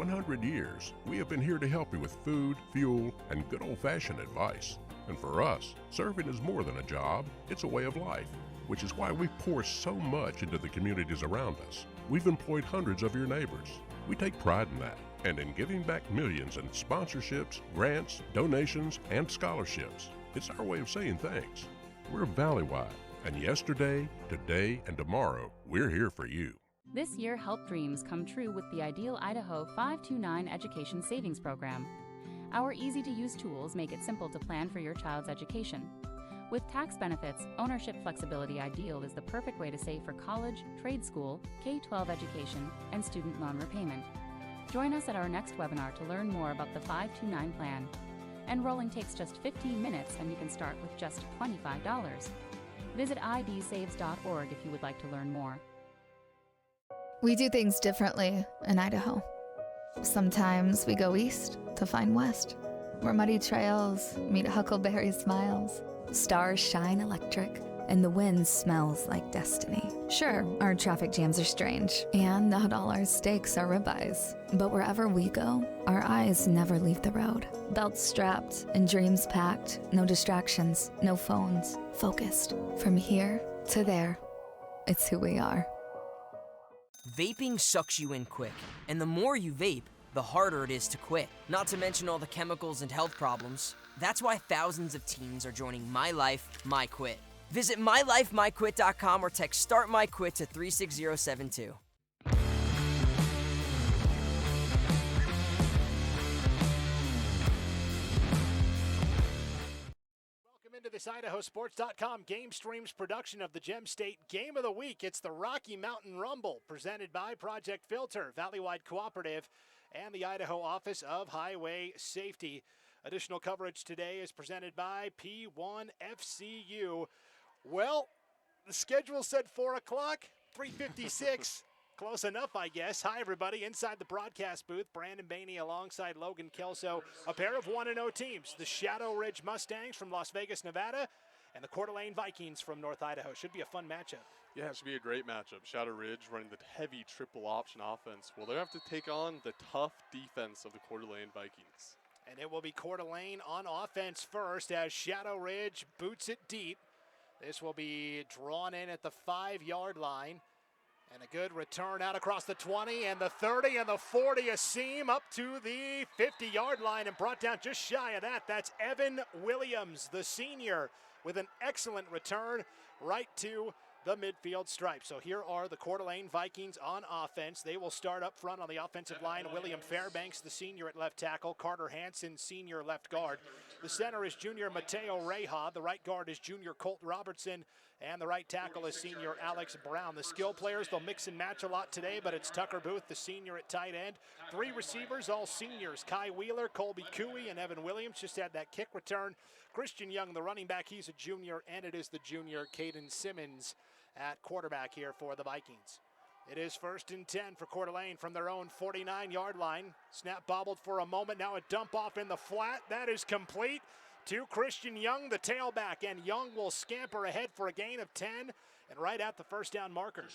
100 years, we have been here to help you with food, fuel, and good old-fashioned advice. And for us, serving is more than a job, it's a way of life, which is why we pour so much into the communities around us. We've employed hundreds of your neighbors. We take pride in that, and in giving back millions in sponsorships, grants, donations, and scholarships. It's our way of saying thanks. We're Valleywide, and yesterday, today, and tomorrow, we're here for you. This year, help dreams come true with the Ideal Idaho 529 Education Savings Program. Our easy-to-use tools make it simple to plan for your child's education. With tax benefits, ownership flexibility, Ideal is the perfect way to save for college, trade school, K-12 education, and student loan repayment. Join us at our next webinar to learn more about the 529 plan. Enrolling takes just 15 minutes and you can start with just $25. Visit idsaves.org if you would like to learn more. We do things differently in Idaho. Sometimes we go east to find west, where muddy trails meet huckleberry smiles. Stars shine electric, and the wind smells like destiny. Sure, our traffic jams are strange, and not all our steaks are ribeyes. But wherever we go, our eyes never leave the road. Belts strapped and dreams packed, no distractions, no phones, focused. From here to there, it's who we are. Vaping sucks you in quick, and the more you vape, the harder it is to quit. Not to mention all the chemicals and health problems. That's why thousands of teens are joining My Life, My Quit. Visit mylifemyquit.com or text Start My Quit to 36072. Into this IdahoSports.com GameStreams production of the Gem State Game of the Week. It's the Rocky Mountain Rumble, presented by Project Filter, Valleywide Cooperative, and the Idaho Office of Highway Safety. Additional coverage today is presented by P1FCU. Well, the schedule said 4 o'clock, 3:56. Close enough, I guess. Hi, everybody. Inside the broadcast booth, Brandon Bainey alongside Logan Kelso. A pair of 1-0 teams, the Shadow Ridge Mustangs from Las Vegas, Nevada, and the Coeur d'Alene Vikings from North Idaho. Should be a fun matchup. Yeah, it should be a great matchup. Shadow Ridge running the heavy triple option offense. Well, they have to take on the tough defense of the Coeur d'Alene Vikings. And it will be Coeur d'Alene on offense first as Shadow Ridge boots it deep. This will be drawn in at the 5-yard line. And a good return out across the 20 and the 30 and the 40, a seam up to the 50-yard line and brought down just shy of that. That's Evan Williams, the senior, with an excellent return right to the midfield stripe. So here are the Coeur d'Alene Vikings on offense. They will start up front on the offensive line. William Fairbanks, the senior at left tackle. Carter Hansen, senior left guard. The center is junior Mateo Reja. The right guard is junior Colt Robertson. And the right tackle is senior Alex Brown. The skill players, they'll mix and match a lot today, but it's Tucker Booth, the senior at tight end. 3 receivers, all seniors. Kai Wheeler, Colby Cooey, and Evan Williams just had that kick return. Christian Young, the running back, he's a junior, and it is the junior Caden Simmons at quarterback here for the Vikings. It is 1st and 10 for Coeur d'Alene from their own 49-yard line. Snap bobbled for a moment, now a dump off in the flat. That is complete to Christian Young, the tailback, and Young will scamper ahead for a gain of 10 and right at the first down marker.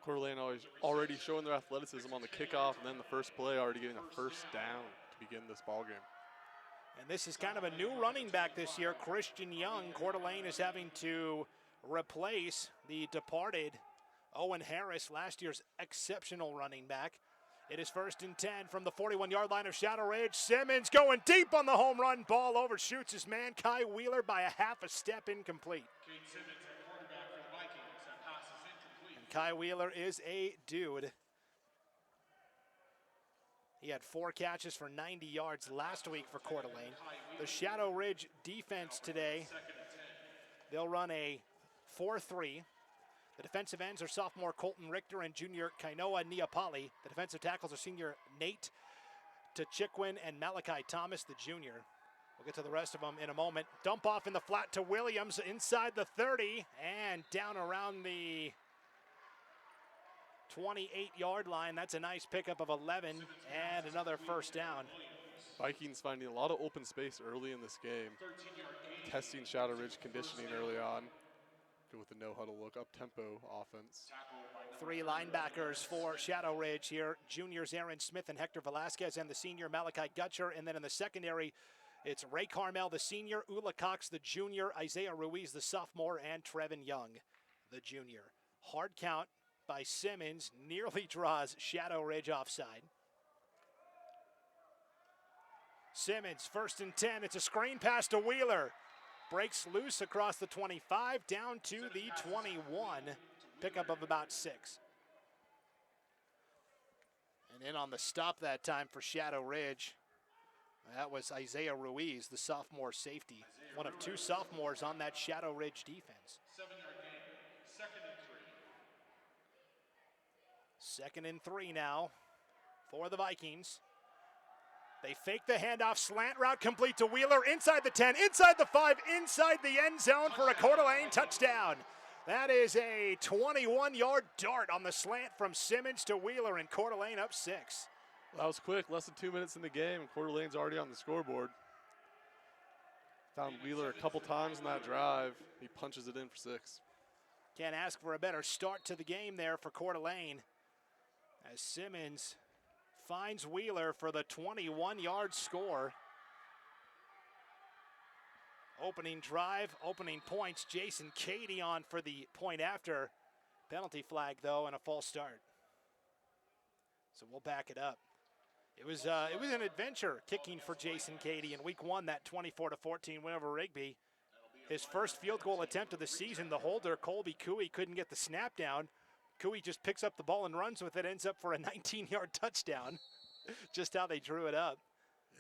Coeur d'Alene already showing their athleticism on the kickoff, and then the first play already getting a first down to begin this ball game. And this is kind of a new running back this year, Christian Young. Coeur d'Alene is having to replace the departed Owen Harris, last year's exceptional running back. It is 1st and 10 from the 41-yard line of Shadow Ridge. Simmons going deep on the home run. Ball overshoots his man, Kai Wheeler, by a half a step, incomplete. And Kai Wheeler is a dude. He had 4 catches for 90 yards last week for Coeur d'Alene. The Shadow Ridge defense today, they'll run a 4-3. The defensive ends are sophomore Colton Richter and junior Kainoa Niapali. The defensive tackles are senior Nate Tchikwin and Malachi Thomas, the junior. We'll get to the rest of them in a moment. Dump off in the flat to Williams inside the 30 and down around the 28-yard line. That's a nice pickup of 11 and another first down. Vikings finding a lot of open space early in this game. Testing Shadow Ridge conditioning early on. Go with the no-huddle look, up-tempo offense. 3 linebackers for Shadow Ridge here. Juniors Aaron Smith and Hector Velasquez, and the senior Malachi Gutcher. And then in the secondary, it's Ray Carmel, the senior, Ula Cox, the junior, Isaiah Ruiz, the sophomore, and Trevin Young, the junior. Hard count by Simmons nearly draws Shadow Ridge offside. Simmons, 1st and 10. It's a screen pass to Wheeler. Breaks loose across the 25, down to the 21. Pickup of about 6. And in on the stop that time for Shadow Ridge, that was Isaiah Ruiz, the sophomore safety. One of 2 sophomores on that Shadow Ridge defense. 7-yard gain, 2nd and 3. 2nd and 3 now for the Vikings. They fake the handoff, slant route complete to Wheeler, inside the 10, inside the 5, inside the end zone for a Coeur d'Alene touchdown. That is a 21-yard dart on the slant from Simmons to Wheeler, and Coeur d'Alene up 6. That was quick, less than 2 minutes in the game, and Coeur d'Alene's already on the scoreboard. Found Wheeler a couple times in that drive. He punches it in for 6. Can't ask for a better start to the game there for Coeur d'Alene, as Simmons finds Wheeler for the 21-yard score. Opening drive, opening points. Jason Cady on for the point after. Penalty flag, though, and a false start. So we'll back it up. It was an adventure kicking for Jason Cady in week 1, that 24-14 win over Rigby. His first field goal attempt of the season, the holder, Colby Cooey, couldn't get the snap down. Cooey just picks up the ball and runs with it, ends up for a 19-yard touchdown. Just how they drew it up.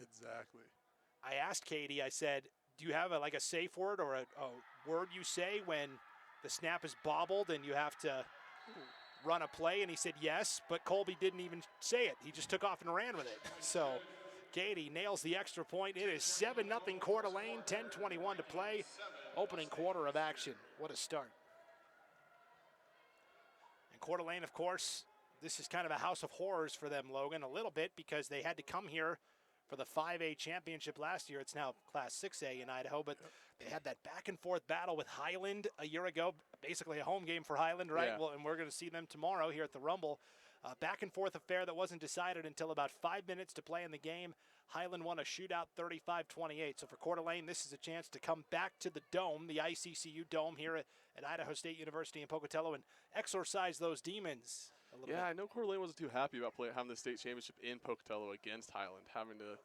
Exactly. I asked Katie, I said, do you have a safe word or a word you say when the snap is bobbled and you have to run a play? And he said yes, but Colby didn't even say it. He just took off and ran with it. So Katie nails the extra point. It is 7-0 Coeur d'Alene, 10:21 to play. Opening quarter of action. What a start. Coeur d'Alene, of course, this is kind of a house of horrors for them, Logan, a little bit, because they had to come here for the 5A championship last year. It's now Class 6A in Idaho, but they had that back-and-forth battle with Highland a year ago, basically a home game for Highland, right? Yeah. Well, and we're going to see them tomorrow here at the Rumble. Back-and-forth affair that wasn't decided until about 5 minutes to play in the game. Highland won a shootout 35-28. So for Coeur d'Alene, this is a chance to come back to the Dome, the ICCU Dome here at Idaho State University in Pocatello, and exorcise those demons a little bit. I know Coeur d'Alene wasn't too happy about having the state championship in Pocatello against Highland, having to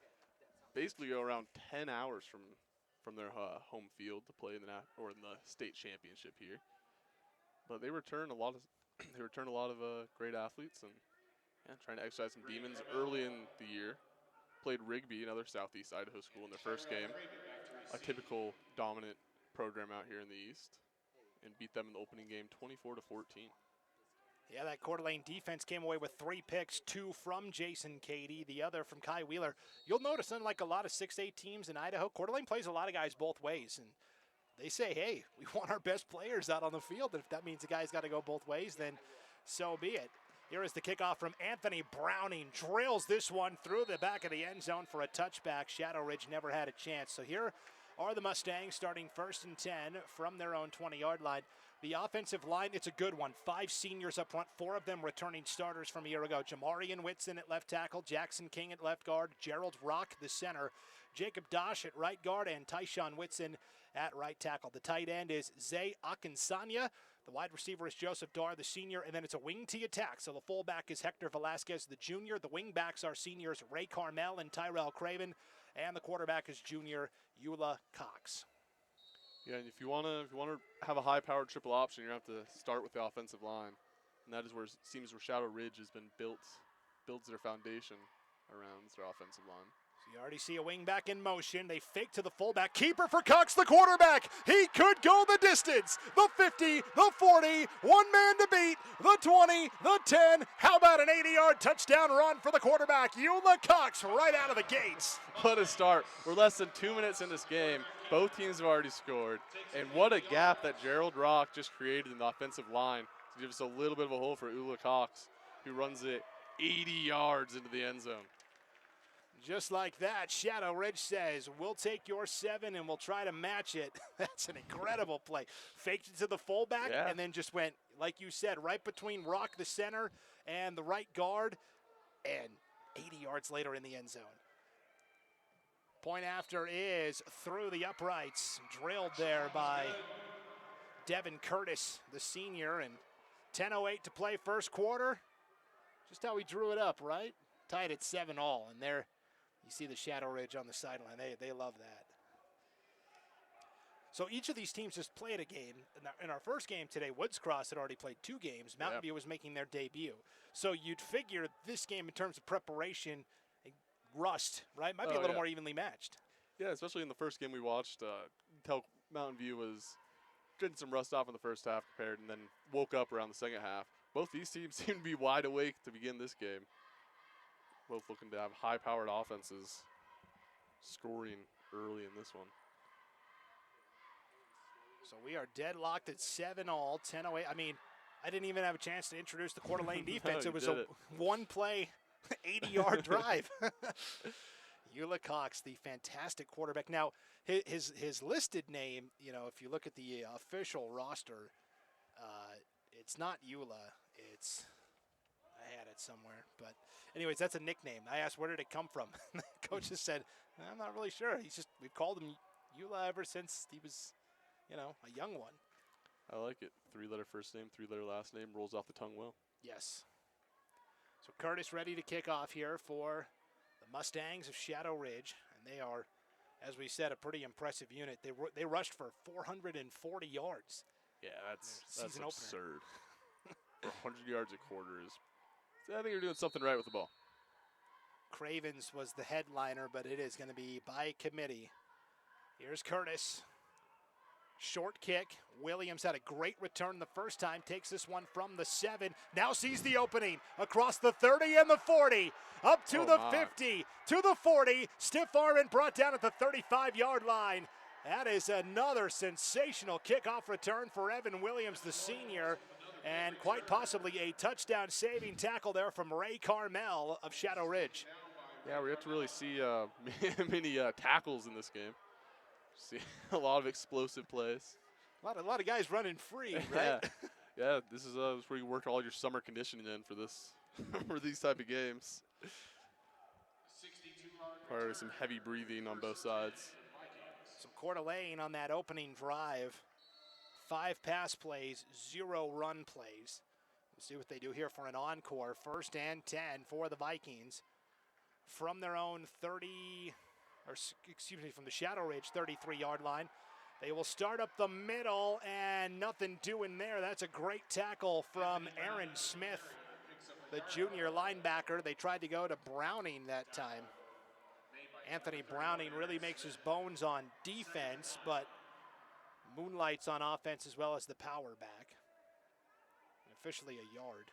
basically go around 10 hours from their home field to play in the state championship here. But they return a lot of great athletes and trying to exercise some demons early in the year. Played Rigby, another Southeast Idaho school, in their first game. A typical dominant program out here in the East, and beat them in the opening game 24-14. Yeah, that Coeur d'Alene defense came away with 3 picks, 2 from Jason Cady, the other from Kai Wheeler. You'll notice, unlike a lot of 6A teams in Idaho, Coeur d'Alene plays a lot of guys both ways, and they say, hey, we want our best players out on the field, and if that means the guy's got to go both ways, then so be it. Here is the kickoff from Anthony Browning. Drills this one through the back of the end zone for a touchback. Shadow Ridge never had a chance. So here are the Mustangs starting 1st and 10 from their own 20-yard line. The offensive line, it's a good one. 5 seniors up front, 4 of them returning starters from a year ago. Jamarian Whitson at left tackle, Jackson King at left guard, Gerald Rock, the center, Jacob Dosh at right guard, and Tyshawn Whitson at right tackle. The tight end is Zay Akinsanya. The wide receiver is Joseph Dar, the senior, and then it's a wing T attack. So the fullback is Hector Velasquez, the junior. The wing backs are seniors Ray Carmel and Tyrell Craven, and the quarterback is junior Eula Cox. Yeah, and if you want to have a high-powered triple option, you're going to have to start with the offensive line, and that is where it seems where Shadow Ridge has been builds their foundation around their offensive line. You already see a wing back in motion. They fake to the fullback. Keeper for Cox, the quarterback. He could go the distance. The 50, the 40, one man to beat, the 20, the 10. How about an 80-yard touchdown run for the quarterback, Eula Cox, right out of the gates. What a start. We're less than 2 minutes in this game. Both teams have already scored. And what a gap that Gerald Rock just created in the offensive line to give us a little bit of a hole for Eula Cox, who runs it 80 yards into the end zone. Just like that, Shadow Ridge says, we'll take your 7 and we'll try to match it. That's an incredible play. Faked it to the fullback and then just went, like you said, right between Rock, the center, and the right guard, and 80 yards later in the end zone. Point after is through the uprights, drilled there by Devin Curtis, the senior, and 10:08 to play first quarter. Just how we drew it up, right? Tied at 7-all, and there you see the Shadow Ridge on the sideline. They love that. So each of these teams just played a game. In our first game today, Woods Cross had already played 2 games. Mountain View was making their debut. So you'd figure this game in terms of preparation, rust, right? Might be a little more evenly matched. Yeah, especially in the first game we watched. Tell Mountain View was getting some rust off in the first half compared, and then woke up around the second half. Both these teams seem to be wide awake to begin this game. Both looking to have high-powered offenses scoring early in this one. So we are deadlocked at 7-all, 10:08. I mean, I didn't even have a chance to introduce the Coeur d'Alene defense. No, it was a one-play, 80-yard drive. Eula Cox, the fantastic quarterback. Now, his listed name, you know, if you look at the official roster, it's not Eula. It's, I had it somewhere. But anyways, that's a nickname. I asked, where did it come from? The coach just said, I'm not really sure. We've called him Eula ever since he was, you know, a young one. I like it. 3-letter first name, 3-letter last name, rolls off the tongue well. Yes. So Curtis ready to kick off here for the Mustangs of Shadow Ridge. And they are, as we said, a pretty impressive unit. They rushed for 440 yards. Yeah, that's opener. absurd. For 100 yards a quarter is, I think you're doing something right with the ball. Cravens was the headliner, but it is going to be by committee. Here's Curtis. Short kick. Williams had a great return the first time. Takes this one from the 7. Now sees the opening across the 30 and the 40. Up to the 50, to the 40. Stiff arm and brought down at the 35-yard line. That is another sensational kickoff return for Evan Williams, the senior. And quite possibly a touchdown saving tackle there from Ray Carmel of Shadow Ridge. Yeah, we have to really see many tackles in this game. See a lot of explosive plays. A lot of guys running free, right? Yeah, this is where you work all your summer conditioning in for this, for these type of games. Probably some heavy breathing on both sides. So Coeur d'Alene on that opening drive, 5 pass plays, 0 run plays. We'll see what they do here for an encore. 1st and 10 for the Vikings from their own 30. From the Shadow Ridge 33-yard line. They will start up the middle, and nothing doing there. That's a great tackle from Aaron Smith, the junior linebacker. They tried to go to Browning that time. Anthony Browning really makes his bones on defense, but moonlights on offense as well as the power back. And officially a yard.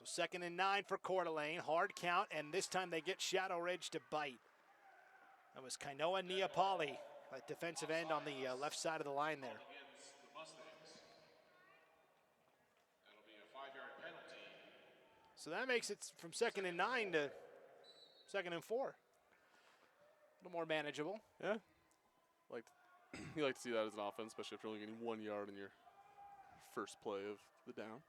So 2nd and 9 for Coeur d'Alene, hard count, and this time they get Shadow Ridge to bite. That was Kainoa Niapali, a defensive end on the left side of the line there. So that makes it from 2nd and 9 to 2nd and 4. A little more manageable. Yeah, you like to see that as an offense, especially if you're only getting 1 yard in your first play of the downs.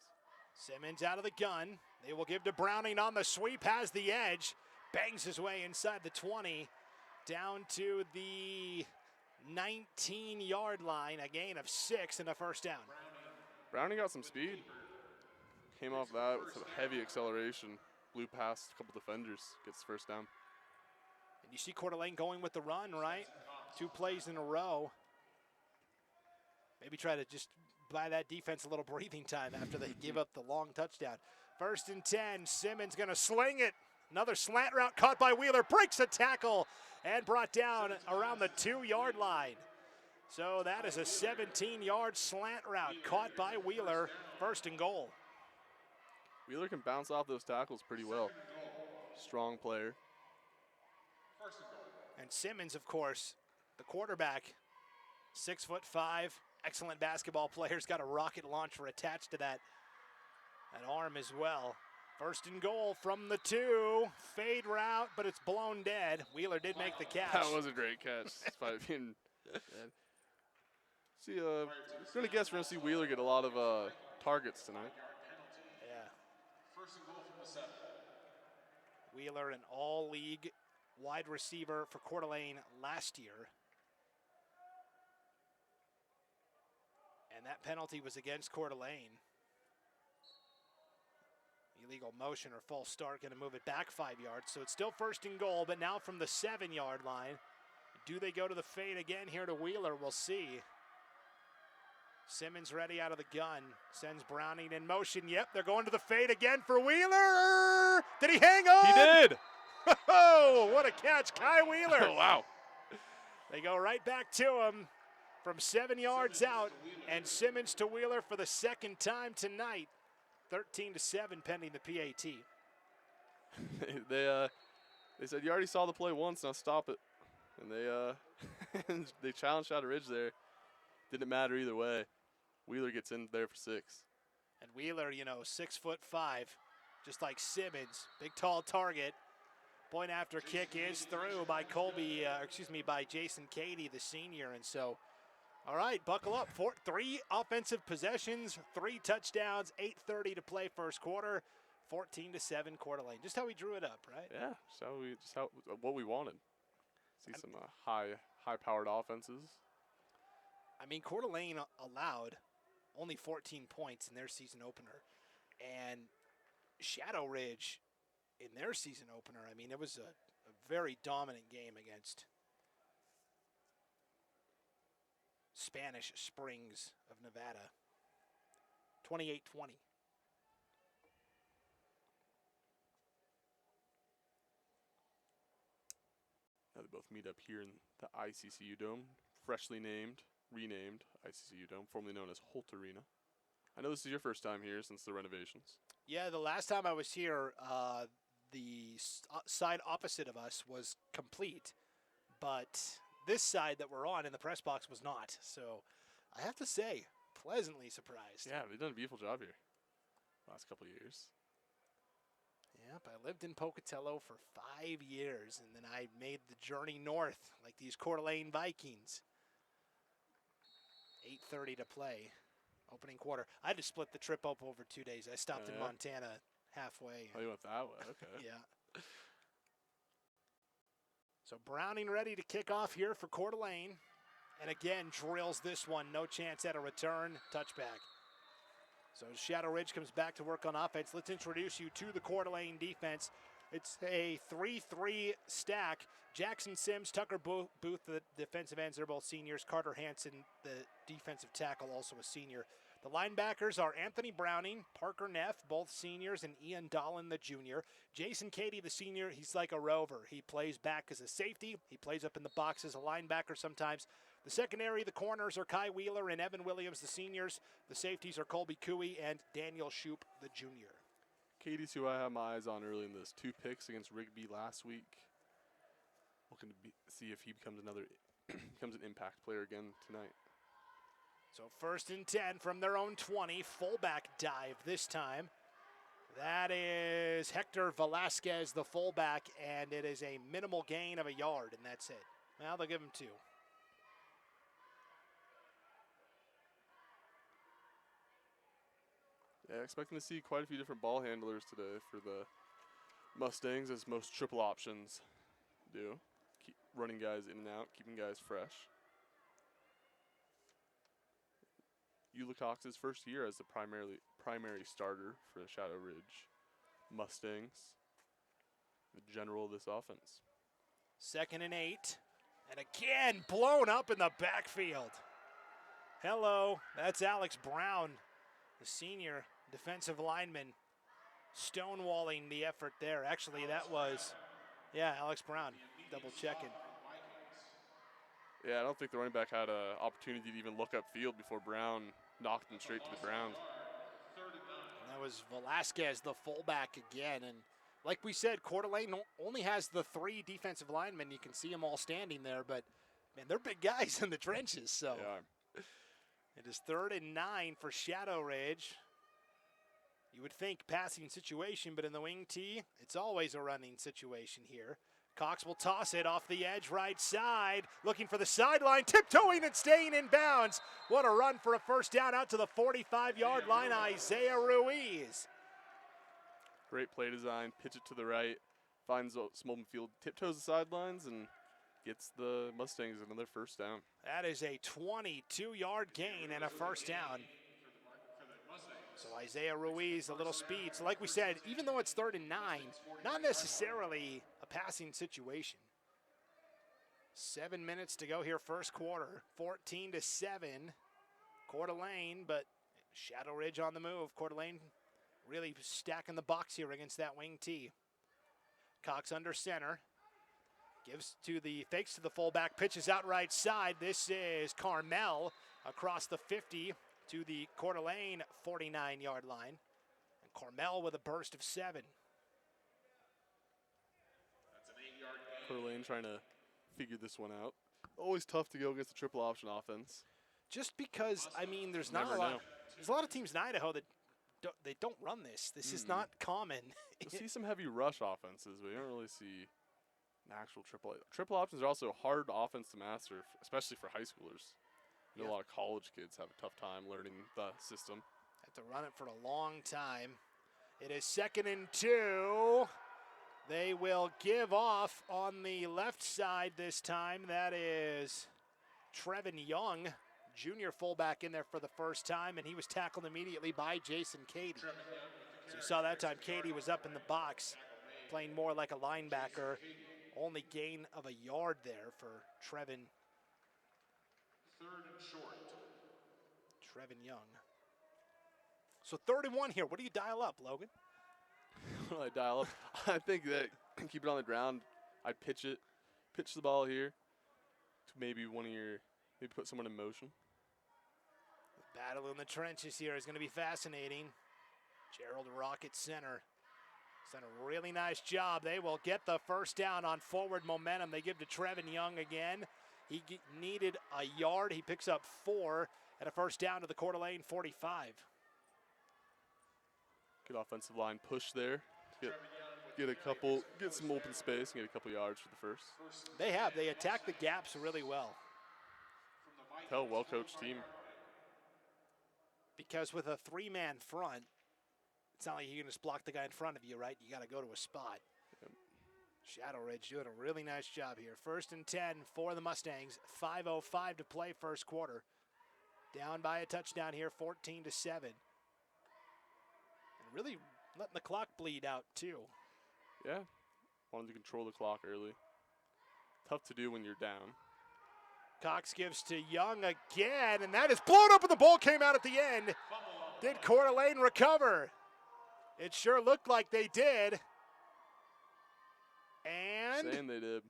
Simmons out of the gun. They will give to Browning on the sweep, has the edge, bangs his way inside the 20, down to the 19-yard line, a gain of 6 and a first down. Browning got some speed. Came off that with a heavy acceleration, blew past a couple defenders, gets the first down. And you see Coeur d'Alene going with the run, right? 2 plays in a row. Maybe try to just buy that defense a little breathing time after they give up the long touchdown. 1st and 10, Simmons going to sling it. Another slant route caught by Wheeler, breaks a tackle and brought down around the 2-yard line. So that is a 17-yard slant route caught by Wheeler, 1st and goal. Wheeler can bounce off those tackles pretty well. Strong player. And Simmons, of course, the quarterback, 6'5", excellent basketball player. He's got a rocket launcher attached to that arm as well. First and goal from the 2. Fade route, but it's blown dead. Wheeler did make the catch. That was a great catch, despite being dead. See, I'm going to guess we're going to see Wheeler get a lot of targets tonight. Yeah. First and goal from the 7. Wheeler, an all-league wide receiver for Coeur d'Alene last year. And that penalty was against Coeur d'Alene. Illegal motion or false start, going to move it back 5 yards. So it's still first and goal, but now from the 7-yard line. Do they go to the fade again here to Wheeler? We'll see. Simmons ready out of the gun. Sends Browning in motion. Yep, they're going to the fade again for Wheeler. Did he hang on? He did. Oh, what a catch, Kai Wheeler. Oh, wow. They go right back to him from 7 yards out. And Simmons to Wheeler for the second time tonight. 13-7 pending the PAT. They said, you already saw the play once, now stop it. And they challenged Shadow Ridge there. Didn't matter either way. Wheeler gets in there for 6. And Wheeler, 6'5", just like Simmons. Big, tall target. Point after kick is through by by Jason Cady, the senior. And so, all right, buckle up. 3 offensive possessions, 3 touchdowns, 8:30 to play first quarter, 14-7 Coeur d'Alene. Just how we drew it up, right? Yeah, what we wanted. See some high-powered offenses. I mean, Coeur d'Alene allowed only 14 points in their season opener. And Shadow Ridge in their season opener, I mean, it was a very dominant game against Spanish Springs of Nevada. 28-20. Now they both meet up here in the ICCU Dome, renamed ICCU Dome, formerly known as Holt Arena. I know this is your first time here since the renovations. Yeah, the last time I was here, the side opposite of us was complete, but this side that we're on in the press box was not. So I have to say, pleasantly surprised. Yeah, they've done a beautiful job here last couple of years. Yep, I lived in Pocatello for 5 years, and then I made the journey north, like these Coeur d'Alene Vikings. 8:30 to play, opening quarter. I had to split the trip up over 2 days. I stopped in Montana halfway. Oh, you went that way, okay. Yeah. So Browning ready to kick off here for Coeur d'Alene. And again, drills this one. No chance at a return. Touchback. So Shadow Ridge comes back to work on offense. Let's introduce you to the Coeur d'Alene defense. It's a 3-3 stack. Jackson Sims, Tucker Booth, the defensive ends, they're both seniors. Carter Hansen, the defensive tackle, also a senior. The linebackers are Anthony Browning, Parker Neff, both seniors, and Ian Dolan, the junior. Jason Cady, the senior, he's like a rover. He plays back as a safety. He plays up in the box as a linebacker sometimes. The secondary, the corners are Kai Wheeler and Evan Williams, the seniors. The safeties are Colby Cooey and Daniel Shoup, the junior. Katie's who I have my eyes on early in this. 2 picks against Rigby last week. Looking to see if he becomes an impact player again tonight. So 1st and 10 from their own 20. Fullback dive this time. That is Hector Velasquez, the fullback, and it is a minimal gain of a yard, and that's it. Now they'll give him 2. Yeah, expecting to see quite a few different ball handlers today for the Mustangs, as most triple options do. Keep running guys in and out, keeping guys fresh. Eula Cox's first year as the primary starter for the Shadow Ridge Mustangs, the general of this offense. 2nd and 8, and again blown up in the backfield. Hello, that's Alex Brown, the senior defensive lineman, stonewalling the effort there. Actually, that was, Alex Brown, double checking. Yeah, I don't think the running back had an opportunity to even look upfield before Brown knocked him straight to the ground. And that was Velasquez, the fullback again. And like we said, Coeur d'Alene only has the 3 defensive linemen. You can see them all standing there, but, man, they're big guys in the trenches. So yeah. It is 3rd and 9 for Shadow Ridge. You would think passing situation, but in the wing tee, it's always a running situation here. Cox will toss it off the edge right side, looking for the sideline, tiptoeing and staying in bounds. What a run for a first down out to the 45-yard line, Isaiah Ruiz. Great play design, pitch it to the right, finds some open field, tiptoes the sidelines, and gets the Mustangs another first down. That is a 22-yard gain and a first down. So Isaiah Ruiz, a little speed. So like we said, even though it's 3rd and 9, not necessarily a passing situation. 7 minutes to go here, first quarter. 14-7. Coeur d'Alene, but Shadow Ridge on the move. Coeur d'Alene really stacking the box here against that wing tee. Cox under center. Fakes to the fullback, pitches out right side. This is Carmel across the 50 to the Coeur d'Alene 49-yard line. And Carmel with a burst of 7. That's an 8-yard gain. Coeur d'Alene trying to figure this one out. Always tough to go against the triple option offense. Just because, I mean, there's not a lot. There's a lot of teams in Idaho that don't run this. This is not common. You'll see some heavy rush offenses, but you don't really see an actual triple. Triple options are also a hard offense to master, especially for high schoolers. You know, a lot of college kids have a tough time learning the system. Have to run it for a long time. It is 2nd and 2. They will give off on the left side this time. That is Trevin Young, junior fullback, in there for the first time, and he was tackled immediately by Jason Cady. So you saw that time Cady was up in the box, playing more like a linebacker. Only gain of a yard there for Trevin. 3rd and short. Trevin Young. So 3rd and 1 here. What do you dial up, Logan? What do I dial up? I think that keep it on the ground. I'd pitch the ball here to maybe put someone in motion. The battle in the trenches here is going to be fascinating. Gerald Rocket center. He's done a really nice job. They will get the first down on forward momentum. They give to Trevin Young again. He needed a yard. He picks up 4 and a first down to the Coeur d'Alene 45. Good offensive line push there. Get some open space and get a couple yards for the first. They attack the gaps really well. Well-coached team. Because with a 3-man front, it's not like you can just block the guy in front of you, right? You got to go to a spot. Yep. Shadow Ridge doing a really nice job here. 1st and 10 for the Mustangs. 5:05 to play first quarter. Down by a touchdown here, 14-7. And really letting the clock bleed out too. Yeah, wanted to control the clock early. Tough to do when you're down. Cox gives to Young again, and that is blown up, and the ball came out at the end. Did Coeur d'Alene recover? It sure looked like they did. And Saying they did.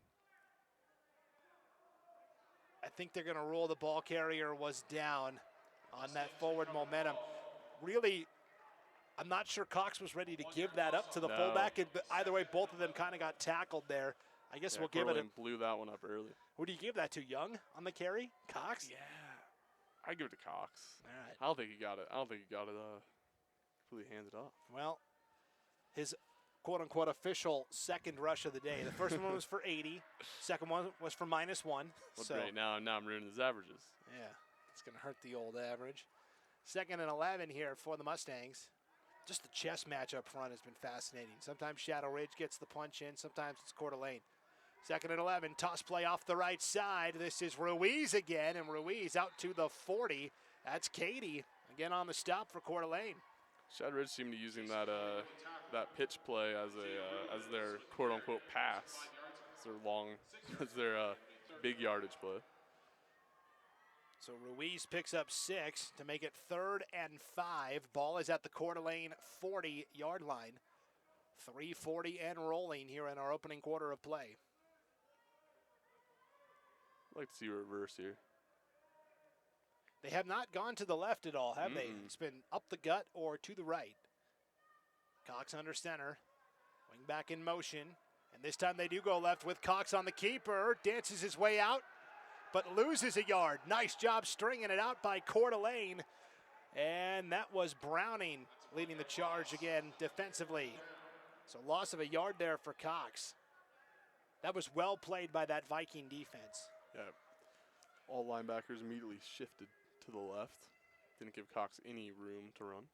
I think they're going to rule the ball carrier was down on that forward momentum. Really, I'm not sure Cox was ready to give that up to the fullback. But either way, both of them kind of got tackled there. I guess we'll give it a. Blew that one up early. Who do you give that to? Young on the carry? Cox? Yeah. I give it to Cox. All right. I don't think he got it. Completely handed off. Well, his quote-unquote official second rush of the day. The first one was for 80. Second one was for -1. Well, so great. Now I'm ruining his averages. yeah, it's going to hurt the old average. 2nd and 11 here for the Mustangs. Just the chess match up front has been fascinating. Sometimes Shadow Ridge gets the punch in. Sometimes it's Coeur d'Alene. 2nd and 11, toss play off the right side. This is Ruiz again, and Ruiz out to the 40. That's Cady again on the stop for Coeur d'Alene. Shadow Ridge seemed to be using that pitch play as their quote unquote pass. It's their big yardage play. So Ruiz picks up 6 to make it 3rd and 5. Ball is at the Coeur d'Alene 40-yard line. 3:40 and rolling here in our opening quarter of play. I'd like to see a reverse here. They have not gone to the left at all, have they? It's been up the gut or to the right. Cox under center. Wing back in motion. And this time they do go left with Cox on the keeper. Dances his way out, but loses a yard. Nice job stringing it out by Coeur d'Alene. And that was Browning leading the charge again defensively. So loss of a yard there for Cox. That was well played by that Viking defense. Yeah. All linebackers immediately shifted to the left. Didn't give Cox any room to run.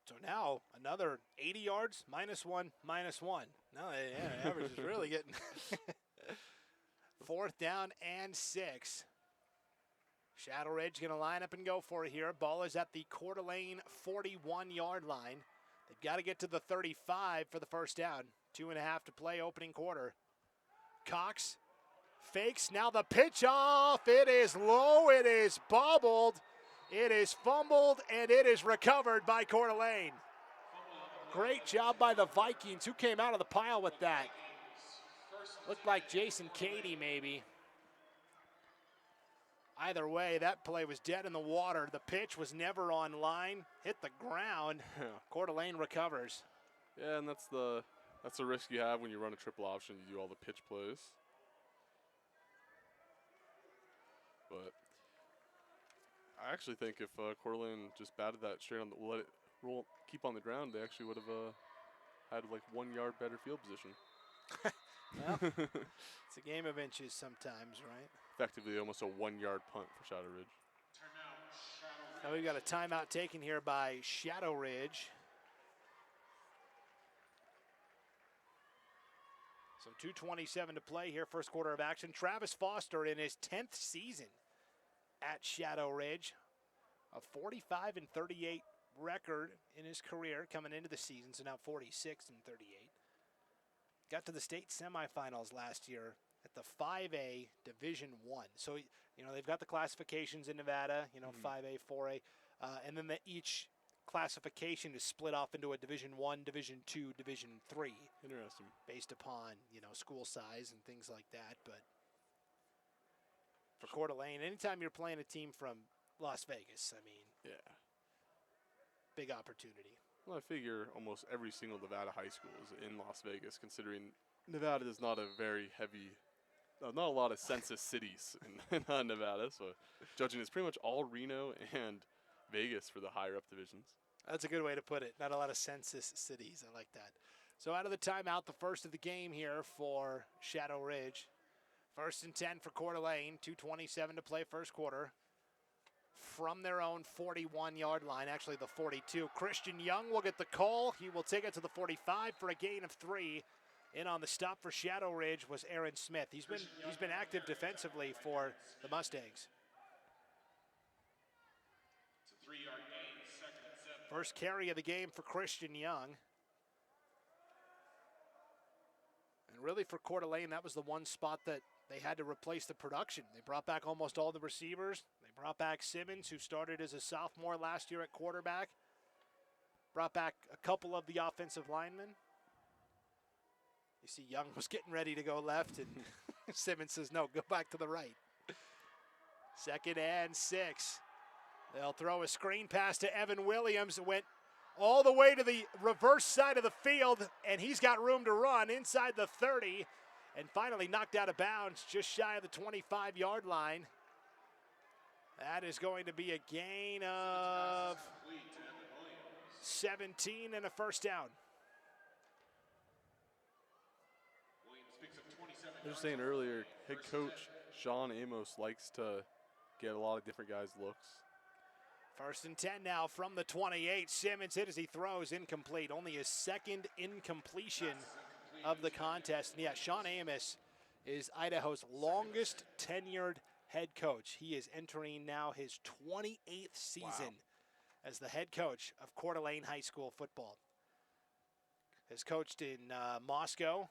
So now another 80 yards, -1, -1. No, yeah, average is really getting 4th down and 6. Shadow Ridge going to line up and go for it here. Ball is at the Coeur d'Alene 41-yard line. They've got to get to the 35 for the first down. 2.5 to play, opening quarter. Cox fakes, now the pitch off. It is low, it is bobbled, it is fumbled, and it is recovered by Coeur d'Alene. Great job by the Vikings. Who came out of the pile with that? Looked like Jason Cady maybe. Either way, that play was dead in the water. The pitch was never on line, hit the ground. Coeur d'Alene recovers. Yeah, and that's the risk you have when you run a triple option. You do all the pitch plays. But I actually think if Coeur d'Alene just batted that straight on the, let it roll, keep on the ground, they actually would have had like 1 yard better field position. Well, it's a game of inches sometimes, right? Effectively almost a 1 yard punt for Shadow Ridge. Now we've got a timeout taken here by Shadow Ridge. So 2:27 to play here, first quarter of action. Travis Foster in his 10th season at Shadow Ridge. A 45-38 record in his career coming into the season, so now 46-38. Got to the state semifinals last year at the 5A Division I. So, you know, they've got the classifications in Nevada, you know, 5A, 4A, and then each classification is split off into a Division I, Division II, Division III. Interesting. Based upon, you know, school size and things like that. But for Coeur d'Alene, anytime you're playing a team from Las Vegas, I mean, yeah, big opportunity. Well, I figure almost every single Nevada high school is in Las Vegas, considering Nevada is not a very heavy, not a lot of census cities in Nevada. So judging it's pretty much all Reno and Vegas for the higher up divisions. That's a good way to put it. Not a lot of census cities. I like that. So out of the timeout, the first of the game here for Shadow Ridge. 1st and 10 for Coeur d'Alene. 2:27 to play first quarter. From their own 41-yard line, actually the 42. Christian Young will get the call. He will take it to the 45 for a gain of 3. In on the stop for Shadow Ridge was Aaron Smith. He's been active defensively for the Mustangs. It's a 3-yard gain, 2nd and 7. First carry of the game for Christian Young. And really for Coeur d'Alene, that was the one spot that they had to replace the production. They brought back almost all the receivers. They brought back Simmons, who started as a sophomore last year at quarterback. Brought back a couple of the offensive linemen. You see Young was getting ready to go left, and Simmons says, no, go back to the right. 2nd and 6. They'll throw a screen pass to Evan Williams. It went all the way to the reverse side of the field, and he's got room to run inside the 30, and finally knocked out of bounds just shy of the 25-yard line. That is going to be a gain of 17 and a first down. I was saying earlier, head coach Sean Amos likes to get a lot of different guys' looks. 1st and 10 now from the 28. Simmons hit as he throws, incomplete. Only his 2nd incompletion of the contest. And yeah, Sean Amos is Idaho's longest tenured head coach. He is entering now his 28th season as the head coach of Coeur d'Alene High School football. Has coached in Moscow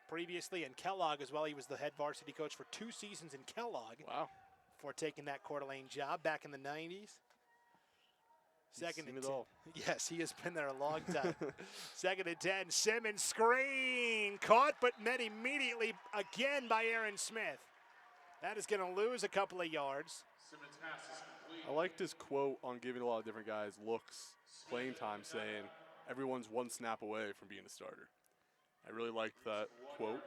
previously, and Kellogg as well. He was the head varsity coach for 2 seasons in Kellogg. Wow. Before taking that Coeur d'Alene job back in the 90s. 2nd and 10. Yes, he has been there a long time. 2nd and 10. Simmons screen caught, but met immediately again by Aaron Smith. That is going to lose a couple of yards. Simmons pass is complete. I liked his quote on giving a lot of different guys looks, playing time, saying everyone's 1 snap away from being a starter. I really liked that quote.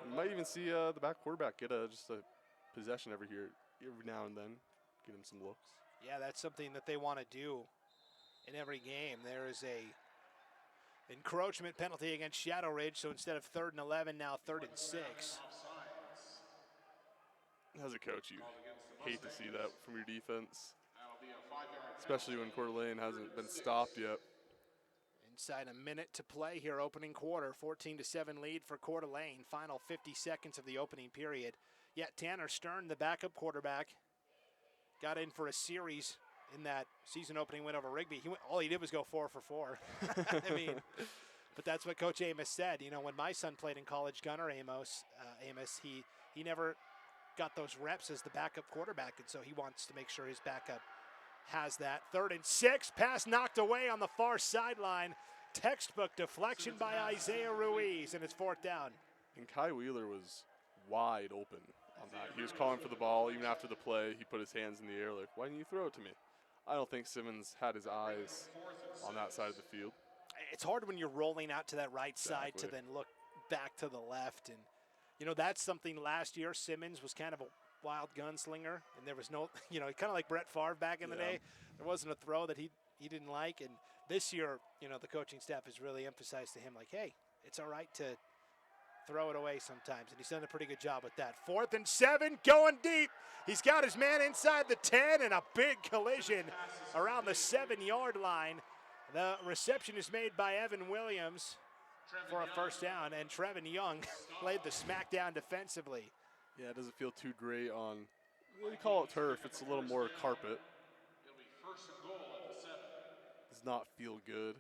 You might even see the back quarterback get just a possession every now and then. get him some looks. Yeah, that's something that they want to do in every game. There is a encroachment penalty against Shadow Ridge, so instead of 3rd and 11, now 3rd and 6. As a coach, you hate to see that from your defense, especially when Coeur d'Alene hasn't been stopped yet. Inside a minute to play here, opening quarter, 14-7 lead for Coeur d'Alene. Final 50 seconds of the opening period. Yet Tanner Stern, the backup quarterback, got in for a series in that season opening win over Rigby. All he did was go 4 for 4. I mean, but that's what Coach Amos said. You know, when my son played in college, Gunnar Amos, he never got those reps as the backup quarterback, and so he wants to make sure his backup has that. 3rd and 6, pass knocked away on the far sideline. Textbook deflection by Isaiah Ruiz, and it's 4th down. And Kai Wheeler was wide open on that. He was calling for the ball even after the play. He put his hands in the air like, why didn't you throw it to me? I don't think Simmons had his eyes on that side of the field. It's hard when you're rolling out to that right side to then look back to the left. And, you know, that's something last year. Simmons was kind of a wild gunslinger, and there was no, you know, kind of like Brett Favre back in the day. There wasn't a throw that he didn't like. And this year, you know, the coaching staff has really emphasized to him, like, hey, it's all right to throw it away sometimes, and he's done a pretty good job with that. 4th and 7, going deep. He's got his man inside the 10, and a big collision around the 7-yard line. The reception is made by Evan Williams for a 1st down, and Trevin Young laid the smackdown defensively. Yeah, it doesn't feel too great on, we call it turf, it's a little more carpet. Does not feel good.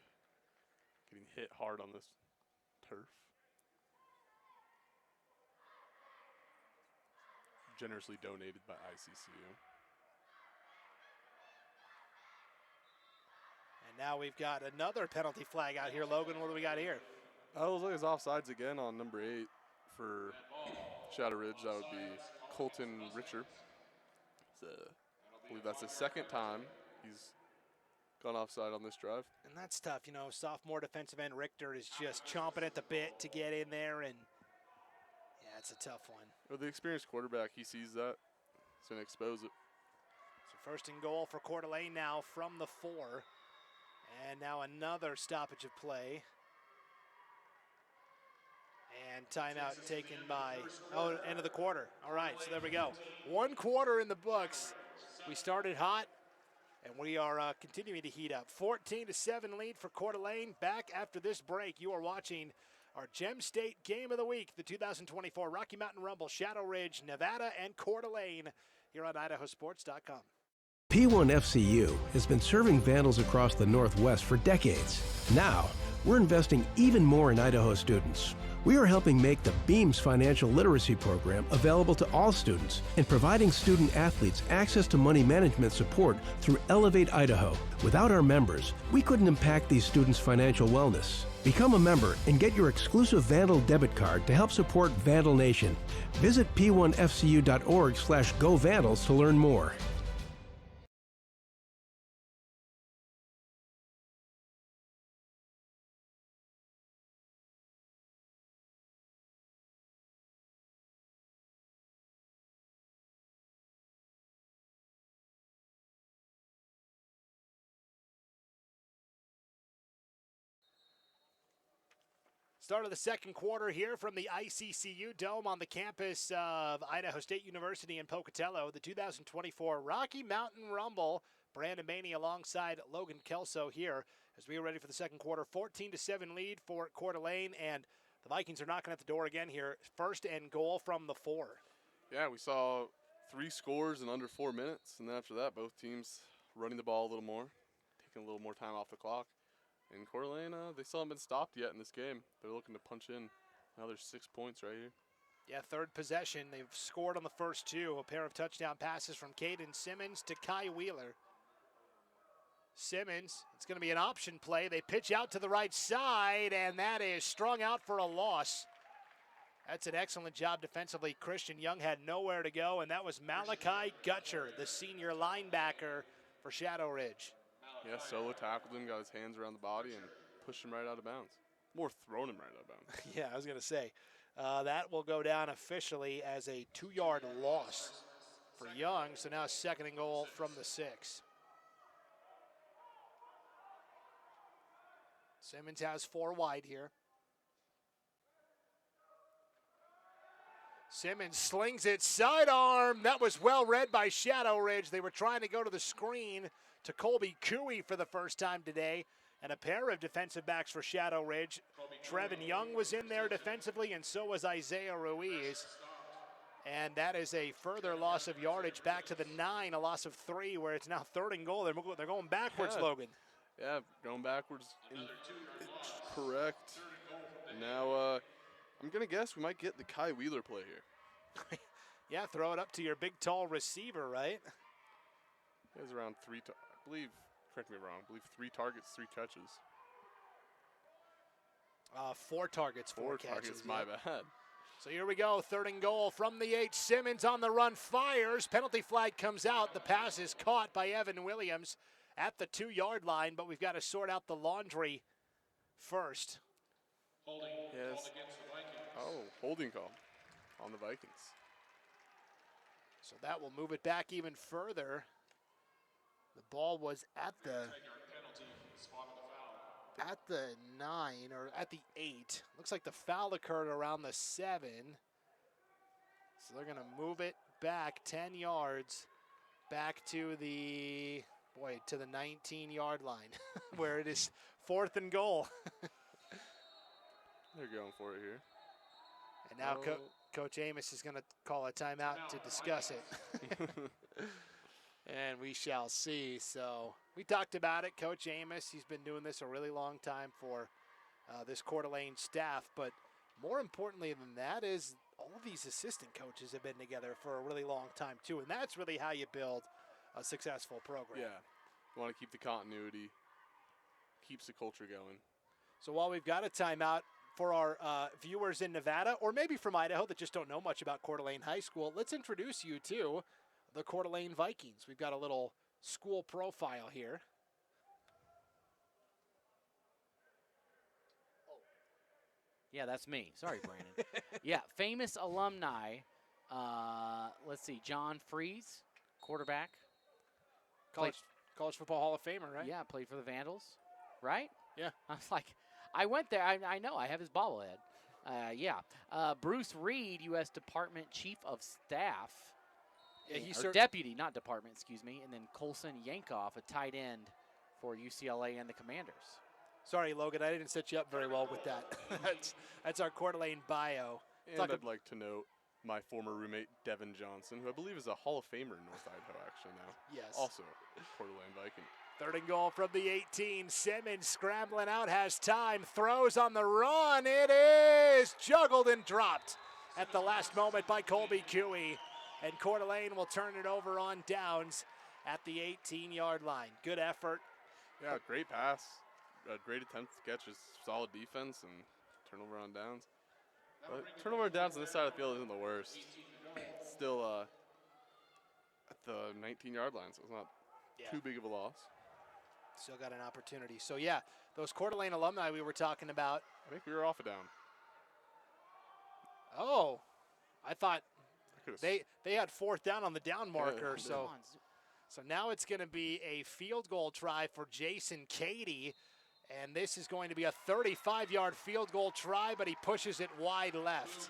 Getting hit hard on this turf. Generously donated by ICCU. And now we've got another penalty flag out here. Logan, what do we got here? It looks like it's offsides again on number 8 for Shadow Ridge. That would be Colton Richer. I believe that's the 2nd time he's gone offside on this drive. And that's tough. You know, sophomore defensive end Richter is just chomping at the bit to get in there, and yeah, it's a tough one. Well, the experienced quarterback, he sees that. He's going to expose it. So 1st and goal for Coeur d'Alene now from the 4. And now another stoppage of play. And timeout taken by, end of the quarter. All right, so there we go. 1 quarter in the books. We started hot, and we are continuing to heat up. 14-7 lead for Coeur d'Alene. Back after this break, you are watching our Gem State Game of the Week, the 2024 Rocky Mountain Rumble, Shadow Ridge, Nevada, and Coeur d'Alene here on IdahoSports.com. P1FCU has been serving Vandals across the Northwest for decades. Now, we're investing even more in Idaho students. We are helping make the Beams Financial Literacy Program available to all students and providing student athletes access to money management support through Elevate Idaho. Without our members, we couldn't impact these students' financial wellness. Become a member and get your exclusive Vandal debit card to help support Vandal Nation. Visit p1fcu.org/govandals to learn more. Start of the 2nd quarter here from the ICCU Dome on the campus of Idaho State University in Pocatello. The 2024 Rocky Mountain Rumble. Brandon Maney alongside Logan Kelso here as we are ready for the 2nd quarter. 14-7 lead for Coeur d'Alene, and the Vikings are knocking at the door again here. 1st and goal from the 4. Yeah, we saw 3 scores in under 4 minutes, and then after that, both teams running the ball a little more, taking a little more time off the clock. And Coeur d'Alene, they still haven't been stopped yet in this game. They're looking to punch in another 6 points right here. Yeah, 3rd possession. They've scored on the first 2. A pair of touchdown passes from Caden Simmons to Kai Wheeler. Simmons, it's going to be an option play. They pitch out to the right side, and that is strung out for a loss. That's an excellent job defensively. Christian Young had nowhere to go, and that was Malachi Gutcher, the senior linebacker for Shadow Ridge. Yeah, solo tackled him, got his hands around the body, and pushed him right out of bounds. More thrown him right out of bounds. Yeah, I was going to say. That will go down officially as a 2-yard loss. for Young. So now 2nd and goal from the 6. Simmons has 4 wide here. Simmons slings it sidearm. That was well read by Shadow Ridge. They were trying to go to the screen to Colby Coeur for the first time today. And a pair of defensive backs for Shadow Ridge. Trevin Young was in there defensively, and so was Isaiah Ruiz. And that is a further loss of yardage back to the 9, a loss of 3, where it's now 3rd and goal. They're going backwards, Logan. Yeah, going backwards. Correct. And now I'm going to guess we might get the Kai Wheeler play here. Yeah, throw it up to your big, tall receiver, right? He has around 3, I believe, correct me if I'm wrong, I believe 3 targets, 3 catches. 4 targets, 4 catches. 4 targets, my bad. So here we go, 3rd and goal from the 8. Simmons on the run, fires. Penalty flag comes out. The pass is caught by Evan Williams at the 2-yard line, but we've got to sort out the laundry first. Holding Yes. called against the Vikings. Oh, holding call on the Vikings. So that will move it back even further. The ball was at the 10-yard penalty for the spot of the foul. at the 9 or at the 8. Looks like the foul occurred around the 7. So they're going to move it back 10 yards back to the 19-yard line where it is 4th and goal. They're going for it here. And now Coach Amos is going to call a timeout to discuss it. And we shall see. So we talked about it. Coach Amos, he's been doing this a really long time for this Coeur d'Alene staff. But more importantly than that is all of these assistant coaches have been together for a really long time too. And that's really how you build a successful program. Yeah. You want to keep the continuity. Keeps the culture going. So while we've got a timeout for our viewers in Nevada, or maybe from Idaho that just don't know much about Coeur d'Alene High School, let's introduce you to the Coeur d'Alene Vikings. We've got a little school profile here. Yeah, that's me. Sorry, Brandon. Yeah, famous alumni. Let's see, John Freeze, quarterback. College Football Hall of Famer, right? Yeah, played for the Vandals, right? Yeah. I was like, I went there. I know. I have his bobblehead. Yeah. Bruce Reed, U.S. Department Chief of Staff. Yeah, Or deputy, not department, excuse me. And then Colson Yankoff, a tight end for UCLA and the Commanders. Sorry, Logan, I didn't set you up very well with that. that's our Coeur d'Alene bio. And I'd like to note my former roommate, Devin Johnson, who I believe is a Hall of Famer in North Idaho, actually, now. Yes. Also, Coeur d'Alene Viking. 3rd and goal from the 18. Simmons scrambling out, has time, throws on the run. It is juggled and dropped at the last moment by Colby Coeur. And Coeur d'Alene will turn it over on downs at the 18-yard line. Good effort. Yeah, great pass. A great attempt to catch, his solid defense, and turnover on downs. But turnover on downs on this side of the field isn't the worst. Still at the 19-yard line, so it's not too big of a loss. Still got an opportunity. So, yeah, those Coeur d'Alene alumni we were talking about. I think we were off a down. Oh, I thought they had 4th down on the down marker. So now it's going to be a field goal try for Jason Cady. And this is going to be a 35-yard field goal try, but he pushes it wide left.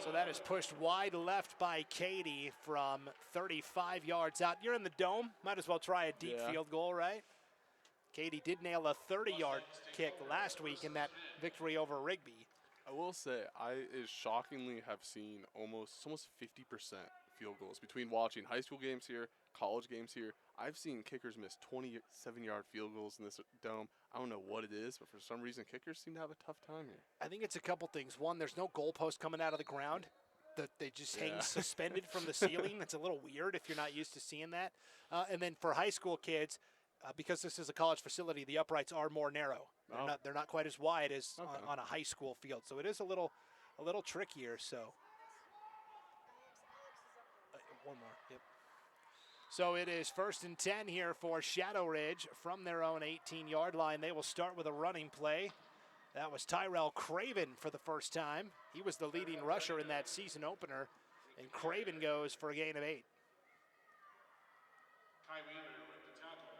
So that is pushed wide left by Cady from 35 yards out. You're in the dome. Might as well try a deep field goal, right? Cady did nail a 30-yard kick last week in that victory over Rigby. I will say, I shockingly have seen almost 50% field goals between watching high school games here, college games here. I've seen kickers miss 27-yard field goals in this dome. I don't know what it is, but for some reason, kickers seem to have a tough time here. I think it's a couple things. One, there's no goalpost coming out of the ground. They just hang suspended from the ceiling. That's a little weird if you're not used to seeing that. And then for high school kids, because this is a college facility, the uprights are more narrow. They're not quite as wide as on a high school field. So it is a little trickier. So one more. Yep. So it is 1st and 10 here for Shadow Ridge from their own 18-yard line. They will start with a running play. That was Tyrell Craven for the first time. He was the leading rusher in that season opener And Craven goes for a gain of 8. Kai Weaver with the tackle.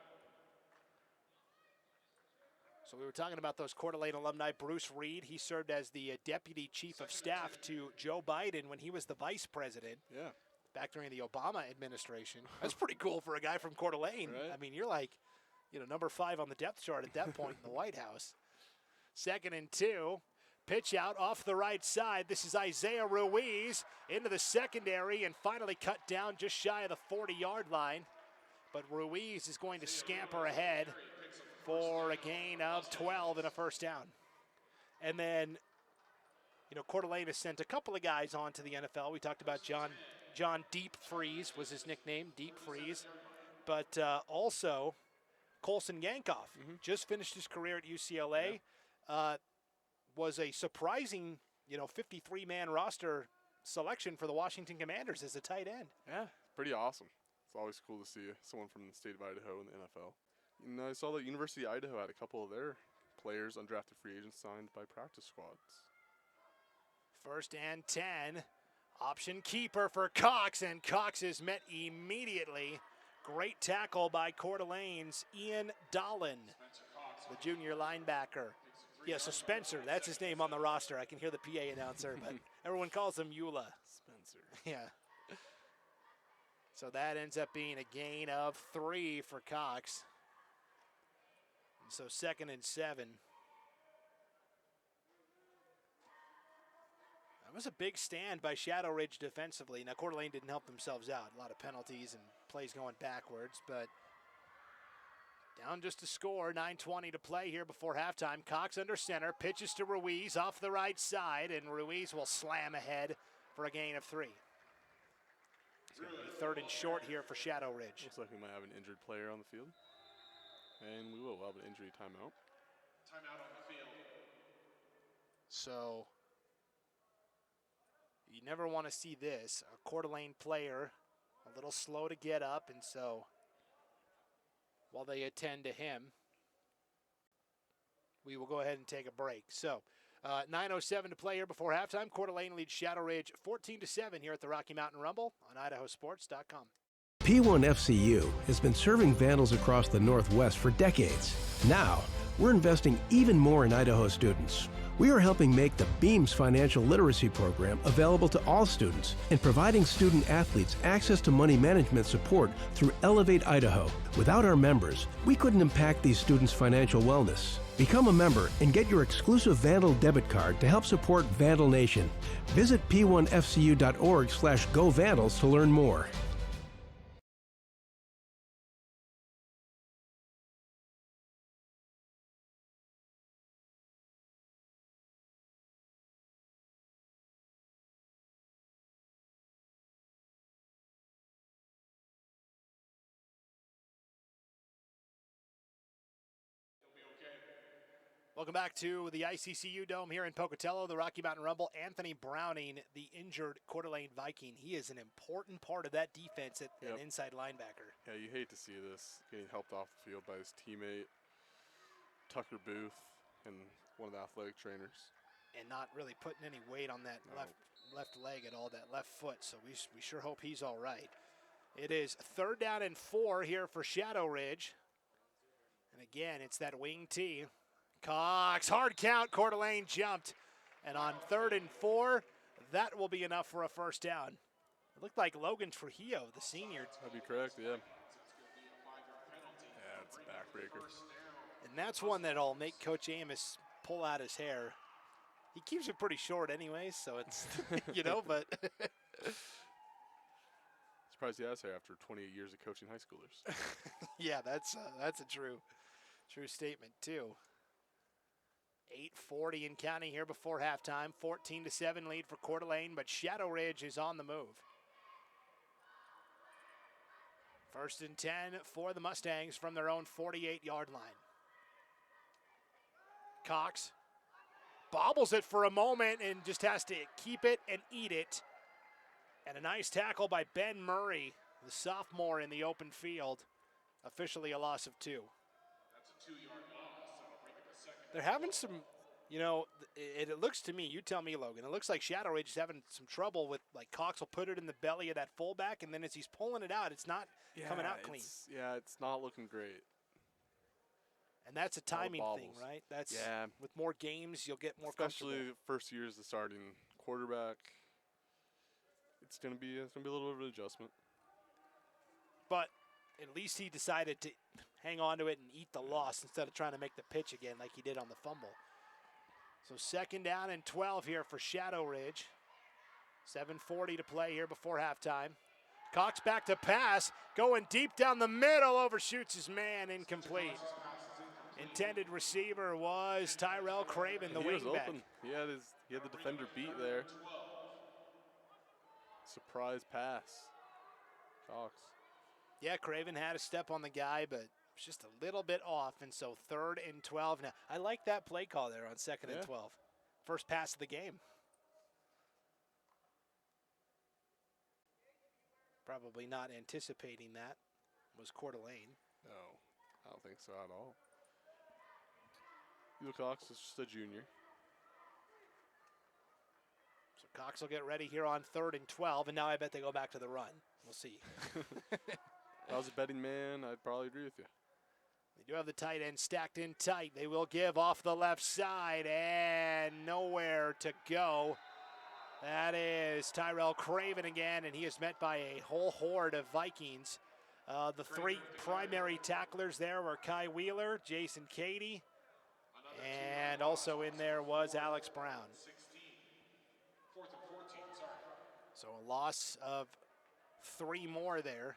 So we were talking about those Coeur d'Alene alumni. Bruce Reed, he served as the deputy chief of staff to Joe Biden when he was the vice president. Yeah. Back during the Obama administration. That's pretty cool for a guy from Coeur d'Alene. Right. I mean, you're like, number 5 on the depth chart at that point in the White House. 2nd and 2. Pitch out off the right side. This is Isaiah Ruiz into the secondary and finally cut down just shy of the 40-yard line. But Ruiz is going to scamper ahead for a gain of 12 and a first down. And then, Coeur d'Alene has sent a couple of guys on to the NFL. We talked about John Deep Freeze was his nickname, Deep Freeze. But also Colson Yankoff just finished his career at UCLA. Was a surprising, 53-man roster selection for the Washington Commanders as a tight end. Yeah, pretty awesome. It's always cool to see someone from the state of Idaho in the NFL. And I saw that University of Idaho had a couple of their players, undrafted free agents, signed by practice squads. 1st and 10. Option keeper for Cox, and Cox is met immediately. Great tackle by Coeur d'Alene's Ian Dolan, the junior linebacker. Yeah, so Spencer, that's his name on the roster. I can hear the PA announcer, but everyone calls him Eula. Spencer. Yeah. So that ends up being a gain of 3 for Cox. And so 2nd and 7. That was a big stand by Shadow Ridge defensively. Now, Coeur d'Alene didn't help themselves out. A lot of penalties and plays going backwards, but down just a score, 9:20 to play here before halftime. Cox under center, pitches to Ruiz off the right side, and Ruiz will slam ahead for a gain of 3. It's going to be 3rd and short here for Shadow Ridge. Looks like we might have an injured player on the field. And we will have an injury timeout. Timeout on the field. So you never want to see this. A Coeur d'Alene player a little slow to get up, and so while they attend to him, we will go ahead and take a break. So 9:07 to play here before halftime. Coeur d'Alene leads Shadow Ridge 14-7 here at the Rocky Mountain Rumble on IdahoSports.com. P1 FCU has been serving Vandals across the Northwest for decades. Now, we're investing even more in Idaho students. We are helping make the Beams financial literacy program available to all students and providing student athletes access to money management support through Elevate Idaho. Without our members, we couldn't impact these students' financial wellness. Become a member and get your exclusive Vandal debit card to help support Vandal Nation. Visit p1fcu.org/govandals to learn more. Welcome back to the ICCU Dome here in Pocatello, the Rocky Mountain Rumble. Anthony Browning, the injured Coeur d'Alene Viking. He is an important part of that defense at an inside linebacker. Yeah, you hate to see this, getting helped off the field by his teammate, Tucker Booth, and one of the athletic trainers. And not really putting any weight on that left leg at all, that left foot. So we sure hope he's all right. It is 3rd down and 4 here for Shadow Ridge. And again, it's that wing tee. Cox, hard count, Coeur d'Alene jumped. And on 3rd and 4, that will be enough for a first down. It looked like Logan Trujillo, the senior. That'd be correct, yeah. Yeah, it's a backbreaker. And that's one that'll make Coach Amos pull out his hair. He keeps it pretty short anyways, so it's, but. Surprised he has hair after 28 years of coaching high schoolers. Yeah, that's a true statement too. 8:40 and counting here before halftime. 14-7 lead for Coeur d'Alene, but Shadow Ridge is on the move. 1st and 10 for the Mustangs from their own 48-yard line. Cox bobbles it for a moment and just has to keep it and eat it. And a nice tackle by Ben Murray, the sophomore in the open field. Officially a loss of 2. That's a 2-yard loss. That'll bring it to 2nd. They're having some, You know, it looks to me, you tell me, Logan, it looks like Shadow Ridge is having some trouble with, like, Cox will put it in the belly of that fullback, and then as he's pulling it out, it's not coming out clean. It's not looking great. And that's a timing thing, right? That's with more games, you'll get more comfortable. Especially first year as the starting quarterback. It's gonna be a little bit of an adjustment. But at least he decided to hang on to it and eat the loss instead of trying to make the pitch again like he did on the fumble. So 2nd down and 12 here for Shadow Ridge. 7:40 to play here before halftime. Cox back to pass, going deep down the middle, overshoots his man, incomplete. Intended receiver was Tyrell Craven, the wingback. Open. He had the defender beat there. Surprise pass. Cox. Yeah, Craven had a step on the guy, but it's just a little bit off, and so 3rd and 12 now. I like that play call there on 2nd and 12. First pass of the game. Probably not anticipating that was Coeur d'Alene. No, I don't think so at all. Cox is just a junior. So Cox will get ready here on 3rd and 12, and now I bet they go back to the run. We'll see. If I was a betting man, I'd probably agree with you. They do have the tight end stacked in tight. They will give off the left side, and nowhere to go. That is Tyrell Craven again, and he is met by a whole horde of Vikings. The 3 primary tacklers there were Kai Wheeler, Jason Cady, and also in there was Alex Brown. 4th and 14, sorry. So a loss of 3 more there.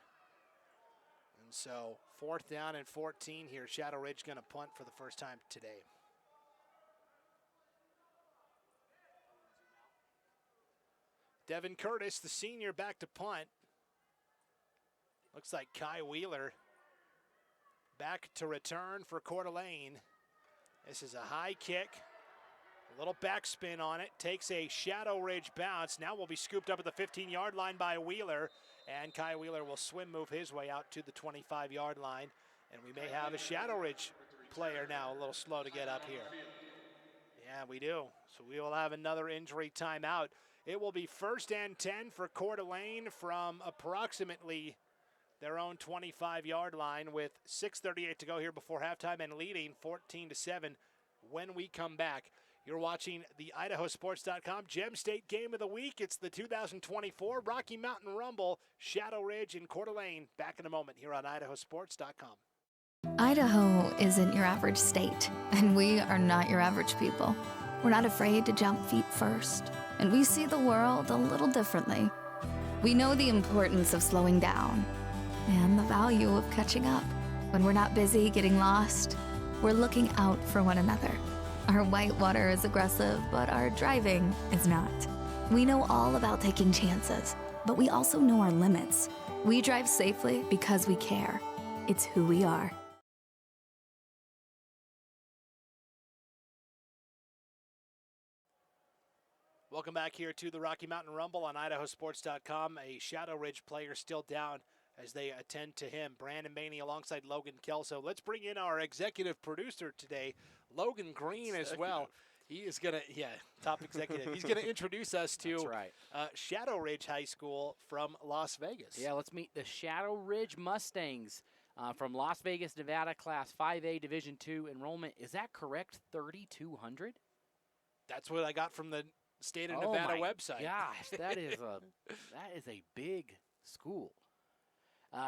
And so 4th down and 14 here. Shadow Ridge going to punt for the first time today. Devin Curtis, the senior, back to punt. Looks like Kai Wheeler back to return for Coeur d'Alene. This is a high kick. A little backspin on it. Takes a Shadow Ridge bounce. Now will be scooped up at the 15-yard line by Wheeler. And Kai Wheeler will swim move his way out to the 25-yard line. And we may have a Shadow Ridge player now a little slow to get up here. Yeah, we do. So we will have another injury timeout. It will be 1st and 10 for Coeur d'Alene from approximately their own 25-yard line with 6:38 to go here before halftime and leading 14-7 when we come back. You're watching the IdahoSports.com Gem State Game of the Week. It's the 2024 Rocky Mountain Rumble, Shadow Ridge and Coeur d'Alene. Back in a moment here on IdahoSports.com. Idaho isn't your average state, and we are not your average people. We're not afraid to jump feet first, and we see the world a little differently. We know the importance of slowing down and the value of catching up. When we're not busy getting lost, we're looking out for one another. Our whitewater is aggressive, but our driving is not. We know all about taking chances, but we also know our limits. We drive safely because we care. It's who we are. Welcome back here to the Rocky Mountain Rumble on IdahoSports.com. A Shadow Ridge player still down as they attend to him. Brandon Maney alongside Logan Kelso. Let's bring in our executive producer today, Logan Green, as well. He is going to, top executive. He's going to introduce us to Shadow Ridge High School from Las Vegas. Yeah, let's meet the Shadow Ridge Mustangs from Las Vegas, Nevada, Class 5A Division II enrollment. Is that correct? 3,200? That's what I got from the State of Nevada website. Gosh, that is a big school.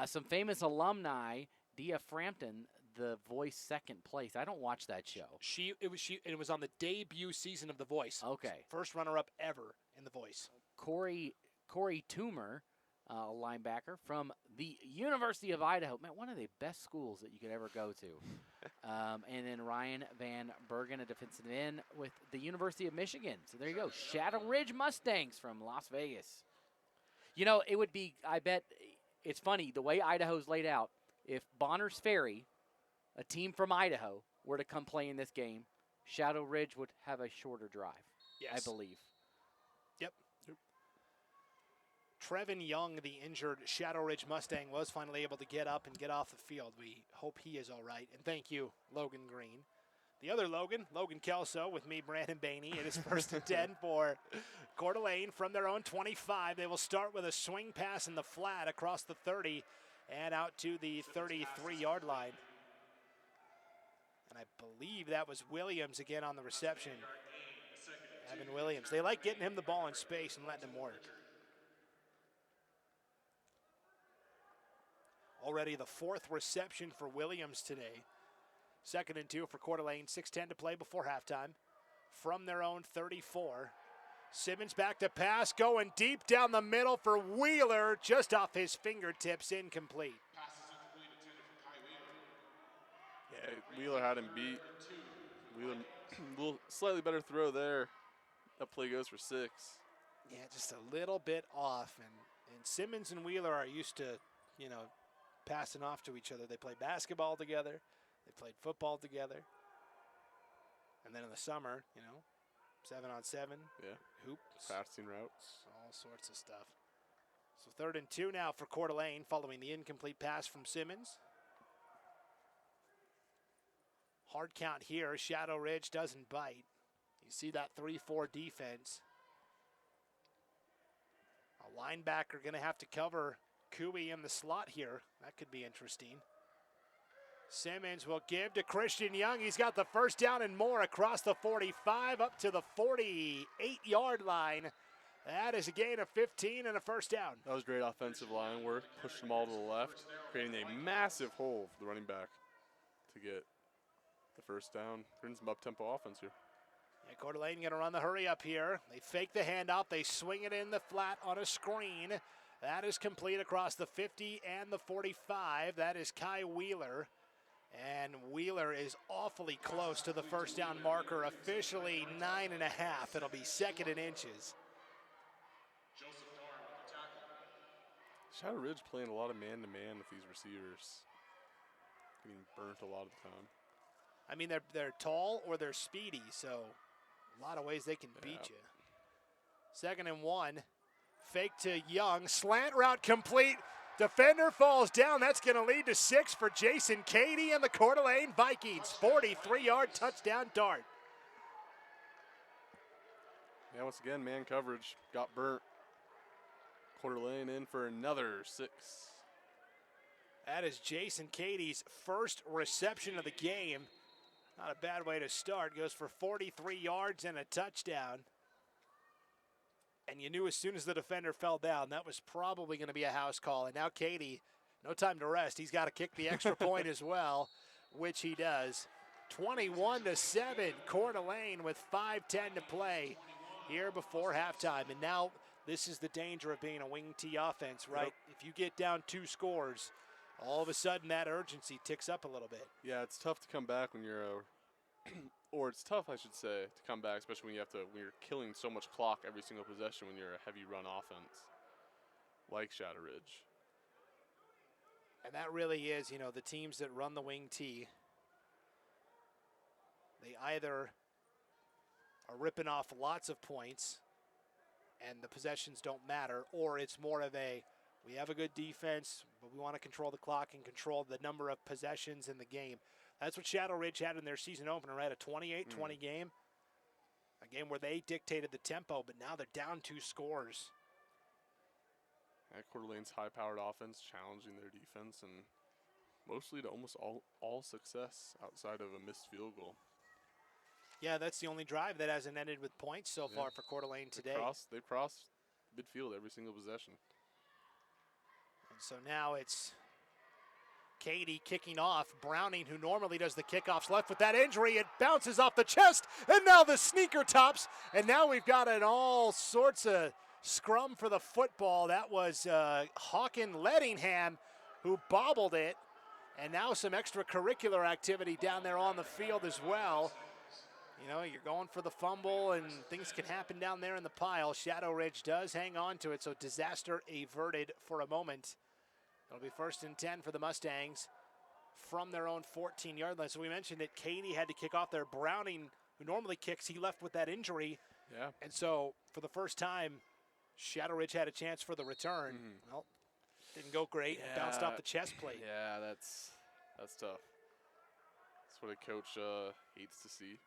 Some famous alumni, Dia Frampton, The Voice, 2nd place. I don't watch that show. It was on the debut season of The Voice. Okay. First runner-up ever in The Voice. Corey Toomer, linebacker from the University of Idaho. Man, one of the best schools that you could ever go to. And then Ryan Van Bergen, a defensive end with the University of Michigan. So there you go. Shadow Ridge Mustangs from Las Vegas. You know, it would be, I bet, it's funny, the way Idaho's laid out, if Bonners Ferry, a team from Idaho, were to come play in this game, Shadow Ridge would have a shorter drive, I believe. Yep. Trevin Young, the injured Shadow Ridge Mustang, was finally able to get up and get off the field. We hope he is all right. And thank you, Logan Green. The other Logan Kelso with me, Brandon Baney. It is 1st and 10 for Coeur d'Alene from their own 25. They will start with a swing pass in the flat across the 30 and out to the 33-yard line. And I believe that was Williams again on the reception. Evan Williams. They like getting him the ball in space and letting him work. Already the 4th reception for Williams today. 2nd and 2 for Coeur d'Alene. 6:10 to play before halftime. From their own 34. Simmons back to pass, going deep down the middle for Wheeler, just off his fingertips, incomplete. Yeah, Wheeler had him beat. Wheeler, a little slightly better throw there. That play goes for 6. Yeah, just a little bit off. And Simmons and Wheeler are used to, passing off to each other. They play basketball together. They played football together. And then in the summer, 7-on-7. Yeah. Hoops. Passing routes. All sorts of stuff. So 3rd and 2 now for Coeur d'Alene following the incomplete pass from Simmons. Hard count here. Shadow Ridge doesn't bite. You see that 3-4 defense. A linebacker going to have to cover Coeur in the slot here. That could be interesting. Simmons will give to Christian Young. He's got the first down and more across the 45 up to the 48-yard line. That is a gain of 15 and a first down. That was great offensive line work. Pushed them all to the left, creating a massive hole for the running back to get the first down. Creating some up-tempo offense here. Yeah, Coeur d'Alene going to run the hurry up here. They fake the handoff. They swing it in the flat on a screen. That is complete across the 50 and the 45. That is Kai Wheeler. And Wheeler is awfully close to the first down marker, officially 9.5. It'll be 2nd and inches. Shadow Ridge playing a lot of man-to-man with these receivers. Getting burnt a lot of the time. I mean, they're tall or they're speedy, so a lot of ways they can beat you. 2nd and 1. Fake to Young. Slant route complete. Defender falls down. That's going to lead to 6 for Jason Cady and the Coeur d'Alene Vikings. 43-yard touchdown dart. Yeah, once again, man coverage got burnt. Coeur d'Alene in for another 6. That is Jason Cady's first reception of the game. Not a bad way to start. Goes for 43 yards and a touchdown. And you knew as soon as the defender fell down, that was probably going to be a house call. And now Cady, no time to rest. He's got to kick the extra point as well, which he does. 21-7, Coeur d'Alene with 5:10 to play here before halftime. And now this is the danger of being a wing T offense, right? Yep. If you get down 2 scores, all of a sudden that urgency ticks up a little bit. Yeah, it's tough to come back when you're or it's tough, I should say, to come back, especially when you're killing so much clock every single possession when you're a heavy run offense like Shadow Ridge. And that really is, the teams that run the wing T, they either are ripping off lots of points and the possessions don't matter, or it's more of we have a good defense, but we want to control the clock and control the number of possessions in the game. That's what Shadow Ridge had in their season opener, right? A 28-20 game. A game where they dictated the tempo, but now they're down 2 scores. Coeur d'Alene's high-powered offense challenging their defense and mostly to almost all success outside of a missed field goal. Yeah, that's the only drive that hasn't ended with points so far for Coeur d'Alene today. They've crossed midfield every single possession. And so now it's Cady kicking off. Browning, who normally does the kickoffs, left with that injury. It bounces off the chest, and now the sneaker tops. And now we've got an all sorts of scrum for the football. That was Hawken Lettingham who bobbled it. And now some extracurricular activity down there on the field as well. You're going for the fumble, and things can happen down there in the pile. Shadow Ridge does hang on to it, so disaster averted for a moment. It'll be 1st and 10 for the Mustangs from their own 14-yard line. So we mentioned that Cady had to kick off there. Browning, who normally kicks, he left with that injury. Yeah. And so for the first time, Shadow Ridge had a chance for the return. Well, didn't go great. Yeah. Bounced off the chest plate. Yeah, that's tough. That's what a coach hates to see.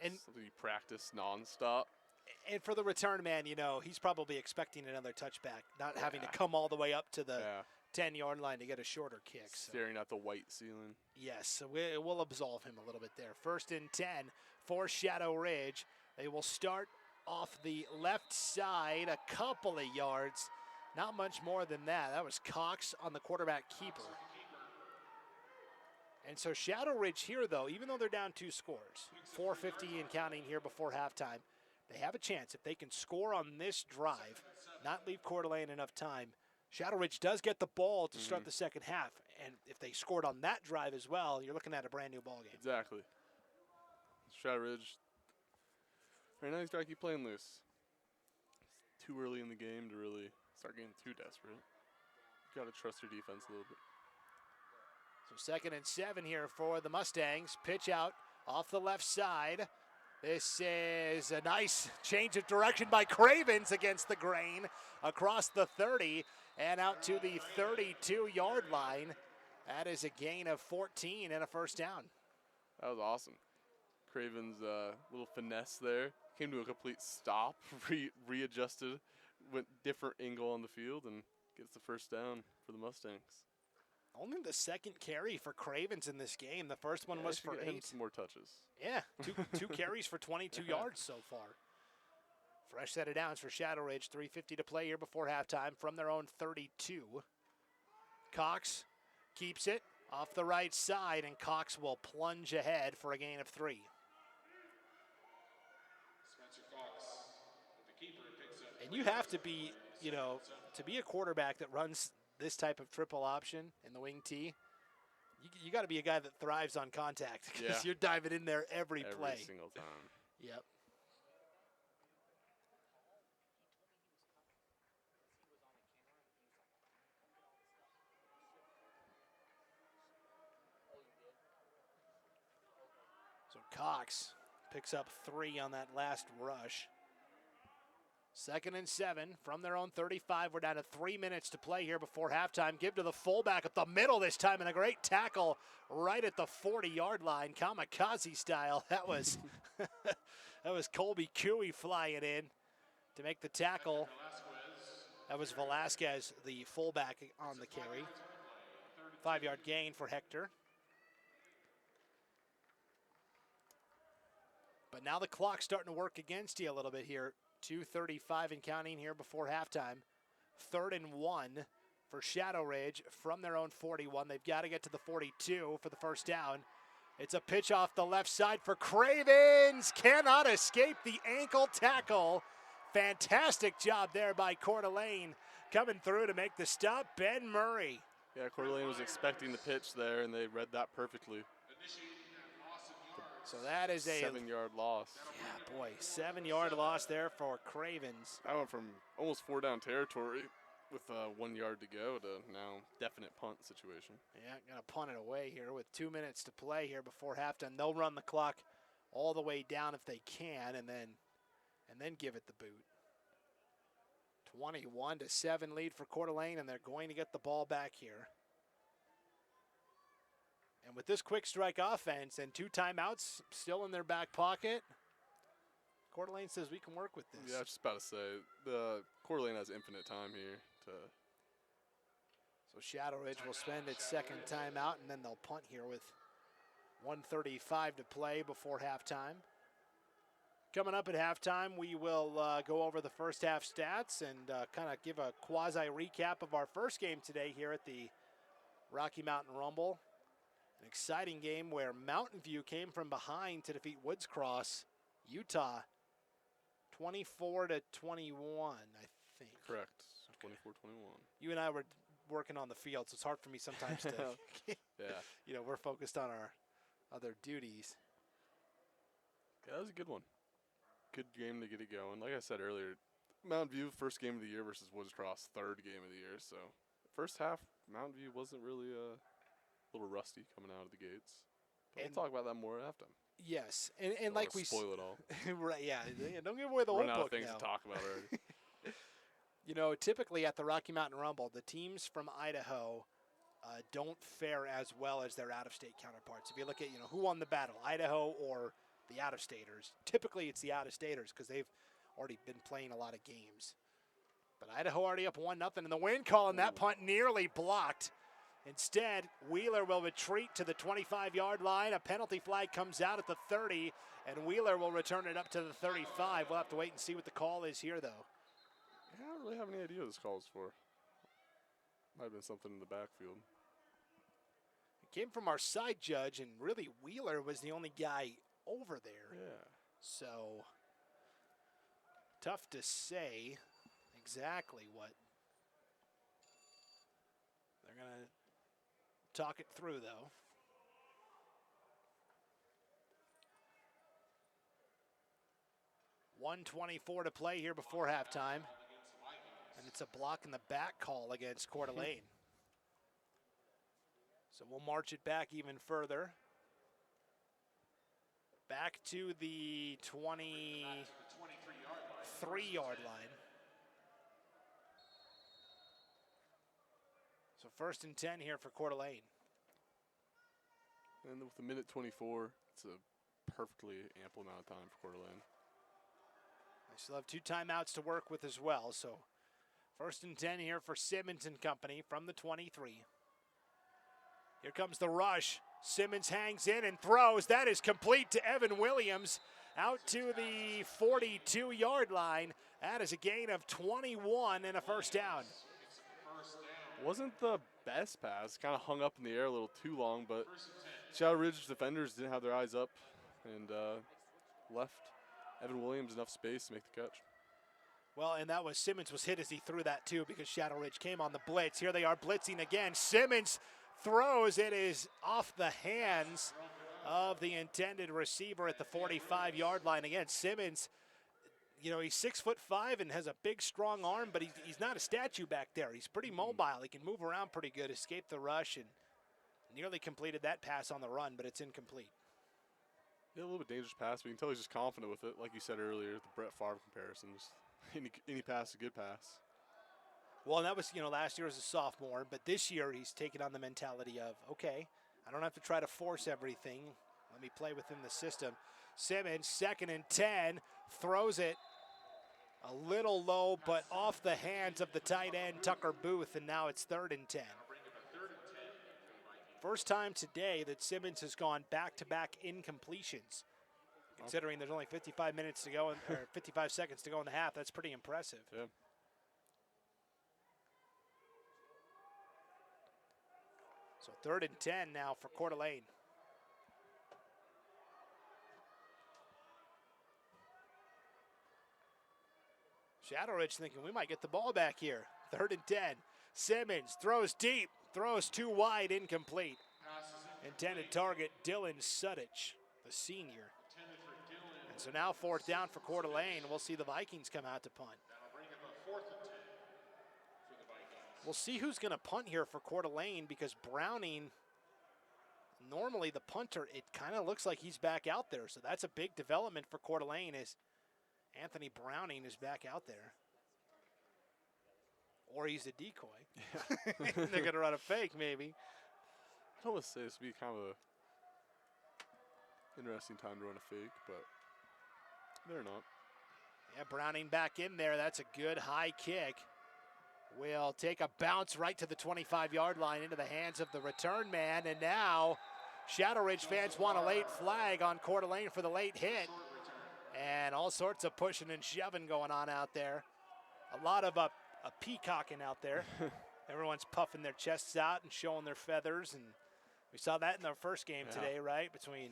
And something you practice nonstop. And for the return man, he's probably expecting another touchback, not having to come all the way up to the 10-yard line to get a shorter kick. Staring at the white ceiling. Yes, so we'll absolve him a little bit there. 1st and 10 for Shadow Ridge. They will start off the left side a couple of yards. Not much more than that. That was Cox on the quarterback keeper. And so Shadow Ridge here, though, even though they're down 2 scores, 4:50 and counting here before halftime, they have a chance. If they can score on this drive, not leave Coeur d'Alene enough time, Shadow Ridge does get the ball to start the second half. And if they scored on that drive as well, you're looking at a brand new ball game. Exactly. Shadow Ridge, right now he's got to keep playing loose. It's too early in the game to really start getting too desperate. Got to trust your defense a little bit. So 2nd and 7 here for the Mustangs. Pitch out off the left side. This is a nice change of direction by Cravens against the grain across the 30 and out to the 32-yard line. That is a gain of 14 and a first down. That was awesome. Cravens' little finesse there. Came to a complete stop, readjusted, went different angle on the field, and gets the first down for the Mustangs. Only the 2nd carry for Cravens in this game. The first one was for 8. Some more touches. Yeah, two carries for 22 yards so far. Fresh set of downs for Shadow Ridge. 3:50 to play here before halftime from their own 32. Cox keeps it off the right side, and Cox will plunge ahead for a gain of 3. And you have to be, to be a quarterback that runs this type of triple option in the wing T, you got to be a guy that thrives on contact because you're diving in there every play. Every single time. Yep. So Cox picks up 3 on that last rush. 2nd and 7 from their own 35. We're down to 3 minutes to play here before halftime. Give to the fullback up the middle this time, and a great tackle right at the 40-yard line, kamikaze style. That was that was Colby Cooey flying in to make the tackle. That was Velasquez, the fullback, on the carry. 5-yard gain for Hector. But now the clock's starting to work against you a little bit here. 2:35 and counting here before halftime. 3rd and 1 for Shadow Ridge from their own 41. They've got to get to the 42 for the first down. It's a pitch off the left side for Cravens. Cannot escape the ankle tackle. Fantastic job there by Coeur d'Alene coming through to make the stop. Ben Murray. Yeah, Coeur d'Alene was expecting the pitch there, and they read that perfectly. So that is a 7-yard loss. Yeah, boy, 7-yard loss there for Cravens. I went from almost 4-down territory with 1 yard to go to now definite punt situation. Yeah, gonna punt it away here with 2 minutes to play here before halftime. They'll run the clock all the way down if they can, and then give it the boot. 21-7 lead for Coeur d'Alene, and they're going to get the ball back here. And with this quick strike offense and 2 timeouts still in their back pocket, Coeur d'Alene says we can work with this. Yeah, I was just about to say, the Coeur d'Alene has infinite time here. So Shadow Ridge will spend its 2nd timeout, and then they'll punt here with 1:35 to play before halftime. Coming up at halftime, we will go over the first half stats and kind of give a quasi-recap of our first game today here at the Rocky Mountain Rumble. An exciting game where Mountain View came from behind to defeat Woods Cross, Utah, 24-21, I think. Correct, 24-21. You and I were working on the field, so it's hard for me sometimes to, yeah. We're focused on our other duties. Yeah, that was a good one. Good game to get it going. Like I said earlier, Mountain View, first game of the year versus Woods Cross, 3rd game of the year. So first half, Mountain View wasn't really a little rusty coming out of the gates. But we'll talk about that more at halftime. Yes, and like we spoil it all. Right? Yeah, don't give away the whole book Run out of things now. to talk about already. Typically at the Rocky Mountain Rumble, the teams from Idaho don't fare as well as their out-of-state counterparts. If you look at, who won the battle, Idaho or the out-of-staters, typically it's the out-of-staters because they've already been playing a lot of games. But Idaho already up 1-0, and the wind call on that punt nearly blocked. Instead, Wheeler will retreat to the 25-yard line. A penalty flag comes out at the 30, and Wheeler will return it up to the 35. We'll have to wait and see what the call is here, though. Yeah, I don't really have any idea what this call is for. Might have been something in the backfield. It came from our side judge, and really Wheeler was the only guy over there. Yeah. So, tough to say exactly what. They're going to talk it through, though. .124 to play here before halftime. And it's a block in the back call against Coeur d'Alene. So we'll march it back even further. Back to the 23-yard line. So 1st and 10 here for Coeur d'Alene. And with a minute 24, it's a perfectly ample amount of time for Coeur d'Alene. They still have 2 timeouts to work with as well. So 1st and 10 here for Simmons and company from the 23. Here comes the rush. Simmons hangs in and throws. That is complete to Evan Williams out to the 42-yard line. That is a gain of 21 and a first down. Wasn't the best pass. Kind of hung up in the air a little too long, but Shadow Ridge defenders didn't have their eyes up and left Evan Williams enough space to make the catch. Well, and that was Simmons was hit as he threw that too because Shadow Ridge came on the blitz. Here they are blitzing again. Simmons throws. It is off the hands of the intended receiver at the 45-yard line. Again, Simmons, he's 6'5" and has a big, strong arm, but he's not a statue back there. He's pretty mobile. He can move around pretty good, escape the rush, and nearly completed that pass on the run, but it's incomplete. Yeah, a little bit dangerous pass, but you can tell he's just confident with it. Like you said earlier, the Brett Favre comparisons. Any pass is a good pass. Well, and that was, last year as a sophomore, but this year he's taken on the mentality of, okay, I don't have to try to force everything. Let me play within the system. Simmons, 2nd and 10, throws it a little low, but off the hands of the tight end, Tucker Booth, and now it's 3rd and 10. First time today that Simmons has gone back-to-back incompletions. Considering there's only 55 minutes to go, or 55 seconds to go in the half, that's pretty impressive. Yeah. So 3rd and 10 now for Coeur d'Alene. Shadow Ridge thinking we might get the ball back here. 3rd and 10. Simmons throws deep, throws too wide, incomplete. Intended target, Dylan Sudich, the senior. And so now 4th down for Coeur d'Alene. We'll see the Vikings come out to punt. We'll see who's going to punt here for Coeur d'Alene because Browning, normally the punter, it kind of looks like he's back out there. So that's a big development for Coeur d'Alene as Anthony Browning is back out there. Or he's a decoy. Yeah. They're going to run a fake maybe. I'd almost say this would be kind of an interesting time to run a fake, but they're not. Yeah, Browning back in there. That's a good high kick. Will take a bounce right to the 25-yard line into the hands of the return man. And now Shadow Ridge fans want a late flag on Coeur d'Alene for the late hit. And all sorts of pushing and shoving going on out there. A lot of a peacocking out there. Everyone's puffing their chests out and showing their feathers. And we saw that in our first game today, right? Between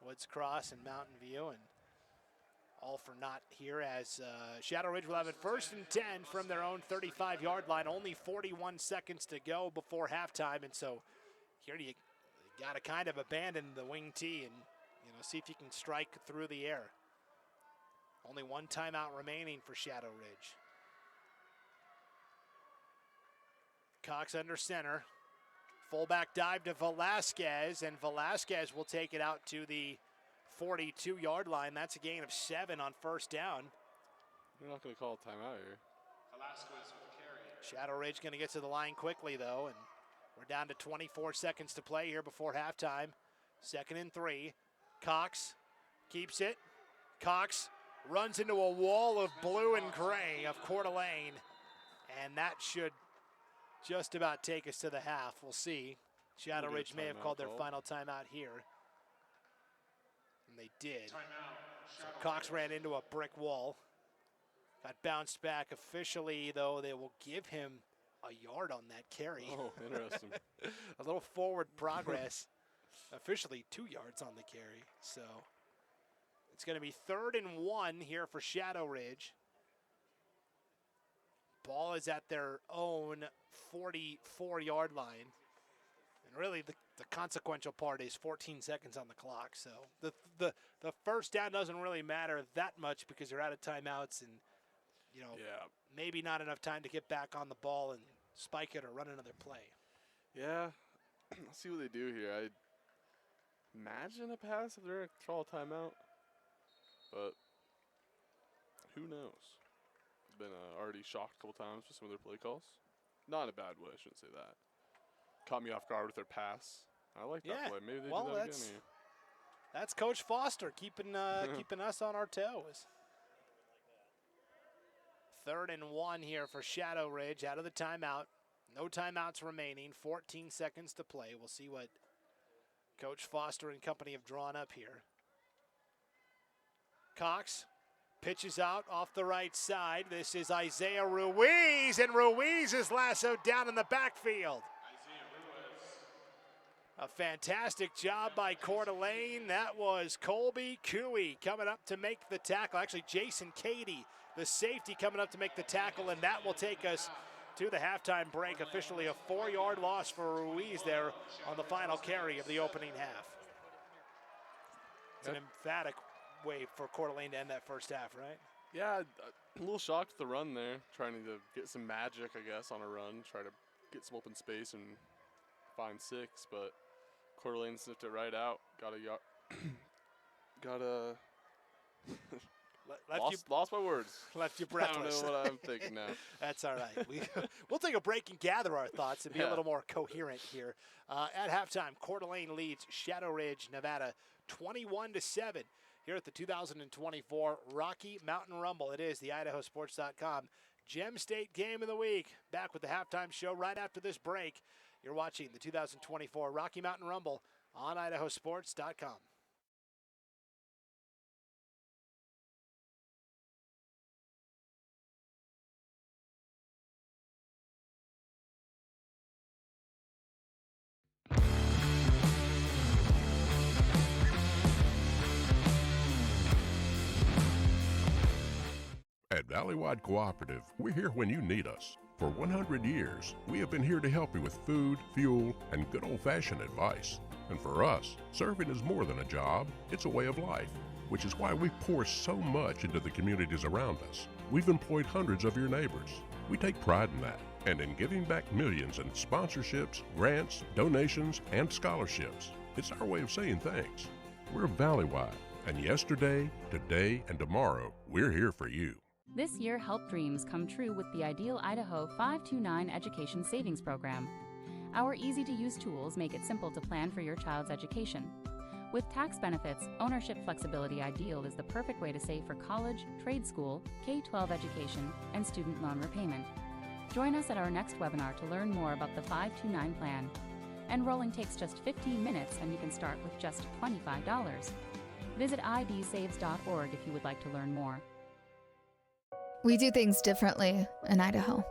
Woods Cross and Mountain View. And all for naught here as Shadow Ridge will have it 1st and 10 from their own 35-yard line. Only 41 seconds to go before halftime. And so here you got to kind of abandon the wing tee and see if you can strike through the air. Only 1 timeout remaining for Shadow Ridge. Cox under center. Fullback dive to Velasquez, and Velasquez will take it out to the 42-yard line. That's a gain of 7 on 1st down. They're not going to call a timeout here. Velasquez with the carry. Shadow Ridge going to get to the line quickly, though, and We're down to 24 seconds to play here before halftime. 2nd and 3. Cox keeps it. Cox runs into a wall of blue and gray of Coeur d'Alene, and that should just about take us to the half. We'll see. Shadow Ridge may have called their final timeout here, and they did. So Cox ran into a brick wall. Got bounced back officially, though. They will give him a yard on that carry. Oh, interesting. A little forward progress. Officially 2 yards on the carry. So it's going to be 3rd and 1 here for Shadow Ridge. Ball is at their own 44-yard line. And really the consequential part is 14 seconds on the clock. So the first down doesn't really matter that much because they're out of timeouts and, you know, maybe not enough time to get back on the ball and spike it or run another play. Yeah, let's see what they do here. I imagine a pass if they're going to call a timeout, but who knows? I've been already shocked a couple times with some of their play calls. Not in a bad way, I shouldn't say that. Caught me off guard with their pass. I like that play. Maybe they do that again here. That's Coach Foster keeping keeping us on our toes. 3rd and 1 here for Shadow Ridge out of the timeout. No timeouts remaining. 14 seconds to play. We'll see what Coach Foster and company have drawn up here. Cox pitches out off the right side. This is Isaiah Ruiz, and Ruiz is lassoed down in the backfield. A fantastic job by Coeur d'Alene. That was Colby Coeur coming up to make the tackle. Actually, Jason Cady, the safety, coming up to make the tackle, and that will take us to the halftime break. Officially a 4-yard loss for Ruiz there on the final carry of the opening half. It's an emphatic way for Coeur d'Alene to end that first half, right? Yeah, a little shocked at the run there. Trying to get some magic, I guess, on a run. Try to get some open space and find 6, but Coeur d'Alene sniffed it right out. Lost my words. Left you breathless. I don't know what I'm thinking now. That's all right. We'll take a break and gather our thoughts and be a little more coherent here. At halftime, Coeur d'Alene leads Shadow Ridge, Nevada, 21-7 here at the 2024 Rocky Mountain Rumble. It is the IdahoSports.com Gem State Game of the Week. Back with the halftime show right after this break. You're watching the 2024 Rocky Mountain Rumble on IdahoSports.com. At Valleywide Cooperative, we're here when you need us. For 100 years, we have been here to help you with food, fuel, and good old-fashioned advice. And for us, serving is more than a job, it's a way of life, which is why we pour so much into the communities around us. We've employed hundreds of your neighbors. We take pride in that, and in giving back millions in sponsorships, grants, donations, and scholarships. It's our way of saying thanks. We're Valleywide, and yesterday, today, and tomorrow, we're here for you. This year, help dreams come true with the Ideal Idaho 529 Education Savings Program. Our easy-to-use tools make it simple to plan for your child's education. With tax benefits, ownership flexibility, Ideal is the perfect way to save for college, trade school, K-12 education, and student loan repayment. Join us at our next webinar to learn more about the 529 plan. Enrolling takes just 15 minutes, and you can start with just $25. Visit idsaves.org if you would like to learn more. We do things differently in Idaho.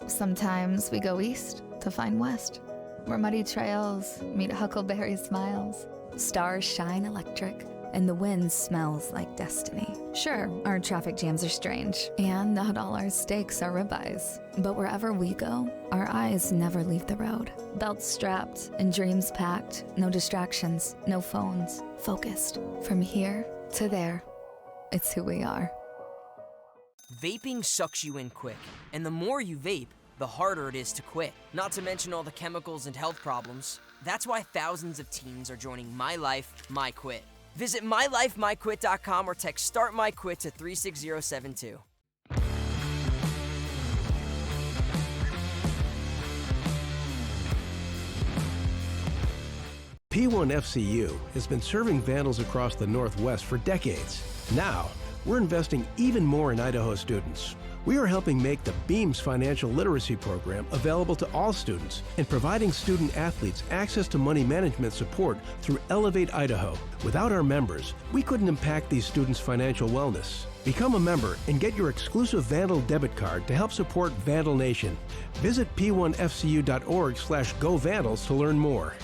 Sometimes we go east to find west, where muddy trails meet huckleberry smiles. Stars shine electric, and the wind smells like destiny. Sure, our traffic jams are strange, and not all our steaks are ribeyes. But wherever we go, our eyes never leave the road. Belts strapped and dreams packed, no distractions, no phones, focused. From here to there, it's who we are. Vaping sucks you in quick, and the more you vape, the harder it is to quit. Not to mention all the chemicals and health problems. That's why thousands of teens are joining My Life, My Quit. Visit mylifemyquit.com or text Start My Quit to 36072. P1 FCU has been serving Vandals across the Northwest for decades. Now, we're investing even more in Idaho students. We are helping make the Beams financial literacy program available to all students and providing student athletes access to money management support through Elevate Idaho. Without our members, we couldn't impact these students' financial wellness. Become a member and get your exclusive Vandal debit card to help support Vandal Nation. Visit p1fcu.org/govandals to learn more.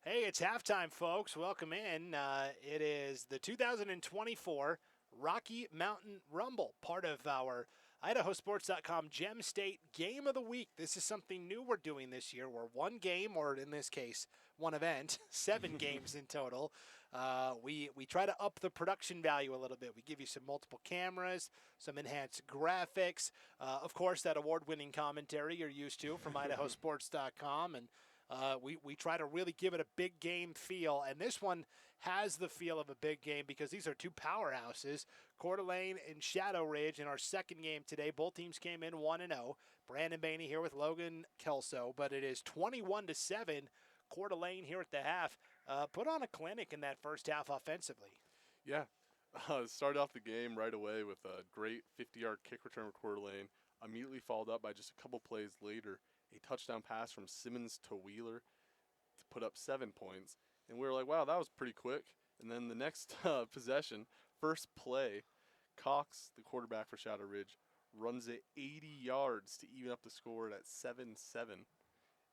Hey, it's halftime, folks. Welcome in. It is the 2024 Rocky Mountain Rumble, part of our IdahoSports.com Gem State Game of the Week. This is something new we're doing this year. We're one game, or in this case, one event, 7 games in total. We try to up the production value a little bit. We give you some multiple cameras, some enhanced graphics, of course, that award-winning commentary you're used to from IdahoSports.com, and we try to really give it a big game feel, and this one has the feel of a big game because these are two powerhouses, Coeur d'Alene and Shadow Ridge, in our second game today. Both teams came in 1-0. Brandon Bainey here with Logan Kelso, but it is 21-7. Coeur d'Alene here at the half. Put on a clinic in that first half offensively. Yeah, started off the game right away with a great 50-yard kick return with Coeur d'Alene, immediately followed up by just a couple plays later, a touchdown pass from Simmons to Wheeler to put up 7 points. And we were like, wow, that was pretty quick. And then the next possession, first play, Cox, the quarterback for Shadow Ridge, runs it 80 yards to even up the score at 7-7.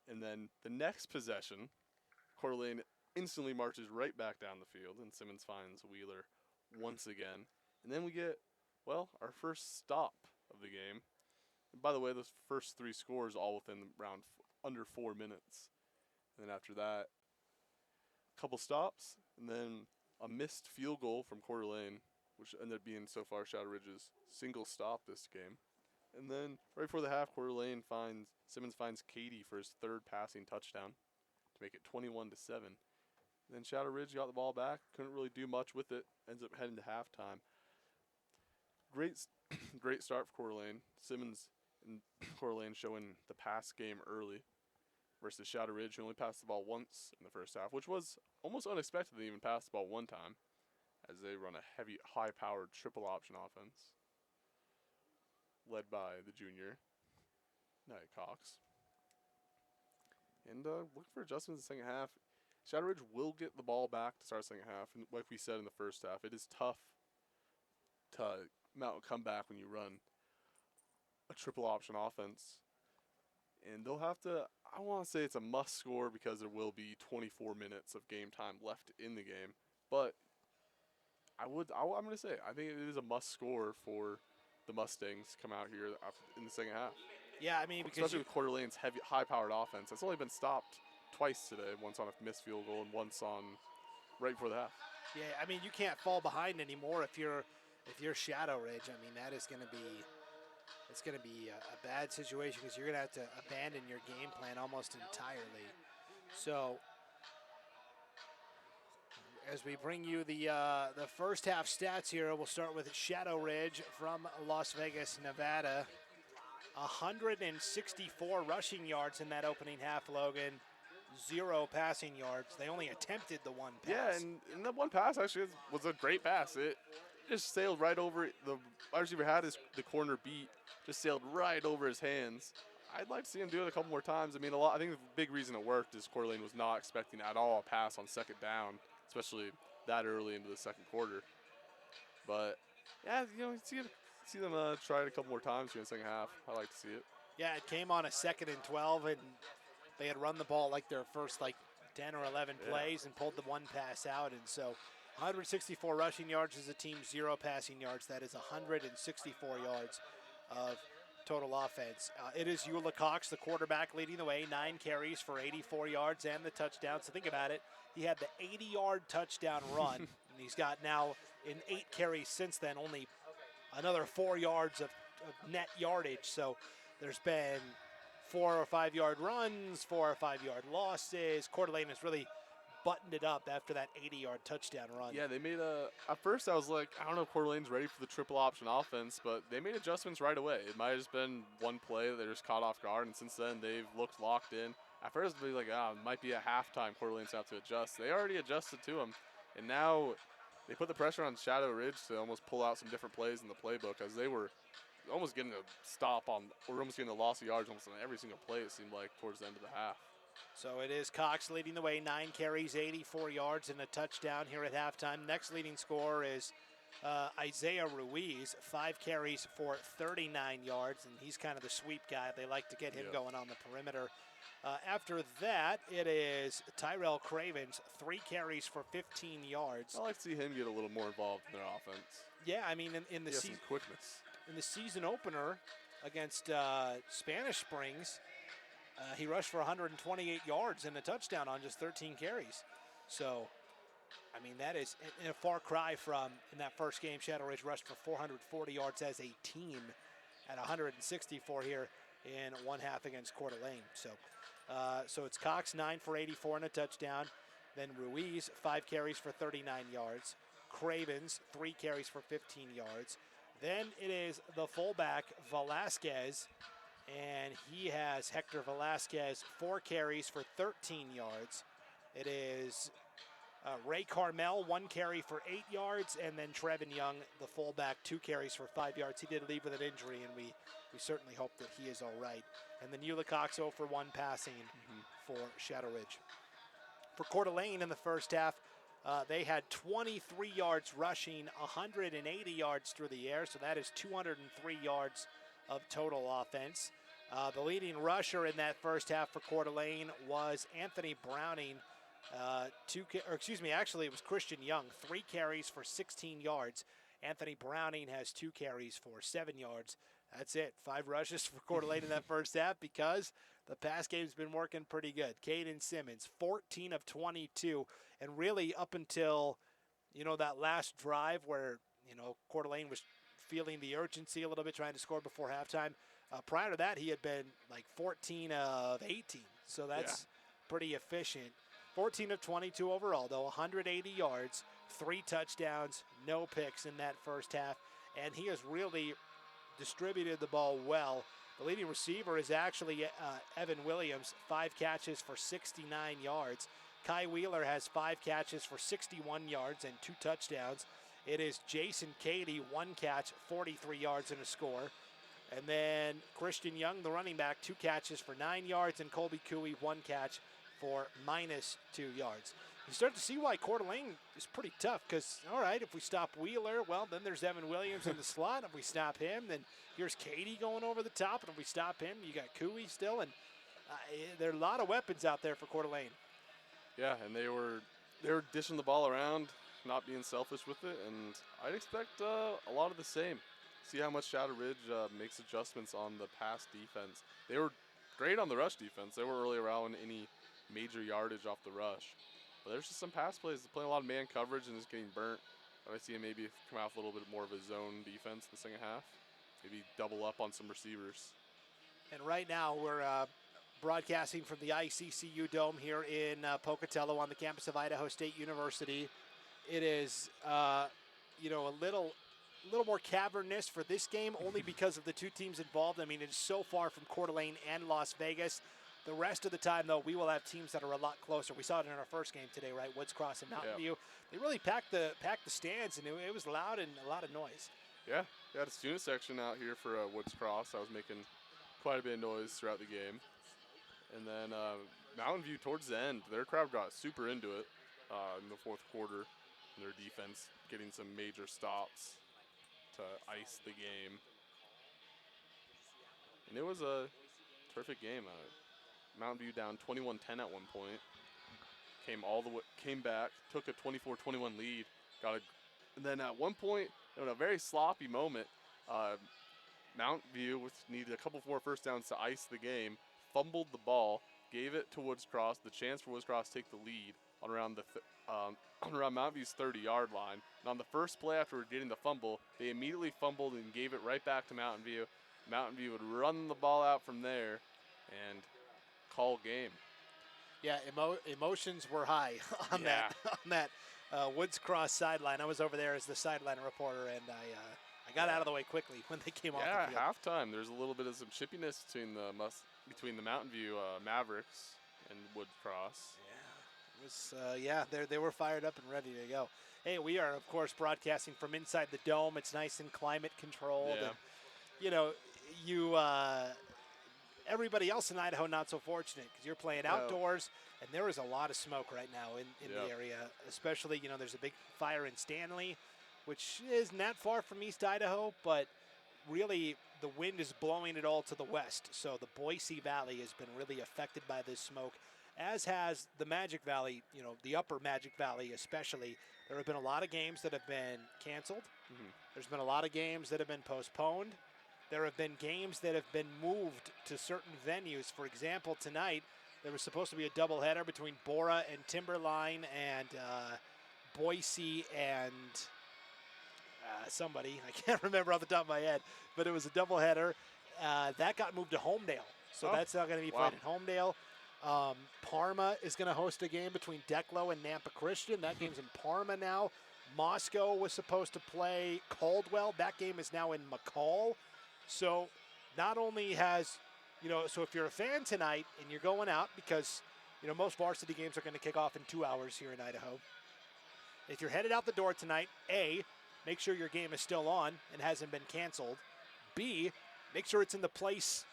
And then the next possession, Coeur d'Alene instantly marches right back down the field, and Simmons finds Wheeler once again. And then we get, well, our first stop of the game. And by the way, those first 3 scores all within around under 4 minutes. And then after that, a couple stops, and then a missed field goal from Coeur d'Alene, which ended up being so far Shadow Ridge's single stop this game. And then right before the half, Coeur d'Alene Simmons finds Katie for his 3rd passing touchdown to make it 21-7. Then Shadow Ridge got the ball back, couldn't really do much with it, ends up heading to halftime. Great start for Coeur d'Alene. Simmons and Coeur d'Alene showing the pass game early versus Shadow Ridge, who only passed the ball once in the first half, which was almost unexpected they even passed the ball one time, as they run a heavy, high-powered triple option offense led by the junior, Nia Cox. And look for adjustments in the second half. Shadow Ridge will get the ball back to start the second half, and like we said in the first half, it is tough to mount a comeback when you run a triple option offense. And they'll have to, I want to say it's a must score because there will be 24 minutes of game time left in the game. But I'm going to say, I think it is a must score for the Mustangs to come out here in the second half. Yeah, I mean, because especially with Coeur d'Alene's heavy, high-powered offense. It's only been stopped twice today, once on a missed field goal and once on right before the half. Yeah, I mean, you can't fall behind anymore if you're Shadow Ridge. I mean, that is going to be a bad situation because you're going to have to abandon your game plan almost entirely. So as we bring you the first half stats here, we'll start with Shadow Ridge from Las Vegas, Nevada. 164 rushing yards in that opening half, Logan. 0 passing yards. They only attempted the one pass. Yeah, and that one pass actually was a great pass. It just sailed right over the wide receiver had the corner beat, just sailed right over his hands. I'd like to see him do it a couple more times. I mean, I think the big reason it worked is Coeur d'Alene was not expecting at all a pass on second down, especially that early into the second quarter. But yeah, see them try it a couple more times here in the second half. I like to see it. Yeah, it came on a 2nd and 12, and they had run the ball like their first 10 or 11 plays and pulled the one pass out. And so 164 rushing yards as a team, 0 passing yards. That is 164 yards of total offense. It is Eula Cox, the quarterback, leading the way, 9 carries for 84 yards and the touchdown. So think about it. He had the 80-yard touchdown run, and he's got now in 8 carries since then only another 4 yards of net yardage. So there's been 4 or 5 yard runs, 4 or 5 yard losses. Coeur d'Alene has really buttoned it up after that 80-yard touchdown run. Yeah, they made at first I was like, I don't know if Coeur d'Alene's ready for the triple option offense, but they made adjustments right away. It might have just been one play that they just caught off guard, and since then they've looked locked in. At first, they'd be like, it might be at halftime, Coeur d'Alene's have to adjust. They already adjusted to them, and now they put the pressure on Shadow Ridge to almost pull out some different plays in the playbook, as they were almost getting a stop on, or almost getting a loss of yards almost on every single play, it seemed like, towards the end of the half. So it is Cox leading the way, 9 carries, 84 yards, and a touchdown here at halftime. Next leading scorer is Isaiah Ruiz, 5 carries for 39 yards, and he's kind of the sweep guy. They like to get him going on the perimeter. After that, it is Tyrell Cravens, 3 carries for 15 yards. I like to see him get a little more involved in their offense. Yeah, I mean, in the some quickness. In the season opener against Spanish Springs, he rushed for 128 yards and a touchdown on just 13 carries. So, I mean, that is a far cry from, in that first game, Shadow Ridge rushed for 440 yards as a team at 164 here in one half against Coeur d'Alene. So it's Cox, 9 for 84 and a touchdown. Then Ruiz, 5 carries for 39 yards. Cravens, 3 carries for 15 yards. Then it is the fullback, Velasquez, and he has Hector Velasquez, 4 carries for 13 yards. It is Ray Carmel, 1 carry for 8 yards, and then Trevin Young, the fullback, 2 carries for 5 yards. He did leave with an injury, and we certainly hope that he is all right. And then Eula Cox 0 for 1 passing for Shadow Ridge. For Coeur d'Alene in the first half, they had 23 yards rushing, 180 yards through the air, so that is 203 yards of total offense. The leading rusher in that first half for Coeur d'Alene was Anthony Browning. Actually it was Christian Young, 3 carries for 16 yards. Anthony Browning has 2 carries for 7 yards. That's it, 5 rushes for Coeur d'Alene in that first half because the pass game's been working pretty good. Caden Simmons, 14 of 22, and really up until, that last drive where, Coeur d'Alene was feeling the urgency a little bit, trying to score before halftime. Prior to that, he had been like 14 of 18, so that's pretty efficient. 14 of 22 overall, though, 180 yards, 3 touchdowns, no picks in that first half, and he has really distributed the ball well. The leading receiver is actually Evan Williams, 5 catches for 69 yards. Kai Wheeler has 5 catches for 61 yards and 2 touchdowns. It is Jason Cady, 1 catch, 43 yards and a score. And then Christian Young, the running back, 2 catches for 9 yards, and Colby Cooey, 1 catch for -2 yards. You start to see why Coeur d'Alene is pretty tough because, all right, if we stop Wheeler, well, then there's Evan Williams in the slot. If we stop him, then here's Cady going over the top. And if we stop him, you got Cooey still. And there are a lot of weapons out there for Coeur d'Alene. Yeah, and they were dishing the ball around, not being selfish with it. And I'd expect a lot of the same. See how much Shadow Ridge makes adjustments on the pass defense. They were great on the rush defense. They weren't really allowing any major yardage off the rush. But there's just some pass plays. They're playing a lot of man coverage and just getting burnt. I see him maybe come out with a little bit more of a zone defense in the second half. Maybe double up on some receivers. And right now we're broadcasting from the ICCU Dome here in Pocatello on the campus of Idaho State University. It is, a little more cavernous for this game only because of the 2 teams involved. I mean, it's so far from Coeur d'Alene and Las Vegas. The rest of the time, though, we will have teams that are a lot closer. We saw it in our first game today, right? Woods Cross and Mountain View. They really packed the stands, and it was loud and a lot of noise. Yeah, we had a student section out here for Woods Cross. I was making quite a bit of noise throughout the game. And then Mountain View towards the end, their crowd got super into it. in the fourth quarter. Their defense getting some major stops to ice the game. And it was a terrific game. Mountain View down 21-10 at one point. Came back, took a 24-21 lead, and then at one point, in a very sloppy moment, Mountain View, which needed a couple more first downs to ice the game, fumbled the ball, gave it to Woods Cross, the chance for Woods Cross to take the lead on around Mountain View's 30-yard line. And on the first play after getting the fumble, they immediately fumbled and gave it right back to Mountain View. Mountain View would run the ball out from there and call game. Yeah, emotions were high on that Woods Cross sideline. I was over there as the sideline reporter, and I got out of the way quickly when they came off the field. Yeah, halftime, there's a little bit of some chippiness between the Mountain View Mavericks and Woods Cross. Yeah, it was they were fired up and ready to go. Hey, we are, of course, broadcasting from inside the dome. It's nice and climate controlled. Yeah. And, everybody else in Idaho not so fortunate because you're playing outdoors, and there is a lot of smoke right now in the area. Especially, there's a big fire in Stanley, which isn't that far from East Idaho, but really the wind is blowing it all to the west. So the Boise Valley has been really affected by this smoke, as has the Magic Valley, the upper Magic Valley especially. There have been a lot of games that have been canceled. Mm-hmm. There's been a lot of games that have been postponed. There have been games that have been moved to certain venues. For example, tonight there was supposed to be a doubleheader between Bora and Timberline and Boise and somebody. I can't remember off the top of my head, but it was a doubleheader. That got moved to Homedale, so that's not going to be played at Homedale. Parma is going to host a game between Declo and Nampa Christian. That game's in Parma now. Moscow was supposed to play Caldwell. That game is now in McCall. So not only has, so if you're a fan tonight and you're going out because, most varsity games are going to kick off in 2 hours here in Idaho. If you're headed out the door tonight, A, make sure your game is still on and hasn't been canceled. B, make sure it's in the place,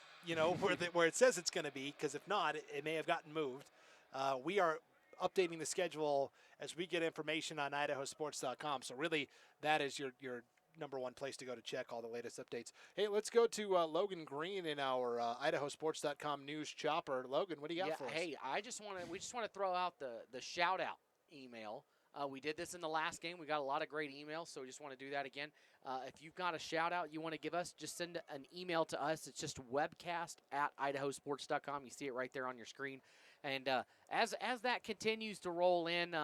where it says it's going to be, because if not, it may have gotten moved. We are updating the schedule as we get information on IdahoSports.com. So really, that is your number one place to go to check all the latest updates. Hey, let's go to Logan Green in our IdahoSports.com news chopper. Logan, what do you got for us? Hey, we just want to throw out the shout out email. We did this in the last game. We got a lot of great emails, so we just want to do that again. If you've got a shout out you want to give us, just send an email to us. It's just webcast@IdahoSports.com. You see it right there on your screen. And as that continues to roll in,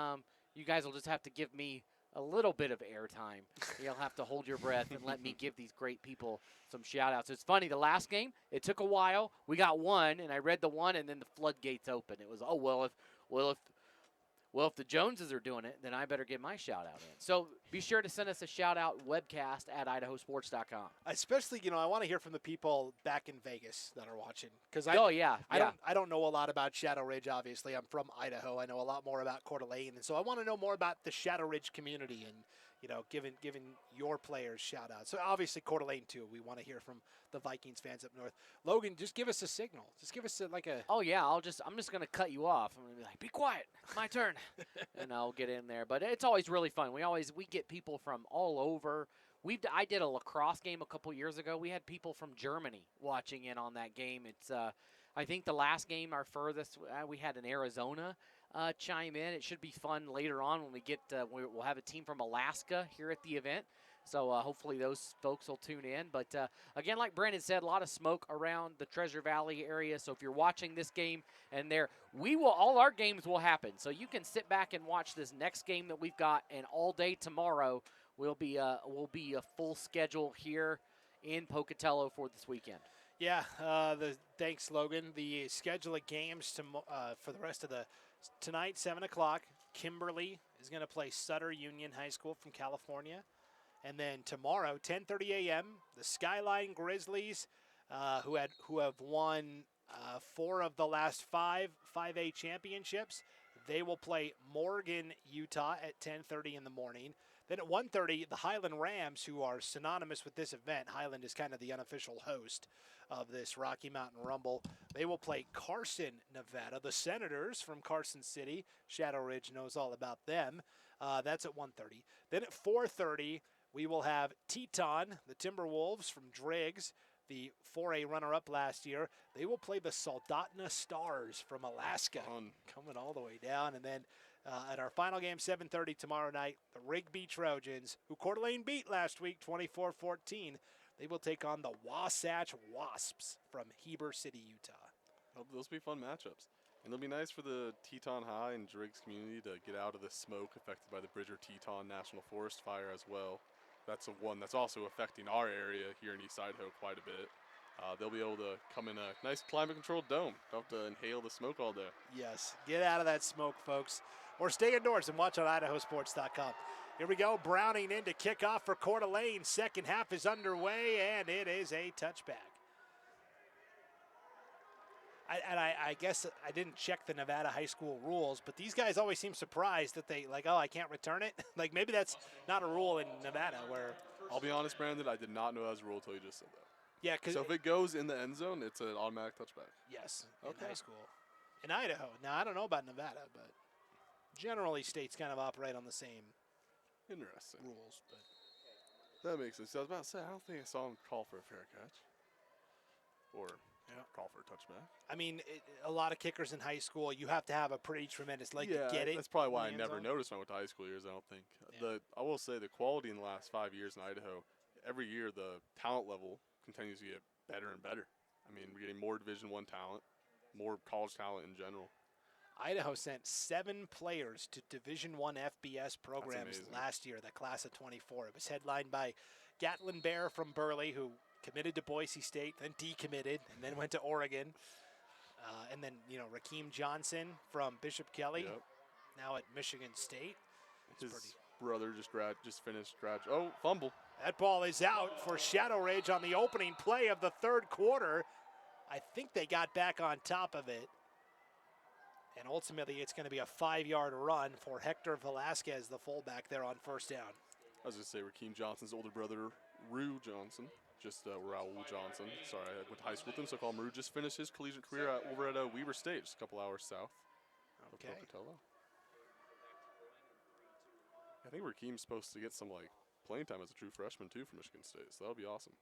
you guys will just have to give me a little bit of airtime. You'll have to hold your breath and let me give these great people some shout-outs. It's funny, the last game, it took a while. We got one, and I read the one, and then the floodgates opened. It was, if the Joneses are doing it, then I better get my shout-out in. So be sure to send us a shout-out, webcast@IdahoSports.com. Especially, I want to hear from the people back in Vegas that are watching. Because I don't know a lot about Shadow Ridge, obviously. I'm from Idaho. I know a lot more about Coeur d'Alene. And so I want to know more about the Shadow Ridge community and, giving your players shout-outs. So obviously Coeur d'Alene, too. We want to hear from the Vikings fans up north. Logan, just give us a signal. Just give us a... Oh, yeah. I'm just going to cut you off. I'm going to be like, be quiet. My turn. And I'll get in there. But it's always really fun. We get people from all over. I did a lacrosse game a couple years ago. We had people from Germany watching in on that game. It's I think the last game, our furthest, we had an Arizona chime in. It should be fun later on when we get we'll have a team from Alaska here at the event. So hopefully those folks will tune in. But again, like Brandon said, a lot of smoke around the Treasure Valley area. So if you're watching this game and all our games will happen. So you can sit back and watch this next game that we've got, and all day tomorrow will be a full schedule here in Pocatello for this weekend. Yeah, thanks, Logan. The schedule of games for the rest of tonight, 7 o'clock, Kimberly is going to play Sutter Union High School from California. And then tomorrow, 10:30 a.m., the Skyline Grizzlies, who have won 4 of the last 5 5A championships, they will play Morgan, Utah at 10:30 in the morning. Then at 1:30, the Highland Rams, who are synonymous with this event. Highland is kind of the unofficial host of this Rocky Mountain Rumble. They will play Carson, Nevada. The Senators from Carson City. Shadow Ridge knows all about them. That's at 1:30. Then at 4:30, we will have Teton, the Timberwolves from Driggs, the 4A runner-up last year. They will play the Soldotna Stars from Alaska, coming all the way down. And then at our final game, 7:30 tomorrow night, the Rigby Trojans, who Coeur d'Alene beat last week, 24-14. They will take on the Wasatch Wasps from Heber City, Utah. Those will be fun matchups. And it'll be nice for the Teton High and Driggs community to get out of the smoke affected by the Bridger Teton National Forest fire as well. That's the one that's also affecting our area here in East Idaho quite a bit. They'll be able to come in a nice climate-controlled dome. Don't have to inhale the smoke all day. Yes, get out of that smoke, folks. Or stay indoors and watch on IdahoSports.com. Here we go, Browning in to kick off for Coeur d'Alene. Second half is underway, and it is a touchback. I guess I didn't check the Nevada high school rules, but these guys always seem surprised that they, like, oh, I can't return it. Like, maybe that's not a rule in Nevada where. I'll be honest, Brandon, I did not know that was a rule until you just said that. Yeah, so if it goes in the end zone, it's an automatic touchback. Yes, in high school. In Idaho. Now, I don't know about Nevada, but generally states kind of operate on the same rules. But that makes sense. I was about to say, I don't think I saw him call for a fair catch. Or call for a touchback. I mean, a lot of kickers in high school, you have to have a pretty tremendous leg to get it. That's probably why I never noticed when I went to high school years, I don't think. I will say the quality in the last 5 years in Idaho, every year the talent level continues to get better and better. I mean, we're getting more Division I talent, more college talent in general. Idaho sent 7 players to Division I FBS programs last year, that class of 24. It was headlined by Gatlin Bear from Burley, who committed to Boise State, then decommitted, and then went to Oregon. And then, Rakeem Johnson from Bishop Kelly, now at Michigan State. His brother just finished graduate. Oh, fumble. That ball is out for Shadow Ridge on the opening play of the third quarter. I think they got back on top of it. And ultimately, it's going to be a 5-yard run for Hector Velasquez, the fullback, there on first down. I was going to say Rakeem Johnson's older brother, Rue Johnson. Just Raul Johnson. Sorry, I went to high school with him, so I call him Rue. Just finished his collegiate career over at Weber State, just a couple hours south of Pocatello. I think Rakeem's supposed to get some playing time as a true freshman too for Michigan State, so that'll be awesome.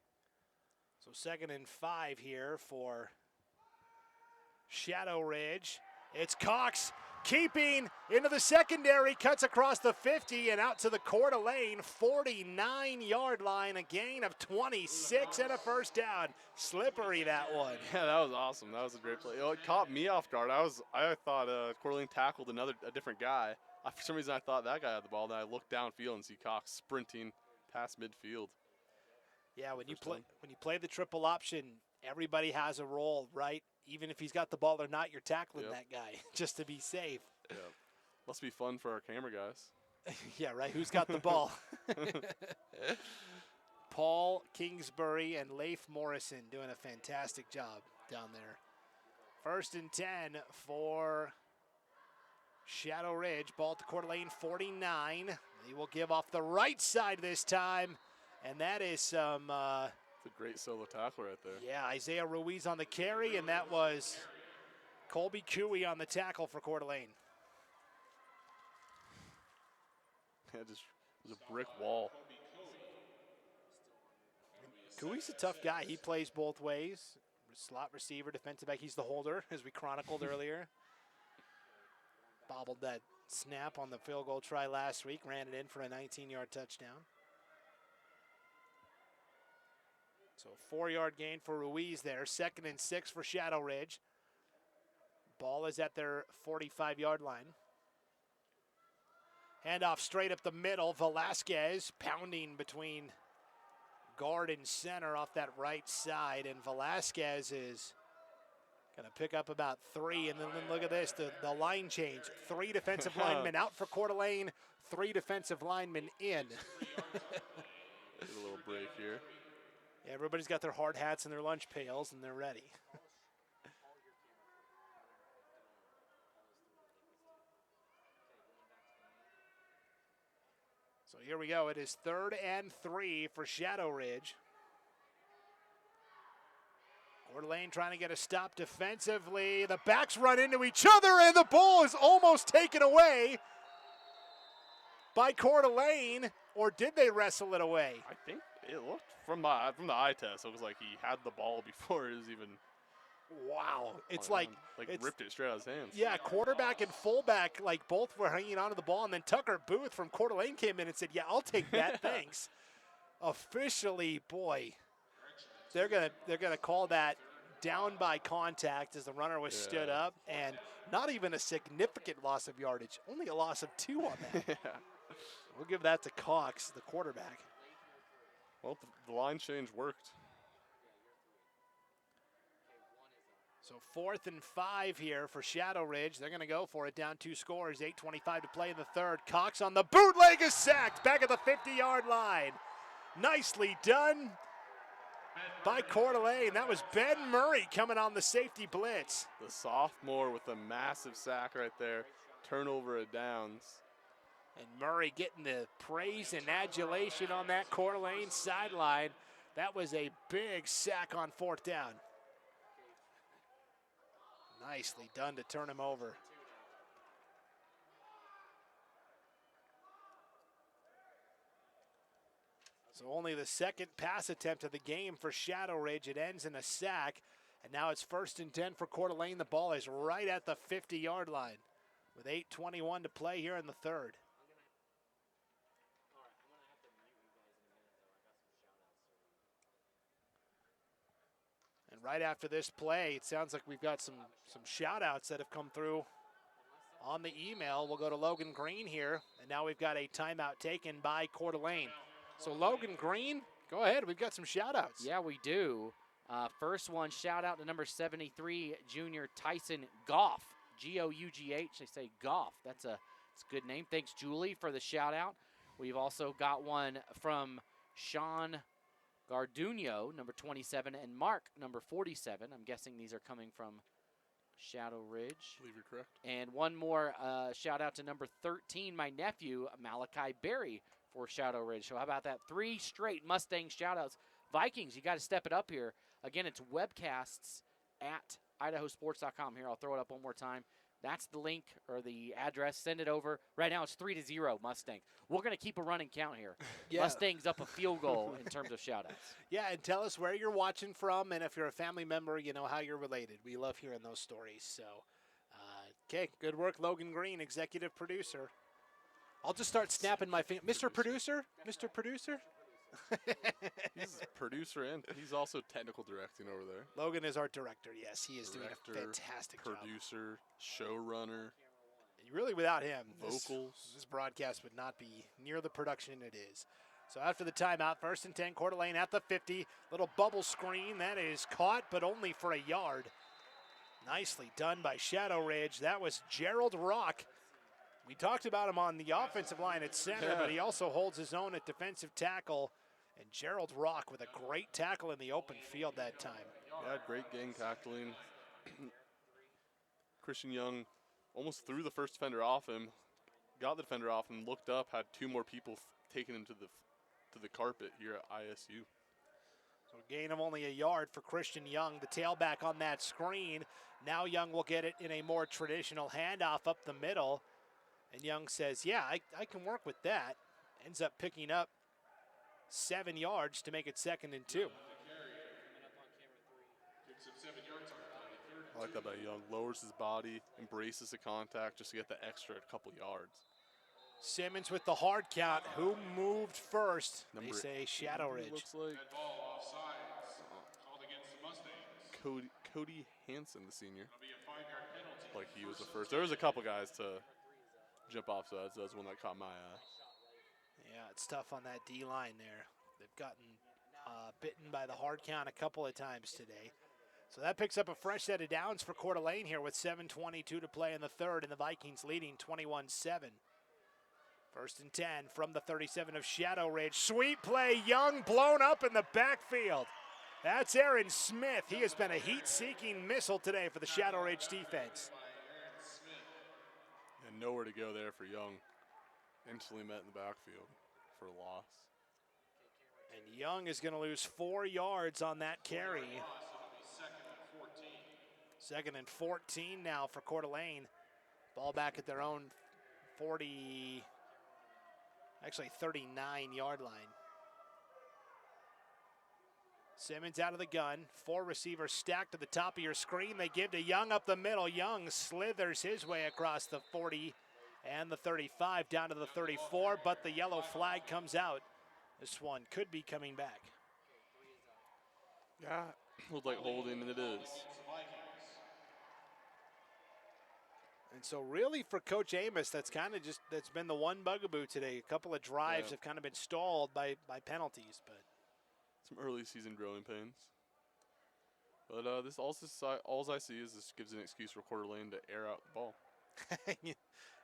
So 2nd and 5 here for Shadow Ridge. It's Cox keeping into the secondary, cuts across the 50 and out to the Coeur d'Alene 49-yard line, a gain of 26 and a first down. Slippery, that one. Yeah, that was awesome. That was a great play. It caught me off guard. I thought Coeur d'Alene tackled a different guy. For some reason, I thought that guy had the ball. Then I looked downfield and see Cox sprinting past midfield. Yeah, when you play the triple option, everybody has a role, right? Even if he's got the ball or not, you're tackling that guy just to be safe. Yeah, must be fun for our camera guys. Yeah, right. Who's got the ball? Paul Kingsbury and Leif Morrison doing a fantastic job down there. 1st and 10 for Shadow Ridge. Ball to Coeur d'Alene 49. They will give off the right side this time, and that is some. It's a great solo tackle right there. Yeah, Isaiah Ruiz on the carry, and that was Colby Cooey on the tackle for Coeur d'Alene. Yeah, it was a brick wall. Cooey's a tough guy. He plays both ways. Slot receiver, defensive back. He's the holder, as we chronicled earlier. Bobbled that snap on the field goal try last week. Ran it in for a 19-yard touchdown. So 4-yard gain for Ruiz there. 2nd and 6 for Shadow Ridge. Ball is at their 45-yard line. Handoff straight up the middle. Velasquez pounding between guard and center off that right side. And Velasquez is going to pick up about 3. And then look at this, the line change. 3 defensive linemen out for Coeur d'Alene. 3 defensive linemen in. Get a little break here. Yeah, everybody's got their hard hats and their lunch pails, and they're ready. So here we go. It is 3rd and 3 for Shadow Ridge. Coeur d'Alene trying to get a stop defensively. The backs run into each other, and the ball is almost taken away by Coeur d'Alene. Or did they wrestle it away? I think it looked from the eye test. It was like he had the ball before it was even. Wow, it's ripped it straight out of his hands. Yeah, quarterback and fullback, like both were hanging onto the ball, and then Tucker Booth from Coeur d'Alene came in and said, "Yeah, I'll take that, thanks." Officially, boy, they're gonna call that down by contact as the runner was stood up, and not even a significant loss of yardage, only a loss of 2 on that. We'll give that to Cox, the quarterback. Well, the line change worked. So 4th and 5 here for Shadow Ridge. They're going to go for it, down 2 scores, 8:25 to play in the 3rd. Cox on the bootleg is sacked back at the 50-yard line. Nicely done by Coeur d'Alene. That was Ben Murray coming on the safety blitz. The sophomore with a massive sack right there. Turnover of downs. And Murray getting the praise and adulation on that Coeur d'Alene sideline. That was a big sack on 4th down. Nicely done to turn him over. So only the 2nd pass attempt of the game for Shadow Ridge. It ends in a sack. And now it's 1st and 10 for Coeur d'Alene. The ball is right at the 50-yard line with 8:21 to play here in the 3rd. And right after this play, it sounds like we've got some shout-outs that have come through on the email. We'll go to Logan Green here, and now we've got a timeout taken by Coeur d'Alene. So Logan Green, go ahead. We've got some shout-outs. Yeah, we do. First one, shout-out to number 73, junior Tyson Goff, G-O-U-G-H. They say Goff. That's a good name. Thanks, Julie, for the shout-out. We've also got one from Sean Garduno, number 27, and Mark, number 47. I'm guessing these are coming from Shadow Ridge. I believe you're correct. And one more shout out to number 13, my nephew, Malachi Berry, for Shadow Ridge. So how about that? 3 straight Mustang shout outs. Vikings, you got to step it up here. Again, it's webcasts at IdahoSports.com. Here, I'll throw it up one more time. That's the link or the address. Send it over. Right now it's 3-0 Mustangs. We're going to keep a running count here. Yeah. Mustangs up a field goal in terms of shout-outs. Yeah, and tell us where you're watching from, and if you're a family member, you know how you're related. We love hearing those stories. So, okay, good work, Logan Green, executive producer. I'll just start snapping my fingers. Mr. Producer? Mr. Producer? He's a producer and he's also technical directing over there. Logan is our director, yes. He is doing a fantastic job. Producer, showrunner. Really, without him, vocals. This broadcast would not be near the production it is. So after the timeout, 1st and 10, Coeur d'Alene at the 50. Little bubble screen. That is caught, but only for a yard. Nicely done by Shadow Ridge. That was Gerald Rock. We talked about him on the offensive line at center, but he also holds his own at defensive tackle. And Gerald Rock with a great tackle in the open field that time. Yeah, great gang tackling. Christian Young almost threw the first defender off him, got the defender off him, looked up, had 2 more people taking him to the carpet here at ISU. So a gain of only a yard for Christian Young. The tailback on that screen. Now Young will get it in a more traditional handoff up the middle. And Young says, yeah, I can work with that. Ends up picking up 7 yards to make it 2nd and 2. I like that by Young. Lowers his body, embraces the contact just to get the extra couple yards. Simmons with the hard count. Who moved first? They say Shadow Ridge. Looks like That ball offsides, called against the Mustangs. Cody Hansen, the senior. It'll be a 5-yard penalty. Like he was the first. There was a couple guys to jump off sides. That's one that caught my eye. Yeah, it's tough on that D-line there. They've gotten bitten by the hard count a couple of times today. So that picks up a fresh set of downs for Coeur d'Alene here with 7:22 to play in the 3rd, and the Vikings leading 21-7. 1st and 10 from the 37 of Shadow Ridge. Sweet play, Young blown up in the backfield. That's Aaron Smith. He has been a heat-seeking missile today for the Shadow Ridge defense. And nowhere to go there for Young. Instantly met in the backfield. for a loss. And Young is going to lose 4 yards on that carry. Second and 14 now for Coeur d'Alene. Ball back at their own 39-yard line. Simmons out of the gun. 4 receivers stacked at the top of your screen. They give to Young up the middle. Young slithers his way across the 40 and the 35 down to the 34, but the yellow flag comes out. This one could be coming back. Yeah, looked like holding, and it is. And so really for Coach Amos, that's been the one bugaboo today. A couple of drives have kind of been stalled by penalties, but some early season growing pains. But this also, all I see is this gives an excuse for Coeur d'Alene to air out the ball.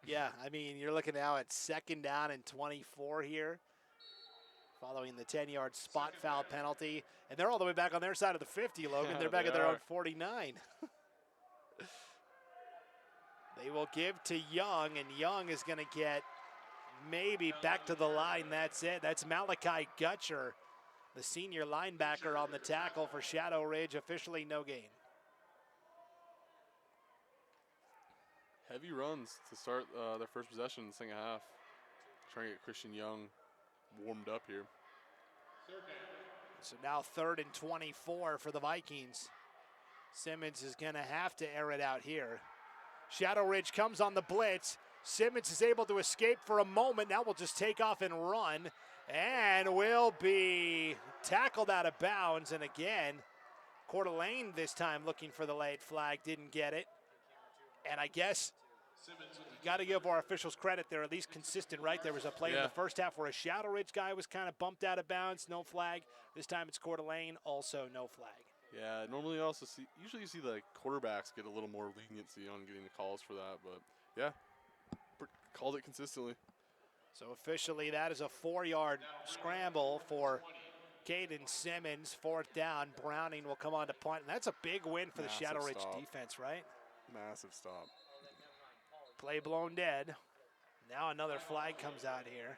Yeah, I mean, you're looking now at 2nd down and 24 here, following the 10-yard spot foul penalty. And they're all the way back on their side of the 50, Logan. They're back at their own 49. They will give to Young, and Young is going to get maybe back to the line. That's it. That's Malachi Gutcher, the senior linebacker, on the tackle for Shadow Ridge. Officially no gain. Heavy runs to start their first possession in the second half. Trying to get Christian Young warmed up here. So now 3rd and 24 for the Vikings. Simmons is going to have to air it out here. Shadow Ridge comes on the blitz. Simmons is able to escape for a moment. Now we'll just take off and run, and will be tackled out of bounds. And again, Coeur d'Alene this time looking for the late flag, didn't get it. And I guess you got to give our officials credit. They're at least consistent, right? There was a play in the first half where a Shadow Ridge guy was kind of bumped out of bounds, no flag. This time it's Coeur d'Alene, also no flag. Yeah, normally usually you see the quarterbacks get a little more leniency on getting the calls for that, but yeah, called it consistently. So officially that is a 4-yard scramble for Caden Simmons. 4th down, Browning will come on to punt, and that's a big win for the Shadow Ridge defense, right? Massive stop. Play blown dead. Now another flag comes out here.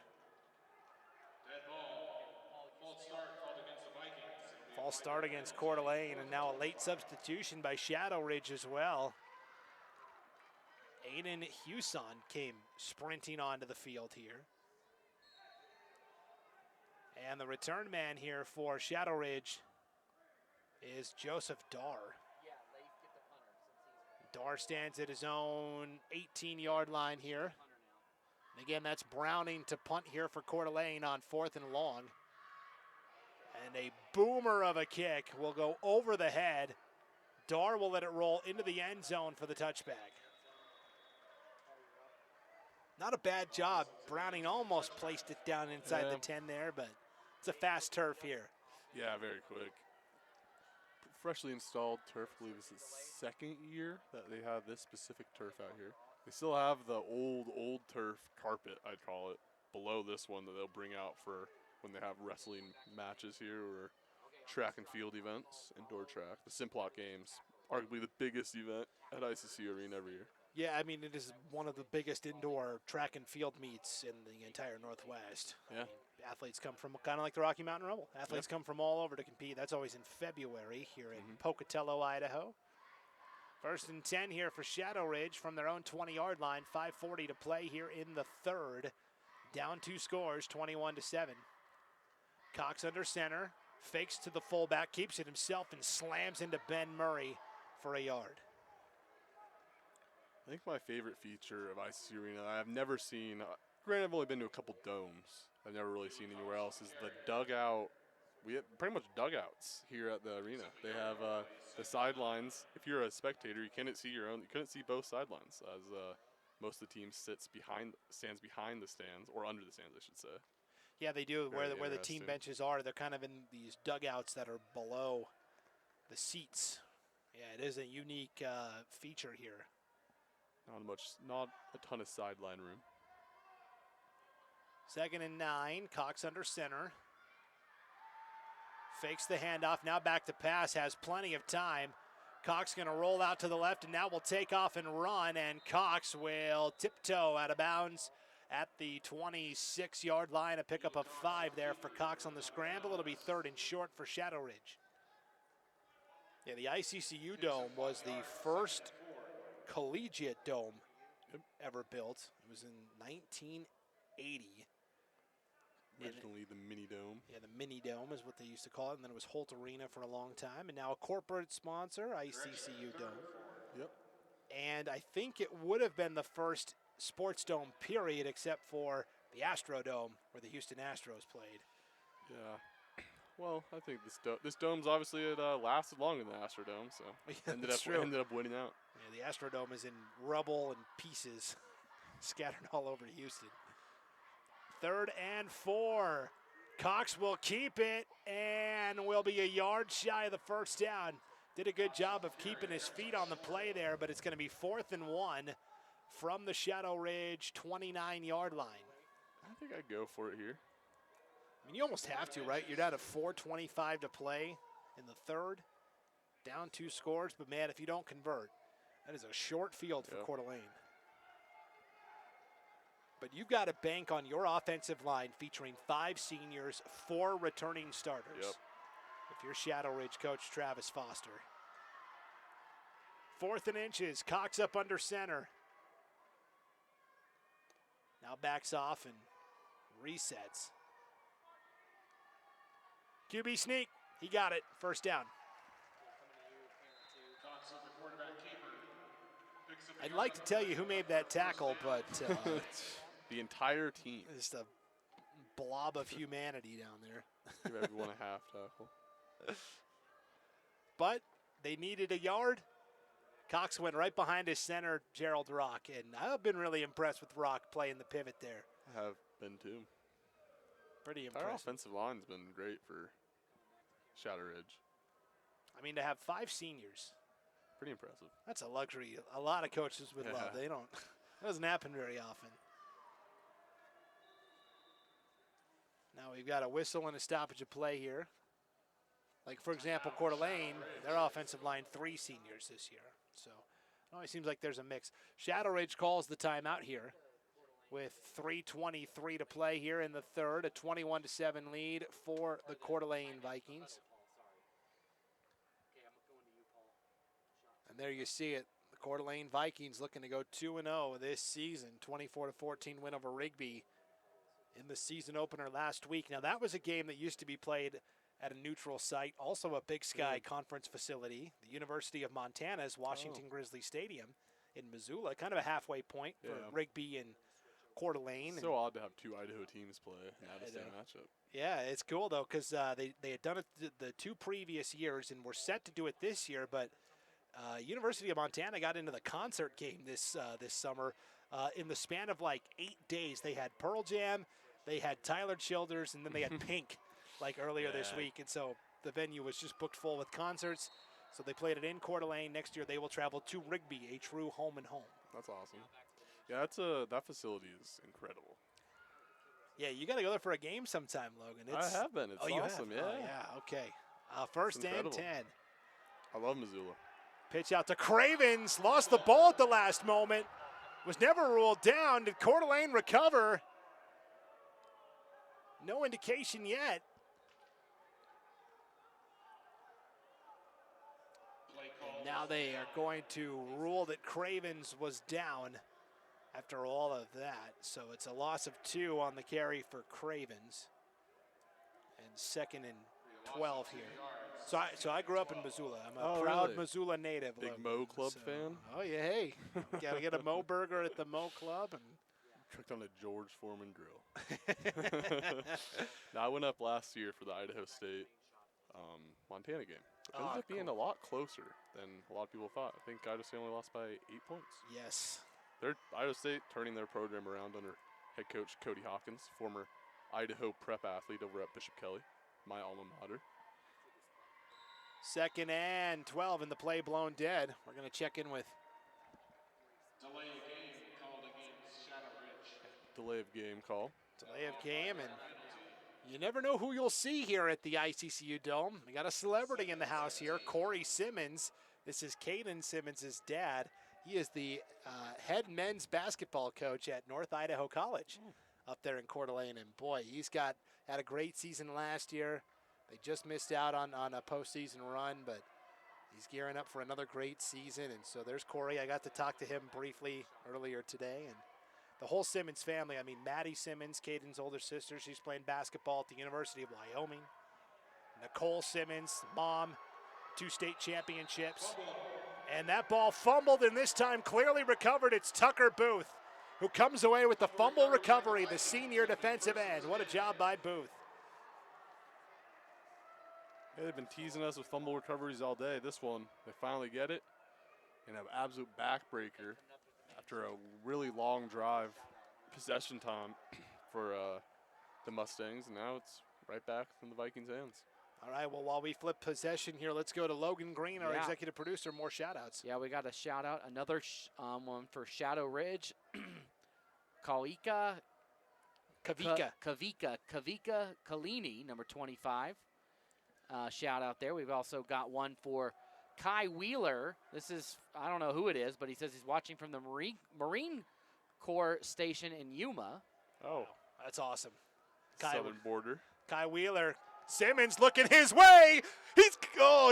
False start against Coeur d'Alene, and now a late substitution by Shadow Ridge as well. Aiden Hewson came sprinting onto the field here. And the return man here for Shadow Ridge is Joseph Darr. Darr stands at his own 18-yard line here. And again, that's Browning to punt here for Coeur d'Alene on 4th and long. And a boomer of a kick will go over the head. Darr will let it roll into the end zone for the touchback. Not a bad job. Browning almost placed it down inside the 10 there, but it's a fast turf here. Yeah, very quick. Freshly installed turf, I believe it's the 2nd year that they have this specific turf out here. They still have the old turf carpet, I'd call it, below this one that they'll bring out for when they have wrestling matches here or track and field events, indoor track. The Simplot Games, arguably the biggest event at ICC Arena every year. Yeah, I mean, it is one of the biggest indoor track and field meets in the entire Northwest. Yeah. I mean, athletes come from, kind of like the Rocky Mountain Rumble. Athletes come from all over to compete. That's always in February here in Pocatello, Idaho. 1st and 10 here for Shadow Ridge from their own 20-yard line. 5:40 to play here in the 3rd. Down 2 scores, 21-7. Cox under center, fakes to the fullback, keeps it himself, and slams into Ben Murray for a yard. I think my favorite feature of ICC Arena I've never seen, granted I've only been to a couple domes, I've never really seen anywhere else, is the dugout. We have pretty much dugouts here at the arena. They have the sidelines. If you're a spectator, you couldn't see both sidelines, as most of the team stands behind the stands, or under the stands, I should say. Yeah, they do. Where the team benches are, they're kind of in these dugouts that are below the seats. Yeah, it is a unique feature here. Not a ton of sideline room. 2nd and 9, Cox under center. Fakes the handoff, now back to pass, has plenty of time. Cox going to roll out to the left, and now will take off and run, and Cox will tiptoe out of bounds at the 26-yard line. A pickup of 5 there for Cox on the scramble. It'll be 3rd and short for Shadow Ridge. Yeah, the ICCU Dome was the first collegiate dome ever built. It was in 1980. Originally the Mini Dome. Yeah, the Mini Dome is what they used to call it, and then it was Holt Arena for a long time, and now a corporate sponsor, ICCU Dome. Yep. And I think it would have been the first sports dome, period, except for the Astrodome, where the Houston Astros played. Yeah. Well, I think this dome's obviously lasted longer than the Astrodome, so Yeah, ended up winning out. Yeah, the Astrodome is in rubble and pieces scattered all over Houston. 3rd and 4. Cox will keep it and will be a yard shy of the first down. Did a good job of keeping his feet on the play there, but it's going to be 4th and 1 from the Shadow Ridge 29-yard line. I think I'd go for it here. I mean, you almost have to, right? You're down to 4:25 to play in the 3rd. Down 2 scores, but man, if you don't convert, that is a short field for Coeur d'Alene. But you've got to bank on your offensive line featuring 5 seniors, 4 returning starters. Yep. If you're Shadow Ridge coach Travis Foster. 4th and inches, Cox up under center. Now backs off and resets. QB sneak, he got it, 1st down. I'd like to tell you who made that tackle, but the entire team. Just a blob of humanity down there. Give everyone a half tackle. But they needed a yard. Cox went right behind his center, Gerald Rock, and I've been really impressed with Rock playing the pivot there. I have been too. Pretty Our impressive. offensive line's been great for Shadow Ridge. I mean, to have 5 seniors. Pretty impressive. That's a luxury a lot of coaches would love. They don't. That doesn't happen very often. Now we've got a whistle and a stoppage of play here. Like, for example, Coeur d'Alene, their offensive line, 3 seniors this year. So it always seems like there's a mix. Shadow Ridge calls the timeout here with 3:23 to play here in the 3rd, a 21-7 lead for the Coeur d'Alene Vikings. And there you see it, the Coeur d'Alene Vikings looking to go 2-0 this season, 24-14 win over Rigby in the season opener last week. Now, that was a game that used to be played at a neutral site, also a Big Sky conference facility, the University of Montana's Washington Grizzly Stadium in Missoula, kind of a halfway point for Rigby and Coeur d'Alene. So odd to have 2 Idaho teams play in the same matchup. Yeah, it's cool, though, because they had done it the 2 previous years and were set to do it this year, but University of Montana got into the concert game this summer. In the span of like 8 days, they had Pearl Jam, they had Tyler Childers, and then they had Pink like earlier this week. And so the venue was just booked full with concerts. So they played it in Coeur d'Alene. Next year they will travel to Rigby, a true home and home. That's awesome. Yeah, that facility is incredible. Yeah, you got to go there for a game sometime, Logan. I have been. It's awesome. Yeah. Oh, yeah. Okay. 1st and 10. I love Missoula. Pitch out to Cravens. Lost the ball at the last moment. Was never ruled down. Did Coeur d'Alene recover? No indication yet. And now they are going to rule that Cravens was down after all of that. So it's a loss of 2 on the carry for Cravens. And 2nd and 12 here. So I grew up in Missoula. I'm a proud Missoula native. Big Mo Club fan? Oh, yeah, hey. Got to get a Mo burger at the Mo Club. And tricked on a George Foreman grill. Now, I went up last year for the Idaho State Montana game. It ended up being a lot closer than a lot of people thought. I think Idaho State only lost by 8 points. Yes. Idaho State turning their program around under head coach Cody Hawkins, former Idaho prep athlete over at Bishop Kelly, my alma mater. 2nd and 12 in the play blown dead. We're going to check in with Delay of game called against Shadow Ridge. Delay of game call. Delay of game, and you never know who you'll see here at the ICCU Dome. We got a celebrity in the house here, Corey Simmons. This is Caden Simmons' dad. He is the head men's basketball coach at North Idaho College up there in Coeur d'Alene. And boy, he's had a great season last year. They just missed out on a postseason run, but he's gearing up for another great season. And so there's Corey. I got to talk to him briefly earlier today. And the whole Simmons family, I mean, Maddie Simmons, Caden's older sister, she's playing basketball at the University of Wyoming. Nicole Simmons, mom, 2 state championships. And that ball fumbled, and this time clearly recovered. It's Tucker Booth, who comes away with the fumble recovery, the senior defensive end. What a job by Booth. Yeah, they've been teasing us with fumble recoveries all day. This one, they finally get it, and an absolute backbreaker after a really long drive, possession time for the Mustangs, and now it's right back from the Vikings' hands. All right, well, while we flip possession here, let's go to Logan Green, our executive producer. More shout-outs. Yeah, we got a shout-out, another one for Shadow Ridge. Kavika Kalini, number 25. Shout-out there. We've also got one for Kai Wheeler. This is, I don't know who it is, but he says he's watching from the Marine Corps station in Yuma. Oh, that's awesome. Southern border. Kai Wheeler. Simmons looking his way. He's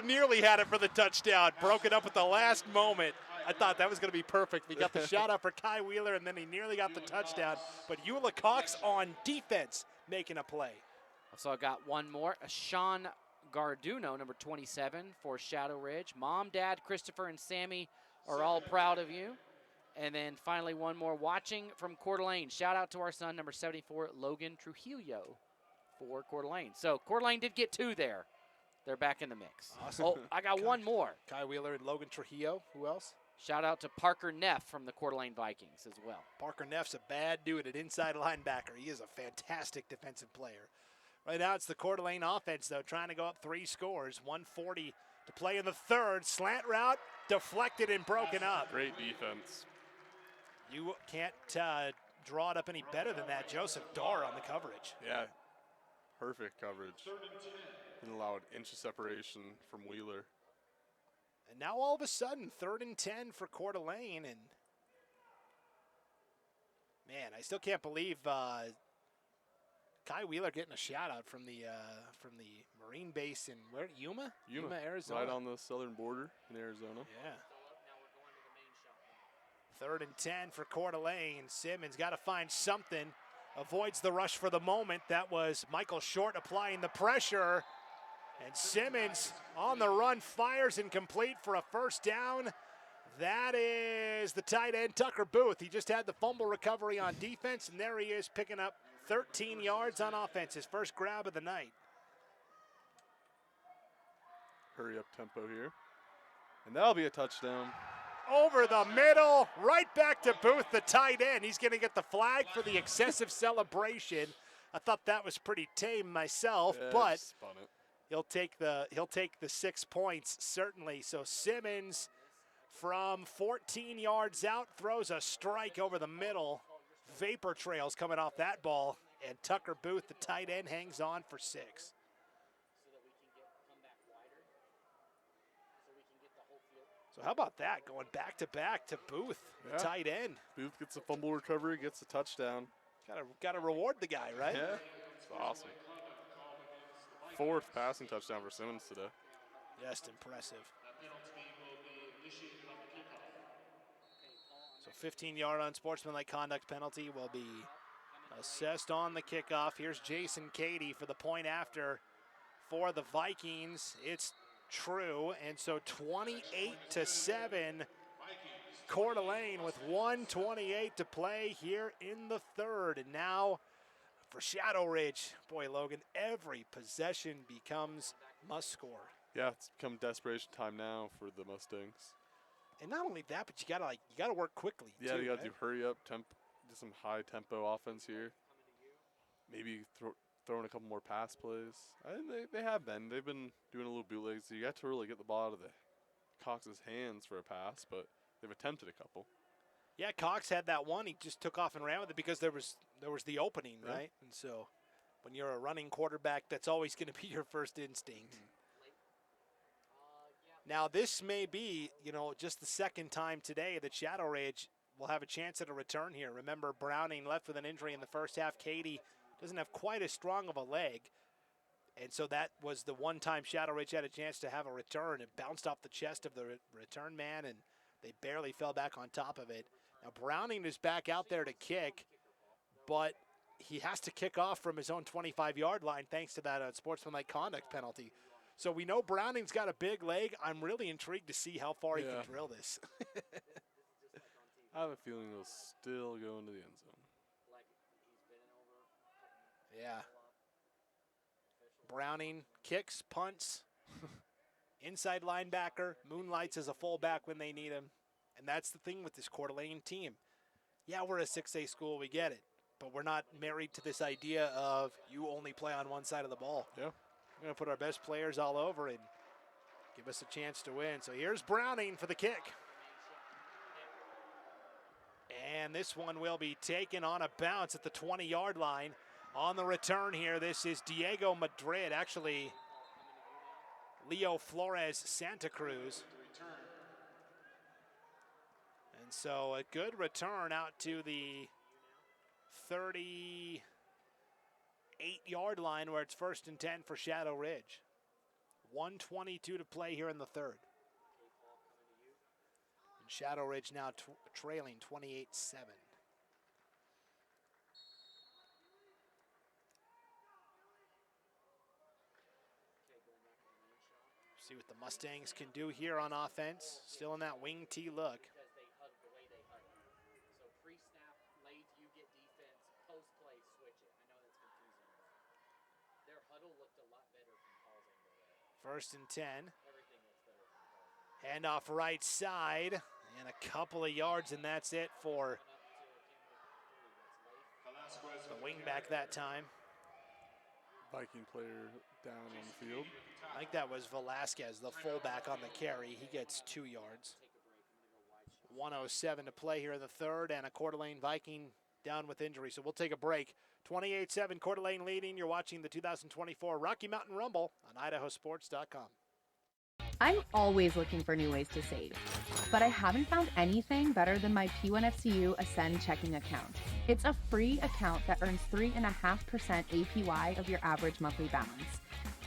nearly had it for the touchdown. Broke it up at the last moment. I thought that was going to be perfect. We got the shout out for Kai Wheeler, and then he nearly got the touchdown. But Eula Cox on defense making a play. So I got one more. Sean Garduno, number 27 for Shadow Ridge. Mom, Dad, Christopher, and Sammy are all proud of you. And then finally one more, watching from Coeur d'Alene. Shout out to our son, number 74, Logan Trujillo for Coeur d'Alene. So Coeur d'Alene did get 2 there. They're back in the mix. Awesome. Oh, I got one more. Kai Wheeler and Logan Trujillo. Who else? Shout out to Parker Neff from the Coeur d'Alene Vikings as well. Parker Neff's a bad dude at inside linebacker. He is a fantastic defensive player. Right now it's the Coeur d'Alene offense, though, trying to go up 3 scores. 1:40 to play in the third. Slant route, deflected and broken up. Great defense. You can't draw it up any better than that. Joseph Darr on the coverage. Yeah, perfect coverage. Didn't allow an inch of separation from Wheeler. And now all of a sudden, 3rd and 10 for Coeur d'Alene. And man, I still can't believe Kai Wheeler getting a shout out from the Marine base in where? Yuma, Arizona. Right on the southern border in Arizona. Yeah. 3rd and 10 for Coeur d'Alene. Simmons got to find something. Avoids the rush for the moment. That was Michael Short applying the pressure. And Simmons on the run, fires incomplete for a first down. That is the tight end, Tucker Booth. He just had the fumble recovery on defense, and there he is picking up 13 yards on offense, his first grab of the night. Hurry up tempo here. And that'll be a touchdown. Over the middle, right back to Booth, the tight end. He's going to get the flag for the excessive celebration. I thought that was pretty tame myself, but he'll take the 6 points, certainly. So Simmons from 14 yards out throws a strike over the middle. Vapor trails coming off that ball, and Tucker Booth, the tight end, hangs on for 6. So how about that, going back-to-back to Booth, the tight end. Booth gets a fumble recovery, gets a touchdown. Gotta reward the guy, right? Yeah, it's awesome. 4th passing touchdown for Simmons today. Just impressive. So 15-yard unsportsmanlike conduct penalty will be assessed on the kickoff. Here's Jason Cady for the point after for the Vikings. It's true, and so 28-7, Coeur d'Alene with 1:28 to play here in the third. And now for Shadow Ridge, boy, Logan, every possession becomes must score. Yeah, it's become desperation time now for the Mustangs. And not only that, but you gotta work quickly. Yeah, too, you gotta right? do hurry up, do some high tempo offense here. Maybe throwing a couple more pass plays. They have been. They've been doing a little bootleg, so you got to really get the ball out of Cox's hands for a pass, but they've attempted a couple. Yeah, Cox had that one. He just took off and ran with it because there was the opening, right? And so when you're a running quarterback, that's always going to be your first instinct. Now, this may be, just the second time today that Shadow Ridge will have a chance at a return here. Remember, Browning left with an injury in the first half. Katie doesn't have quite as strong of a leg. And so that was the one time Shadow Ridge had a chance to have a return. It bounced off the chest of the return man, and they barely fell back on top of it. Now, Browning is back out there to kick, but he has to kick off from his own 25-yard line thanks to that sportsmanlike conduct penalty. So we know Browning's got a big leg. I'm really intrigued to see how far he can drill this. I have a feeling he'll still go into the end zone. Yeah. Browning kicks, punts, inside linebacker, moonlights as a fullback when they need him. And that's the thing with this Coeur d'Alene team. Yeah, we're a 6A school, we get it. But we're not married to this idea of you only play on one side of the ball. Yeah. We're going to put our best players all over and give us a chance to win. So here's Browning for the kick. And this one will be taken on a bounce at the 20-yard line. On the return here, this is Diego Madrid, actually Leo Flores Santa Cruz. And so a good return out to the 38-yard line where it's 1st and 10 for Shadow Ridge. 1:22 to play here in the third. And Shadow Ridge now trailing 28-7. See what the Mustangs can do here on offense. Still in that wing T look. So pre-snap, late, you get defense, post-play, switch it. I know that's confusing. Their huddle looked a lot better from Paul's angle there. 1st and 10. Everything looks better from Paul's. Handoff right side. And a couple of yards, and that's it for the wingback that time. Viking player down on the field. I think that was Velasquez, the fullback on the carry. He gets 2 yards. 1:07 to play here in the third, and a Coeur d'Alene Viking down with injury. So we'll take a break. 28-7, Coeur d'Alene leading. You're watching the 2024 Rocky Mountain Rumble on IdahoSports.com. I'm always looking for new ways to save, but I haven't found anything better than my P1FCU Ascend checking account. It's a free account that earns 3.5% APY of your average monthly balance.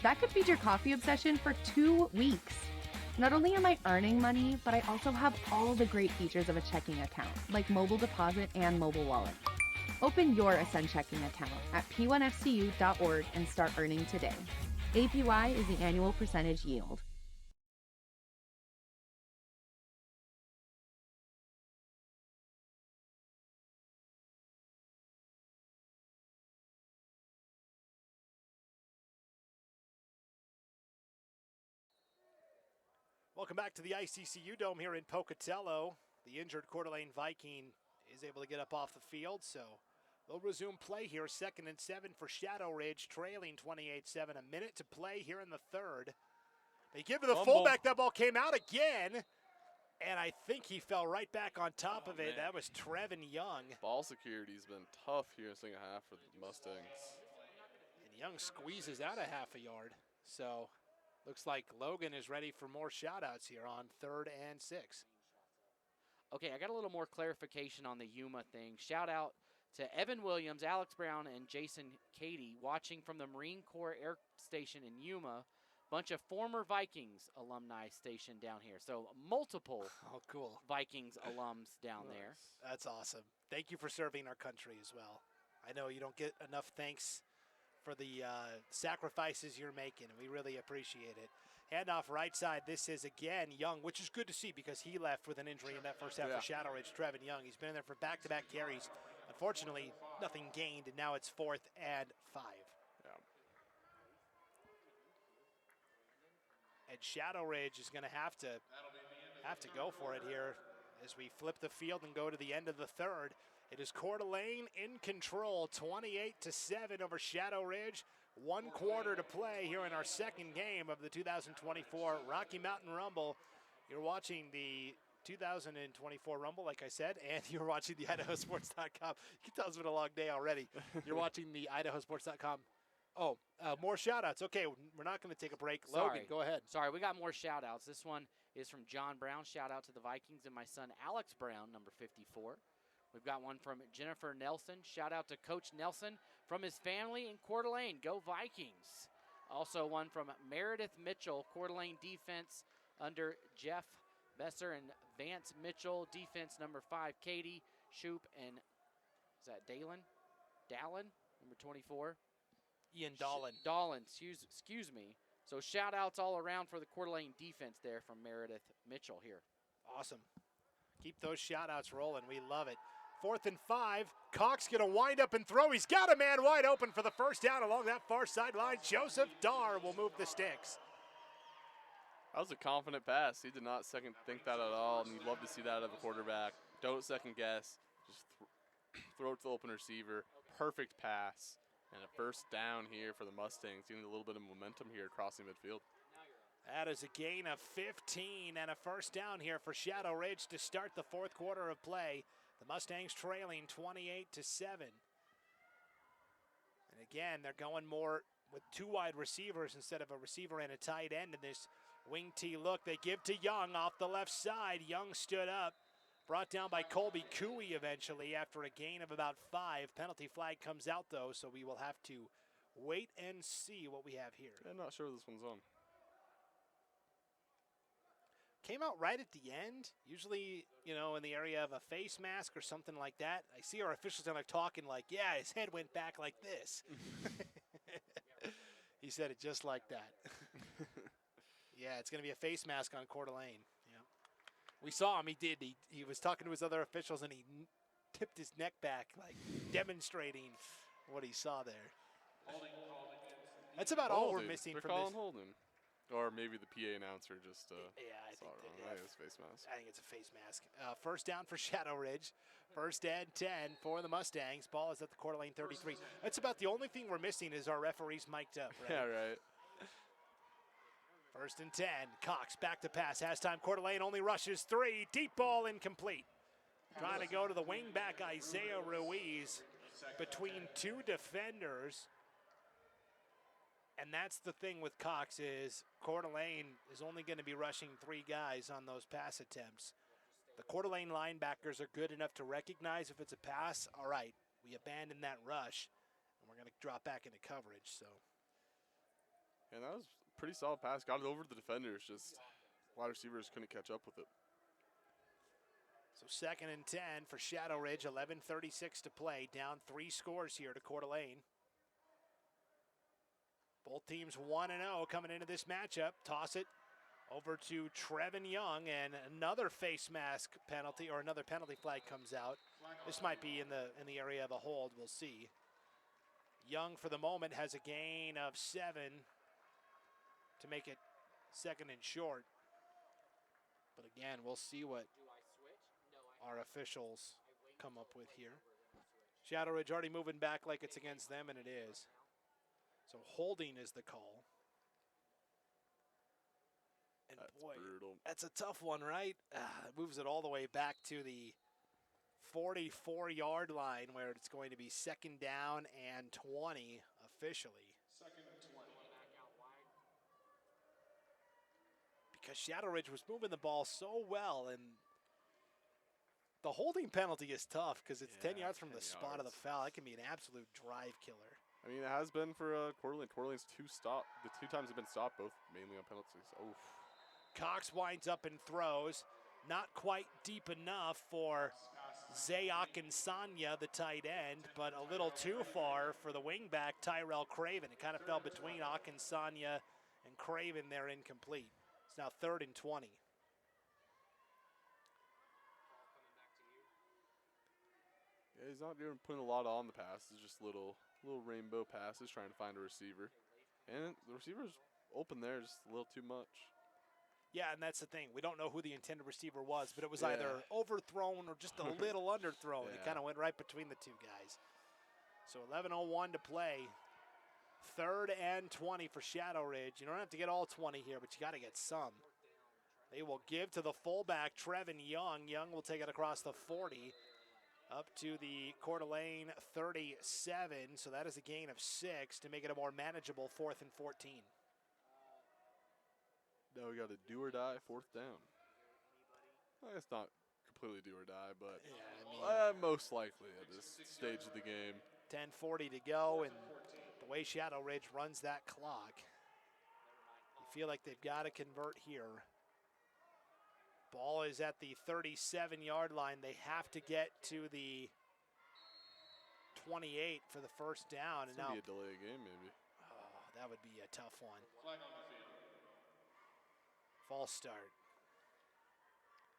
That could feed your coffee obsession for 2 weeks. Not only am I earning money, but I also have all the great features of a checking account, like mobile deposit and mobile wallet. Open your Ascend checking account at p1fcu.org and start earning today. APY is the annual percentage yield. Welcome back to the ICCU Dome here in Pocatello. The injured Coeur d'Alene Viking is able to get up off the field, so they'll resume play here. 2nd and 7 for Shadow Ridge, trailing 28-7. A minute to play here in the third. They give to the fullback. That ball came out again, and I think he fell right back on top of it. Man. That was Trevin Young. Ball security's been tough here in the second half for the Mustangs. And Young squeezes out a half a yard. So looks like Logan is ready for more shout-outs here on 3rd and 6. Okay, I got a little more clarification on the Yuma thing. Shout out to Evan Williams, Alex Brown, and Jason Cady watching from the Marine Corps Air Station in Yuma. Bunch of former Vikings alumni stationed down here. So multiple cool Vikings alums down there. That's awesome. Thank you for serving our country as well. I know you don't get enough thanks for the sacrifices you're making. We really appreciate it. Handoff right side. This is again Young, which is good to see because he left with an injury in that first half for Shadow Ridge. Trevin Young. He's been in there for back-to-back carries. Unfortunately, nothing gained, and now it's 4th and 5. And Shadow Ridge is going to have to go for it here as we flip the field and go to the end of the third. It is Coeur d'Alene in control, 28-7 over Shadow Ridge. 1 quarter to play here in our second game of the 2024 Rocky Mountain Rumble. You're watching the 2024 Rumble, like I said, and you're watching the IdahoSports.com. You can tell it's been a long day already. You're watching the IdahoSports.com More shout-outs. Okay, we're not going to take a break. Logan, go ahead. Sorry, we got more shout-outs. This one is from John Brown. Shout-out to the Vikings and my son Alex Brown, number 54. We've got one from Jennifer Nelson. Shout-out to Coach Nelson from his family in Coeur d'Alene. Go Vikings. Also one from Meredith Mitchell, Coeur d'Alene defense under Jeff Besser and Vance Mitchell. Defense number 5, Katie Shoop and is that Dallin, number 24. Ian Dolan. Excuse me. So shout-outs all around for the Coeur d'Alene defense there from Meredith Mitchell here. Awesome. Keep those shout-outs rolling. We love it. 4th and 5. Cox going to wind up and throw. He's got a man wide open for the first down along that far sideline. Joseph Darr will move the sticks. That was a confident pass. He did not second think that at all, and you'd love to see that out of a quarterback. Don't second guess. Just throw it to the open receiver. Perfect pass. And a first down here for the Mustangs. Getting a little bit of momentum here crossing midfield. That is a gain of 15 and a first down here for Shadow Ridge to start the 4th quarter of play. The Mustangs trailing 28-7. And again, they're going more with 2 wide receivers instead of a receiver and a tight end in this wing T look. They give to Young off the left side. Young stood up. Brought down by Colby Cooey eventually after a gain of about 5. Penalty flag comes out, though, so we will have to wait and see what we have here. I'm not sure this one's on. Came out right at the end, usually, in the area of a face mask or something like that. I see our officials down there talking like, yeah, his head went back like this. He said it just like that. Yeah, it's going to be a face mask on Coeur d'Alene. Yeah. We saw him. He did. He was talking to his other officials, and he tipped his neck back, like demonstrating what he saw there. That's about all we're missing from this. Holding. Or maybe the PA announcer just I think it's face mask. I think it's a face mask. First down for Shadow Ridge. First and 10 for the Mustangs. Ball is at the Coeur d'Alene 33. That's about the only thing we're missing is our referees mic'd up, right? Yeah, right. First and 10. Cox back to pass. Has time. Coeur d'Alene only rushes 3. Deep ball incomplete. Trying to go to the wing back, Isaiah Ruiz, between 2 defenders. And that's the thing with Cox is Coeur d'Alene is only going to be rushing 3 guys on those pass attempts. The Coeur d'Alene linebackers are good enough to recognize if it's a pass. All right, we abandon that rush, and we're going to drop back into coverage. So, and that was a pretty solid pass. Got it over the defenders. Just wide receivers couldn't catch up with it. So 2nd and 10 for Shadow Ridge. 11:36 to play. Down 3 scores here to Coeur d'Alene. Both teams 1-0 coming into this matchup. Toss it over to Trevin Young, and another face mask penalty, or another penalty flag comes out. This might be in the area of a hold. We'll see. Young, for the moment, has a gain of 7 to make it 2nd and short. But again, we'll see what our officials come up with here. Shadow Ridge already moving back like it's against them, and it is. So holding is the call. And that's boy, brutal. That's a tough one, right? It moves it all the way back to the 44-yard line where it's going to be 2nd down and 20 officially. 2nd and 20. Because Shadow Ridge was moving the ball so well, and the holding penalty is tough because it's 10 yards from the spot of the foul. That can be an absolute drive killer. I mean, it has been for Coeur d'Alene. Coeur d'Alene's the 2 times have been stopped, both mainly on penalties. Oof. Cox winds up and throws. Not quite deep enough for Zayak and Sanya, the tight end, but a little too far for the wingback, Tyrell Craven. It kind of fell between Akinsanya and Craven there, incomplete. It's now 3rd and 20. Yeah, he's not even putting a lot on the pass. It's just little rainbow passes trying to find a receiver. And the receiver's open there just a little too much. Yeah, and that's the thing. We don't know who the intended receiver was, but it was either overthrown or just a little underthrown. It kind of went right between the 2 guys. So 11:01 to play. 3rd and 20 for Shadow Ridge. You don't have to get all 20 here, but you got to get some. They will give to the fullback, Trevin Young. Young will take it across the 40. up to the Coeur d'Alene 37. So that is a gain of 6 to make it a more manageable 4th and 14. Now we got a do or die 4th down. Well, it's not completely do or die, but yeah, I mean, most likely at this stage of the game. 10:40 to go, and the way Shadow Ridge runs that clock, you feel like they've got to convert here. Ball is at the 37-yard line. They have to get to the 28 for the first down. It's going to be a delay game, maybe. Oh, that would be a tough one. Flag on the field. False start.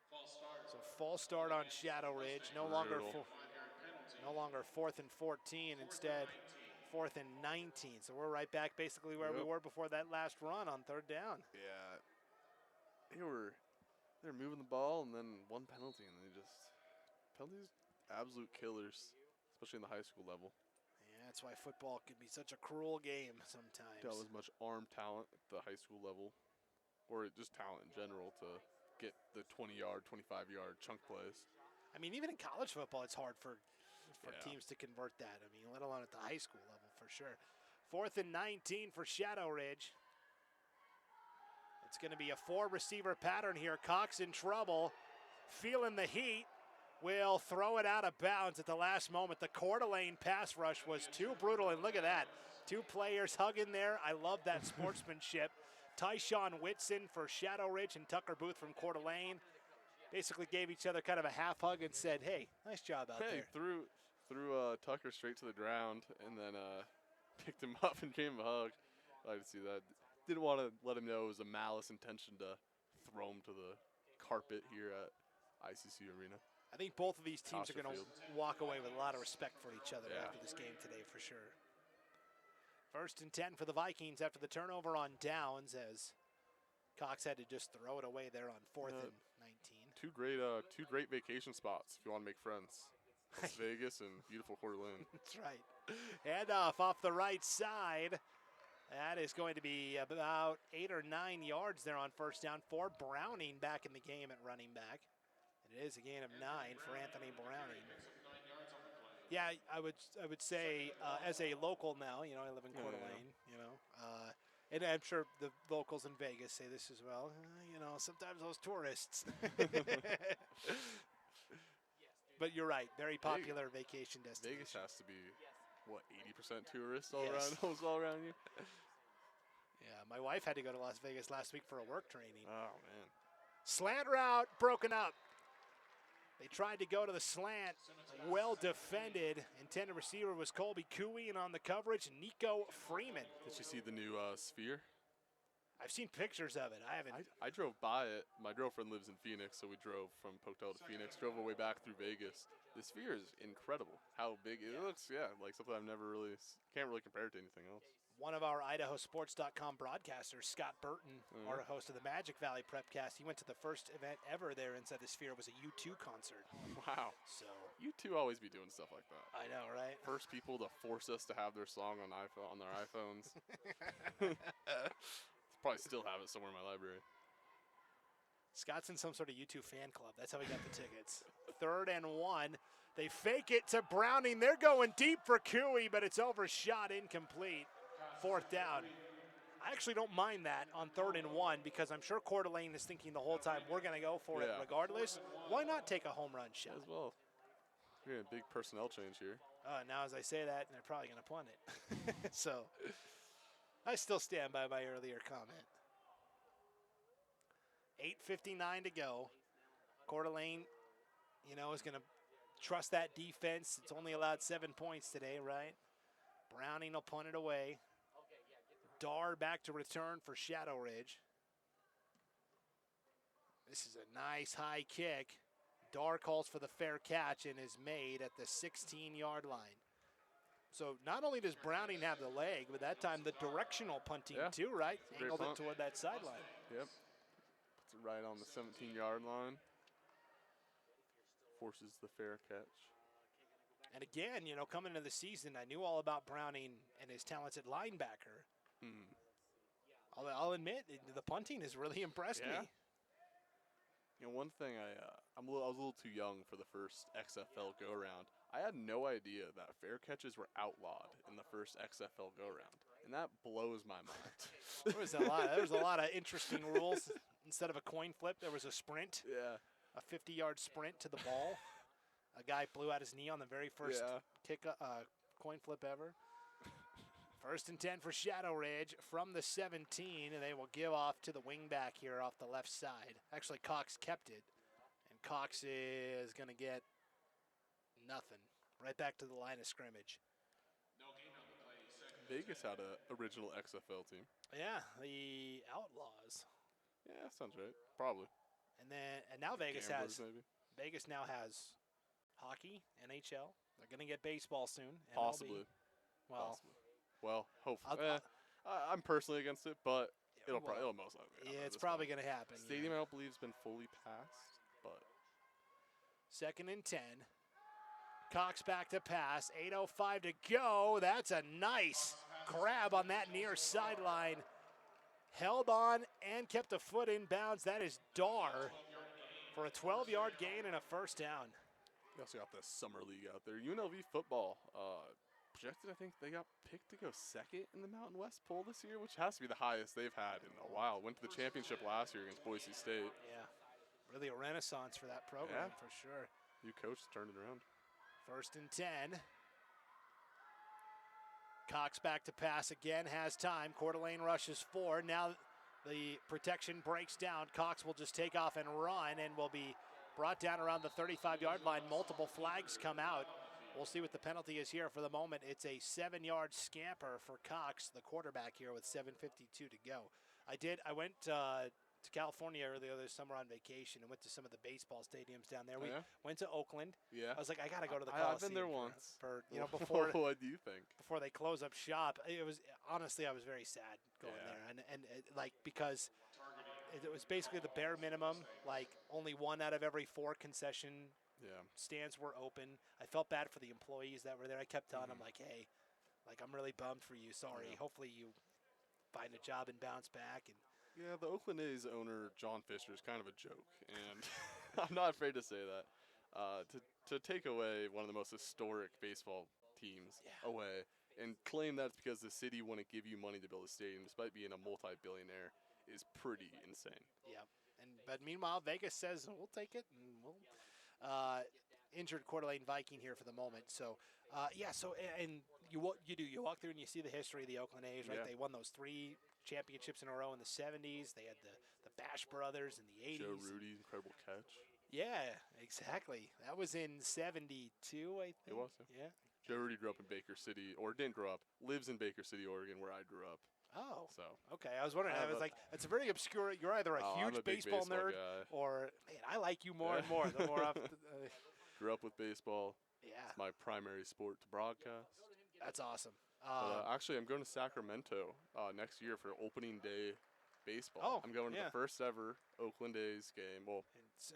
False start. So false start on Shadow Ridge. No longer 4th and 14. Instead, 4th and 19. So we're right back basically where we were before that last run on 3rd down. Yeah. They were moving the ball, and then one penalty, and penalties, absolute killers, especially in the high school level. Yeah, that's why football can be such a cruel game sometimes. Got as much arm talent at the high school level, or just talent in general to get the 20-yard, 25-yard chunk plays. I mean, even in college football, it's hard for teams to convert that. I mean, let alone at the high school level for sure. 4th and 19 for Shadow Ridge. It's going to be a 4-receiver pattern here. Cox in trouble, feeling the heat, will throw it out of bounds at the last moment. The Coeur d'Alene pass rush was too brutal, and look at that. 2 players hugging there. I love that sportsmanship. Tyshawn Whitson for Shadow Ridge and Tucker Booth from Coeur d'Alene basically gave each other kind of a half hug and said, hey, nice job out there. Threw Tucker straight to the ground and then picked him up and gave him a hug. I did see that. Didn't want to let him know it was a malice intention to throw him to the carpet here at ICC Arena. I think both of these teams are going to walk away with a lot of respect for each other after this game today for sure. 1st and 10 for the Vikings after the turnover on downs as Cox had to just throw it away there on 4th and 19. Two great vacation spots if you want to make friends. Las Vegas and beautiful Coeur d'Alene. That's right. Handoff off the right side. That is going to be about 8 or 9 yards there on 1st down for Browning back in the game at running back. It is a gain of 9 for Anthony Browning. Yeah, I would say as a local now, I live in Coeur d'Alene, and I'm sure the locals in Vegas say this as well. Sometimes those tourists. But you're right, very popular vacation destination. Vegas has to be, 80% tourists all around you? Yeah, my wife had to go to Las Vegas last week for a work training. Oh, man. Slant route broken up. They tried to go to the slant. Well defended. Intended receiver was Colby Cooey, and on the coverage, Nico Freeman. Did you see the new sphere? I've seen pictures of it. I haven't. I drove by it. My girlfriend lives in Phoenix, so we drove from Pocatello to Phoenix, drove our way back through Vegas. The sphere is incredible. How big it looks, like something I've never can't really compare it to anything else. One of our IdahoSports.com broadcasters, Scott Burton, our host of the Magic Valley Prepcast, he went to the first event ever there inside the sphere. It was a U2 concert. Wow. So U2 always be doing stuff like that. I know, right? First people to force us to have their song on their iPhones. Probably still have it somewhere in my library. Scott's in some sort of U2 fan club. That's how he got the tickets. 3rd and 1. They fake it to Browning. They're going deep for Cooey, but it's overshot, incomplete. 4th down. I actually don't mind that on 3rd and 1 because I'm sure Coeur d'Alene is thinking the whole time we're going to go for it regardless. Why not take a home run shot? As well. We're getting a big personnel change here. Now as I say that, they're probably going to punt it. So I still stand by my earlier comment. 8:59 to go. Coeur d'Alene, is going to trust that defense. It's only allowed 7 points today, right? Browning will punt it away. Dar back to return for Shadow Ridge. This is a nice high kick. Dar calls for the fair catch and is made at the 16-yard line. So not only does Browning have the leg, but that time the directional punting too, right? Angled it toward that sideline. Yep. Puts it right on the 17-yard line. Forces the fair catch. And again, coming into the season, I knew all about Browning and his talented linebacker. I'll admit, the punting has really impressed me. One thing I was a little too young for the first XFL go-around. I had no idea that fair catches were outlawed in the first XFL go-around, and that blows my mind. There was a lot of interesting rules. Instead of a coin flip, there was a sprint. Yeah. A 50-yard sprint to the ball. A guy blew out his knee on the very first coin flip ever. 1st and 10 for Shadow Ridge from the 17, and they will give off to the wingback here off the left side. Actually, Cox kept it, and Cox is going to get nothing. Right back to the line of scrimmage. Vegas had an original XFL team. Yeah, the Outlaws. Yeah, sounds right. Probably. And now Vegas Gamblers, maybe. Vegas now has hockey, NHL. They're going to get baseball soon. MLB. Possibly. Well, hopefully. I'm personally against it, but it'll most likely happen. Yeah, it's probably going to happen. Stadium, I don't believe, has been fully passed, but. 2nd and 10. Cox back to pass. 8:05 to go. That's a nice grab on that near sideline. Held on and kept a foot in bounds. That is Dar for a 12-yard gain and a first down. We also got the Summer League out there. UNLV football projected, I think they got picked to go 2nd in the Mountain West poll this year, which has to be the highest they've had in a while. Went to the championship last year against Boise State. Yeah, really a renaissance for that program for sure. New coach turned it around. 1st and 10. Cox back to pass again, has time. Coeur d'Alene rushes 4. Now the protection breaks down. Cox will just take off and run and will be brought down around the 35-yard line. Multiple flags come out. We'll see what the penalty is here. For the moment, it's a 7-yard scamper for Cox, the quarterback here, with 7:52 to go. I went to California earlier this summer on vacation and went to some of the baseball stadiums down there. We went to Oakland. Yeah. I was like, I got to go to the Coliseum. I've been there once. Before. What do you think? Before they close up shop, it was honestly I was very sad going there, and because it was basically the bare minimum. Like only 1 out of every 4 concession stands were open. I felt bad for the employees that were there. I kept telling them like, hey, like I'm really bummed for you. Sorry. Hopefully you find a job and bounce back. And yeah, the Oakland A's owner, John Fisher, is kind of a joke, and I'm not afraid to say that. To take away one of the most historic baseball teams away and claim that's because the city wouldn't give you money to build a stadium despite being a multi-billionaire is pretty insane. Yeah, but meanwhile, Vegas says, we'll take it, and we'll injured Coeur d'Alene Viking here for the moment. So, you walk through and you see the history of the Oakland A's, right? Yeah. They won those 3 championships in a row in the 70s. They had the Bash Brothers in the 80s. Joe Rudy's incredible catch. Yeah, exactly. That was in 72, I think. It was, yeah. Joe Rudy grew up in Baker City, or didn't grow up, lives in Baker City, Oregon, where I grew up. Oh, so okay. I was wondering. I was like, it's a very obscure. You're either a huge baseball nerd, or man, I like you more and more. The more often. Grew up with baseball. Yeah. It's my primary sport to broadcast. That's awesome. Actually, I'm going to Sacramento next year for opening day baseball. Oh, I'm going to the first ever Oakland A's game. Well,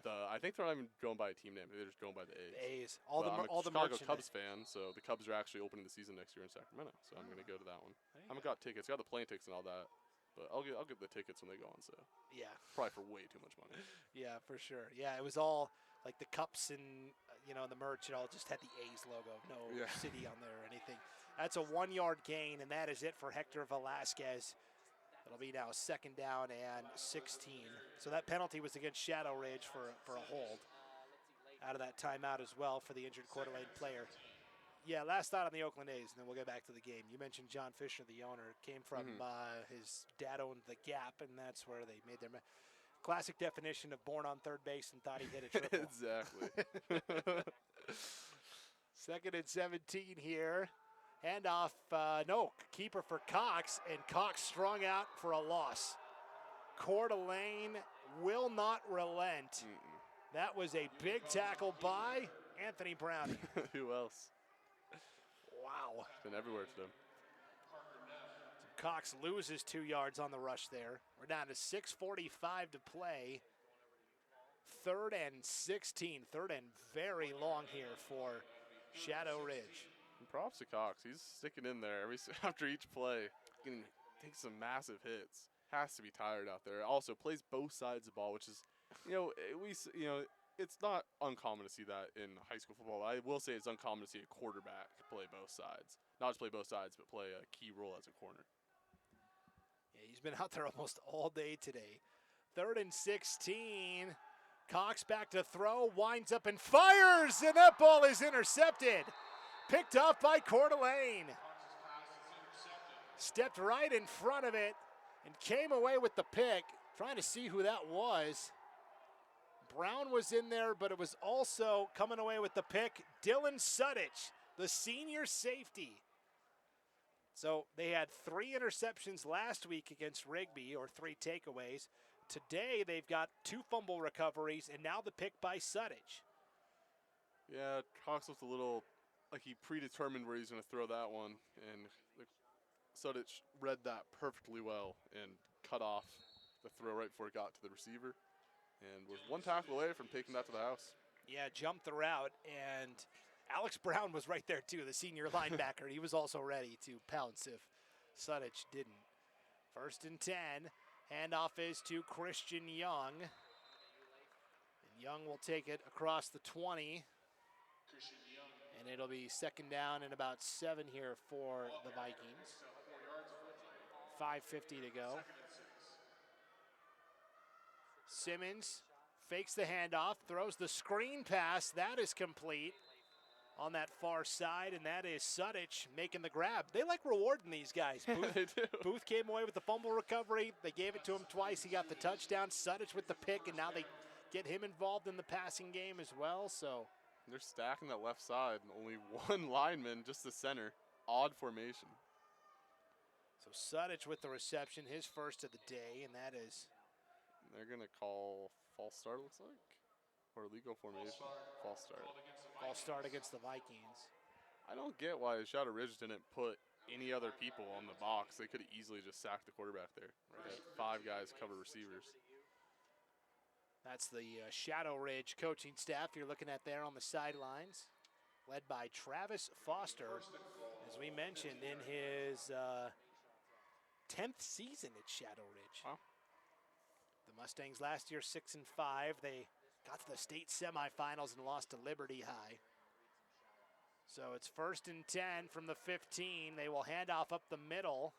I think they're not even going by a team name. They're just going by the A's. A's. I'm a Chicago Cubs fan, so the Cubs are actually opening the season next year in Sacramento. So I'm going to go to that one. I haven't got tickets. Got the plane tickets and all that. But I'll get the tickets when they go on sale. Yeah. Probably for way too much money. Yeah, for sure. Yeah, it was all like the cups and the merch. It all just had the A's logo, no city on there or anything. That's a 1-yard gain, and that is it for Hector Velasquez. It'll be now 2nd down and 16. So that penalty was against Shadow Ridge for a hold. Out of that timeout as well for the injured Coeur d'Alene player. Yeah, last thought on the Oakland A's, and then we'll get back to the game. You mentioned John Fisher, the owner, came from his dad owned the Gap, and that's where they made their classic definition of born on third base and thought he hit a triple. Exactly. 2nd and 17 here. Handoff, keeper for Cox, and Cox strung out for a loss. Coeur d'Alene will not relent. That was a big tackle by Anthony Browning. Who else? Wow. Been everywhere today. Cox loses 2 yards on the rush there. We're down to 6:45 to play. 3rd and 16. 3rd and very long here for Shadow Ridge. And props to Cox. He's sticking in there after each play. Takes some massive hits. Has to be tired out there. Also plays both sides of the ball, which is, it's not uncommon to see that in high school football. I will say it's uncommon to see a quarterback play both sides. Not just play both sides, but play a key role as a corner. Yeah, he's been out there almost all day today. 3rd and 16. Cox back to throw, winds up and fires, and that ball is intercepted. Picked off by Coeur d'Alene. Stepped right in front of it and came away with the pick. Trying to see who that was. Brown was in there, but it was also coming away with the pick, Dylan Sudich, the senior safety. So they had 3 interceptions last week against Rigby, or 3 takeaways. Today they've got 2 fumble recoveries and now the pick by Sudich. Yeah, Cox looked a little like he predetermined where he's going to throw that one, and Sudich read that perfectly well and cut off the throw right before it got to the receiver, and was 1 tackle away from taking that to the house. Yeah, jumped the route, and Alex Brown was right there too, the senior linebacker. He was also ready to pounce if Sudich didn't. 1st and 10. Handoff is to Christian Young. And Young will take it across the 20. And it'll be 2nd down and about 7 here for the Vikings. 5:50 to go. Simmons fakes the handoff, throws the screen pass. That is complete on that far side, and that is Sudich making the grab. They like rewarding these guys. Booth, They do. Booth came away with the fumble recovery. They gave it to him twice. He got the touchdown. Sudich with the pick, and now they get him involved in the passing game as well. So They're stacking that left side, and only 1 lineman, just the center. Odd formation. So Sudich with the reception, his first of the day, and that is They're going to call false start, looks like, or legal formation. False start. false start against the Vikings. I don't get why Shadow Ridge didn't put any other people on the box. They could have easily just sacked the quarterback there. They had 5 guys cover receivers. That's the Shadow Ridge coaching staff you're looking at there on the sidelines, led by Travis Foster, as we mentioned, in his 10th season at Shadow Ridge. Wow. The Mustangs last year 6-5. They got to the state semifinals and lost to Liberty High. So it's 1st and 10 from the 15. They will hand off up the middle.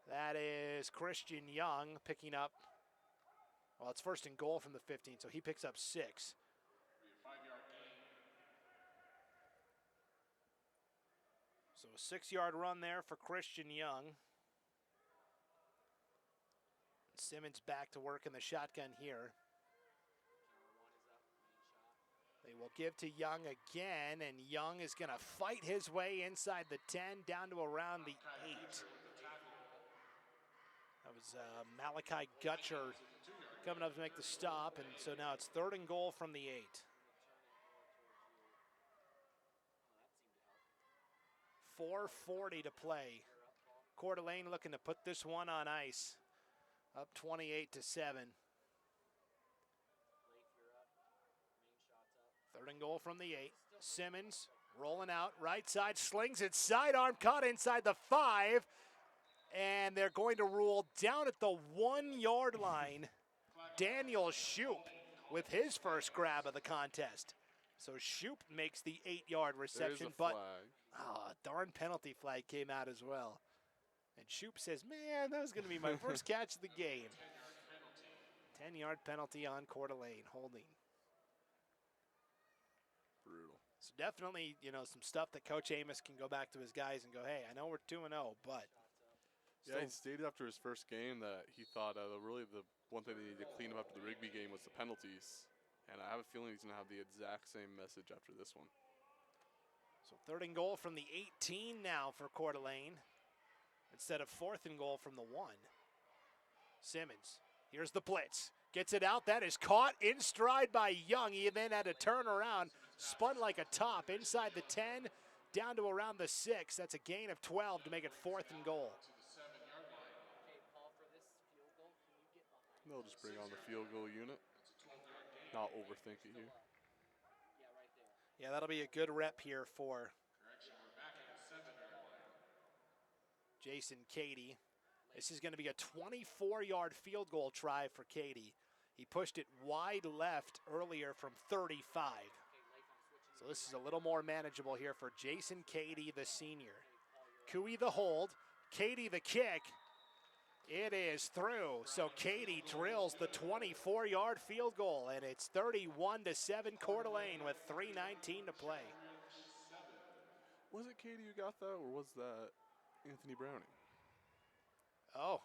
That is Christian Young picking up. Well, it's 1st and goal from the 15, so he picks up 6. So a 6-yard run there for Christian Young. Simmons back to work in the shotgun here. They will give to Young again, and Young is going to fight his way inside the 10 down to around the 8. That was Malachi Gutcher coming up to make the stop, and so now it's 3rd and goal from the 8. .440 to play. Coeur d'Alene looking to put this one on ice. Up 28-7. 3rd and goal from the 8. Simmons rolling out, right side, slings it, sidearm caught inside the 5. And they're going to rule down at the 1-yard line. Daniel Shoup with his first grab of the contest. So Shoup makes the 8-yard reception, but darn penalty flag came out as well. And Shoup says, man, that was going to be my first catch of the game. 10-yard penalty on Coeur d'Alene, holding. Brutal. So definitely, some stuff that Coach Amos can go back to his guys and go, hey, I know we're 2-0, but. Yeah, he stated after his first game that he thought really the one thing they needed to clean up after the Rigby game was the penalties. And I have a feeling he's going to have the exact same message after this one. So 3rd and goal from the 18 now for Coeur d'Alene, instead of 4th and goal from the 1. Simmons, here's the blitz. Gets it out. That is caught in stride by Young. He then had to turn around, spun like a top inside the 10, down to around the 6. That's a gain of 12 to make it 4th and goal. They'll just bring on the field goal unit. Not overthink it here. Yeah, that'll be a good rep here for Jason Cady. This is going to be a 24-yard field goal try for Cady. He pushed it wide left earlier from 35. So this is a little more manageable here for Jason Cady, the senior. Coeur the hold, Cady the kick. It is through. So Cady drills the 24-yard field goal, and it's 31-7 Coeur d'Alene with 3:19 to play. Was it Cady who got that, or was that Anthony Browning? Oh,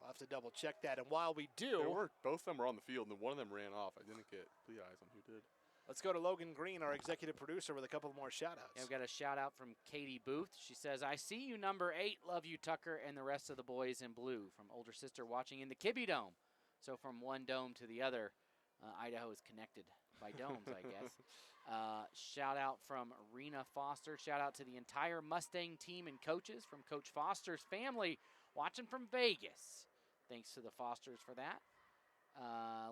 I'll have to double check that. And while we do, both of them were on the field, and one of them ran off. I didn't get clear eyes on who did. Let's go to Logan Green, our executive producer, with a couple more shout-outs. Yeah, we've got a shout-out from Katie Booth. She says, I see you, number 8. Love you, Tucker, and the rest of the boys in blue. From older sister watching in the Kibbe Dome. So from one dome to the other, Idaho is connected by domes, I guess. Shout-out from Rena Foster. Shout-out to the entire Mustang team and coaches from Coach Foster's family watching from Vegas. Thanks to the Fosters for that.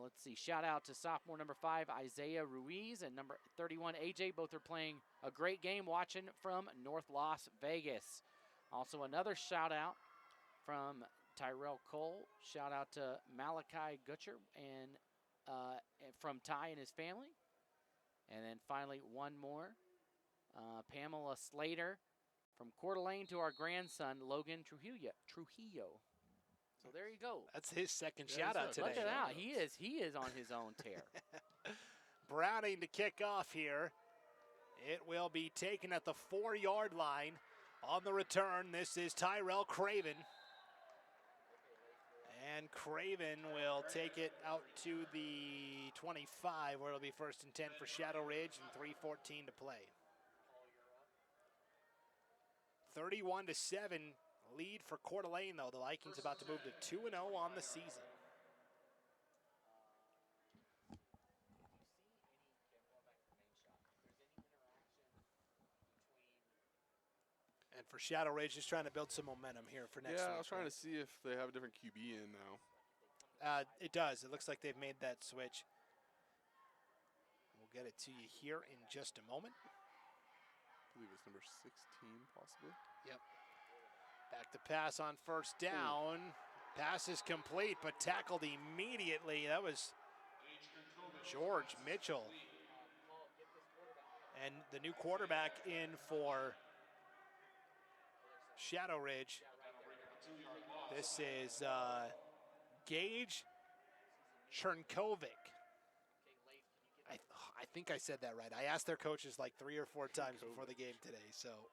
Let's see. Shout out to sophomore number 5, Isaiah Ruiz, and number 31, AJ. Both are playing a great game watching from North Las Vegas. Also another shout out from Tyrell Cole. Shout out to Malachi Gutcher and from Ty and his family. And then finally one more. Pamela Slater from Coeur d'Alene to our grandson, Logan Trujillo. So there you go. That's his second shout-out today. Look at that. He is on his own tear. Browning to kick off here. It will be taken at the 4-yard line. On the return, this is Tyrell Craven. And Craven will take it out to the 25, where it'll be 1st and 10 for Shadow Ridge and 3:14 to play. 31-7. Lead for Coeur d'Alene, though. The Vikings about to move to 2-0 on the season. And for Shadow Ridge, just trying to build some momentum here for next week. Yeah, I was trying to see if they have a different QB in now. It does. It looks like they've made that switch. We'll get it to you here in just a moment. I believe it's number 16, possibly. Yep. Back to pass on 1st down. Pass is complete, but tackled immediately. That was George Mitchell. And the new quarterback in for Shadow Ridge. This is Gage Chernkovic. I think I said that right. I asked their coaches like 3 or 4 times before the game today, so.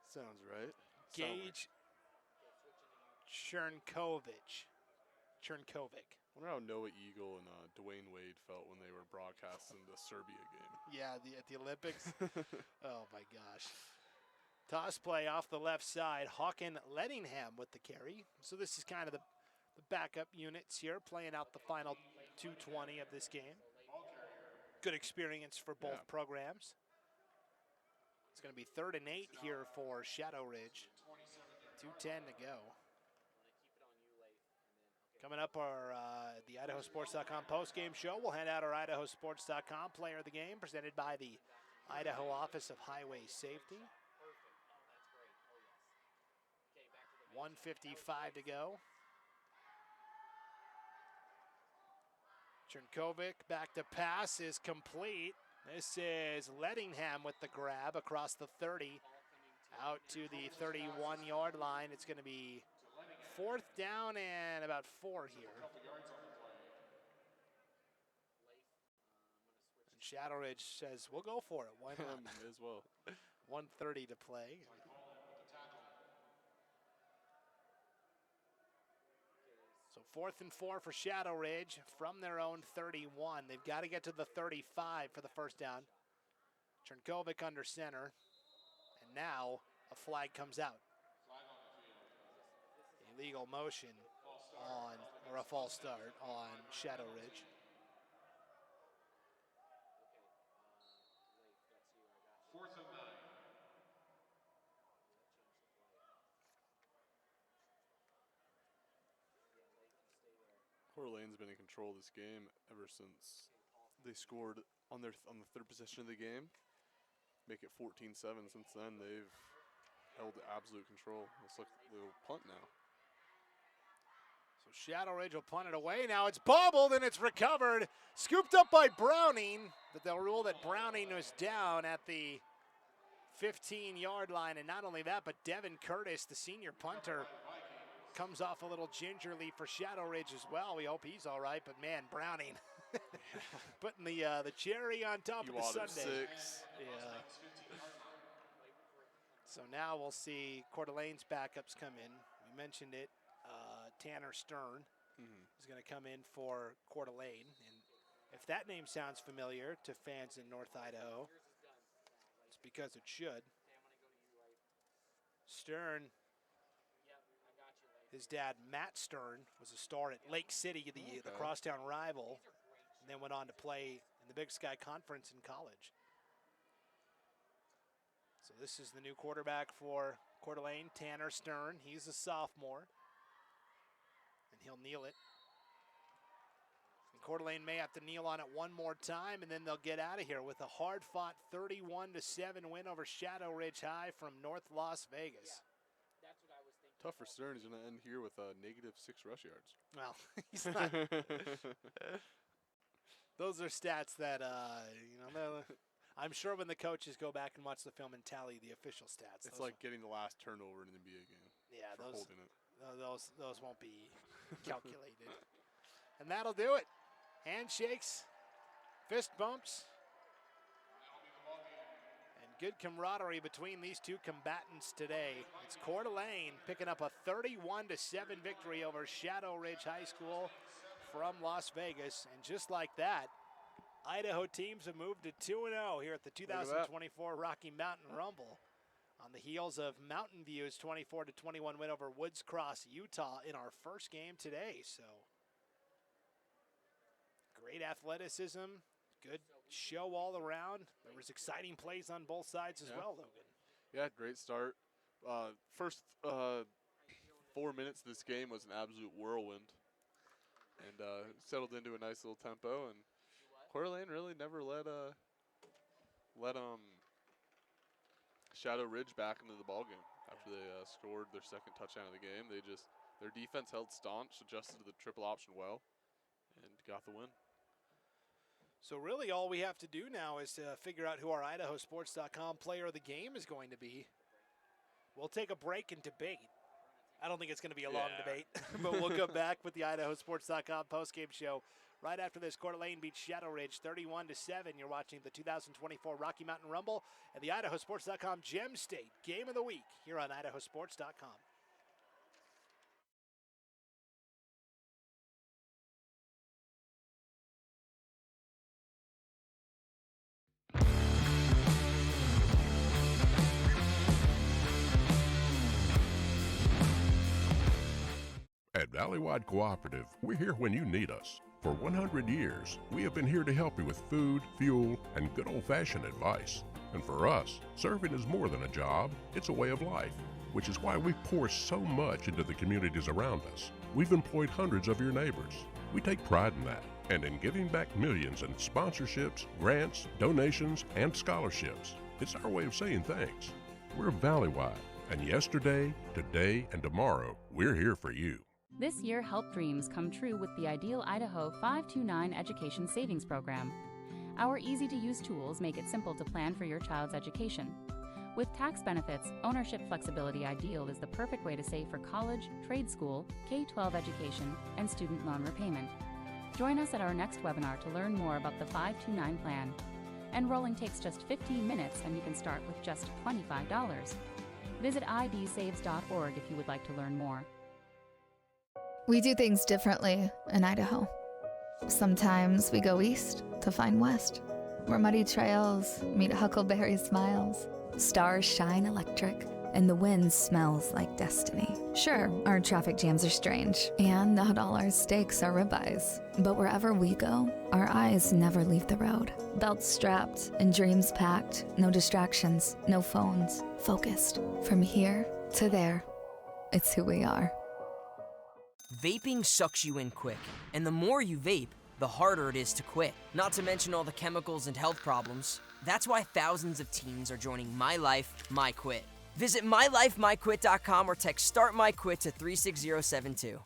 Sounds right. Gage Chernkovic. I wonder how Noah Eagle and Dwayne Wade felt when they were broadcasting the Serbia game. Yeah, at the Olympics. Oh, my gosh. Toss play off the left side. Hawken Lettingham with the carry. So this is kind of the backup units here, playing out the final 2:20 of this game. Good experience for both programs. It's going to be 3rd and 8 here for Shadow Ridge. 2:10 to go. Coming up, our the IdahoSports.com postgame show. We'll hand out our IdahoSports.com player of the game, presented by the Idaho Office of Highway Safety. 1:55 to go. Chernkovic back to pass is complete. This is Lettingham with the grab across the 30 out to the 31-yard line. It's going to be 4th down and about 4 here. And Shadow Ridge says, we'll go for it. Why not? May as well. 1:30 to play. So 4th and 4 for Shadow Ridge from their own 31. They've got to get to the 35 for the 1st down. Chernkovic under center. And now a flag comes out. Illegal motion on, or a false start on Shadow Ridge. Coeur d'Alene's been in control of this game ever since they scored on the 3rd possession of the game. Make it 14-7. Since then, they've held absolute control. Let's look, they'll punt now. So Shadow Ridge will punt it away. Now it's bobbled and it's recovered. Scooped up by Browning, but they'll rule that Browning was down at the 15-yard line. And not only that, but Devin Curtis, the senior punter, comes off a little gingerly for Shadow Ridge as well. We hope he's all right, but man, Browning putting the cherry on top of the sundae. Yeah. So now we'll see Coeur d'Alene's backups come in. We mentioned it. Tanner Stern is going to come in for Coeur d'Alene. And if that name sounds familiar to fans in North Idaho, it's because it should. Stern, his dad, Matt Stern, was a star at Lake City, the crosstown rival, and then went on to play in the Big Sky Conference in college. So this is the new quarterback for Coeur d'Alene, Tanner Stern. He's a sophomore, and he'll kneel it. And Coeur d'Alene may have to kneel on it one more time, and then they'll get out of here with a hard-fought 31-7 win over Shadow Ridge High from North Las Vegas. Tough for Stern. He's going to end here with -6 rush yards. Well, he's not. Those are stats that, I'm sure when the coaches go back and watch the film and tally the official stats. It's like getting the last turnover in an NBA game. Yeah, holding it. Those won't be calculated. And that'll do it. Handshakes, fist bumps, and good camaraderie between these two combatants today. It's Coeur d'Alene picking up a 31-7 victory over Shadow Ridge High School from Las Vegas. And just like that, Idaho teams have moved to 2-0 here at the 2024 Rocky Mountain Rumble on the heels of Mountain View's 24-21 win over Woods Cross, Utah in our first game today. So great athleticism, good show all around. There was exciting plays on both sides as well, Logan. Yeah, great start. First 4 minutes of this game was an absolute whirlwind, and settled into a nice little tempo. And Coeur d'Alene really never let Shadow Ridge back into the ballgame after they scored their second touchdown of the game. Their defense held staunch, adjusted to the triple option well, and got the win. So really all we have to do now is to figure out who our IdahoSports.com player of the game is going to be. We'll take a break and debate. I don't think it's going to be a long debate, but we'll come back with the IdahoSports.com postgame show right after this. Coeur d'Alene beats Shadow Ridge 31-7. You're watching the 2024 Rocky Mountain Rumble and the IdahoSports.com Gem State Game of the Week here on IdahoSports.com. At Valleywide Cooperative, we're here when you need us. For 100 years, we have been here to help you with food, fuel, and good old-fashioned advice. And for us, serving is more than a job, it's a way of life, which is why we pour so much into the communities around us. We've employed hundreds of your neighbors. We take pride in that, and in giving back millions in sponsorships, grants, donations, and scholarships. It's our way of saying thanks. We're Valleywide, and yesterday, today, and tomorrow, we're here for you. This year, help dreams come true with the Ideal Idaho 529 Education Savings Program. Our easy-to-use tools make it simple to plan for your child's education. With tax benefits, ownership flexibility, Ideal is the perfect way to save for college, trade school, K-12 education, and student loan repayment. Join us at our next webinar to learn more about the 529 plan. Enrolling takes just 15 minutes, and you can start with just $25. Visit idsaves.org if you would like to learn more. We do things differently in Idaho. Sometimes we go east to find west, where muddy trails meet huckleberry smiles. Stars shine electric, and the wind smells like destiny. Sure, our traffic jams are strange, and not all our steaks are ribeyes. But wherever we go, our eyes never leave the road. Belts strapped and dreams packed, no distractions, no phones, focused. From here to there, it's who we are. Vaping sucks you in quick, and the more you vape, the harder it is to quit. Not to mention all the chemicals and health problems. That's why thousands of teens are joining My Life, My Quit. Visit mylifemyquit.com or text START MY QUIT to 36072.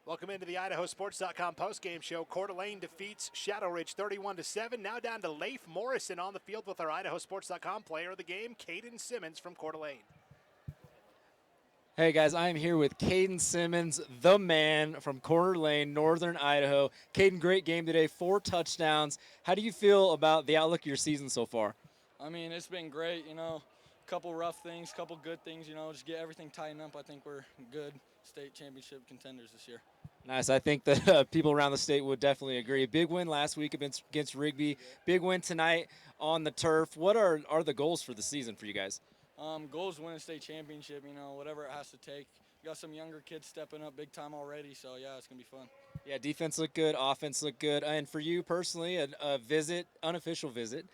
Welcome into the IdahoSports.com postgame show. Coeur d'Alene defeats Shadow Ridge 31-7. Now down to Leif Morrison on the field with our IdahoSports.com player of the game, Caden Simmons from Coeur d'Alene. Hey guys, I'm here with Caden Simmons, the man from Coeur d'Alene, Northern Idaho. Caden, great game today, 4 touchdowns. How do you feel about the outlook of your season so far? I mean, it's been great, a couple rough things, couple good things, just get everything tightened up. I think we're good state championship contenders this year. Nice. I think that people around the state would definitely agree. Big win last week against Rigby. Big win tonight on the turf. What are the goals for the season for you guys? Goals to win a state championship, whatever it has to take. We got some younger kids stepping up big time already, so yeah, it's going to be fun. Yeah, defense looked good, offense looked good. And for you personally, a unofficial visit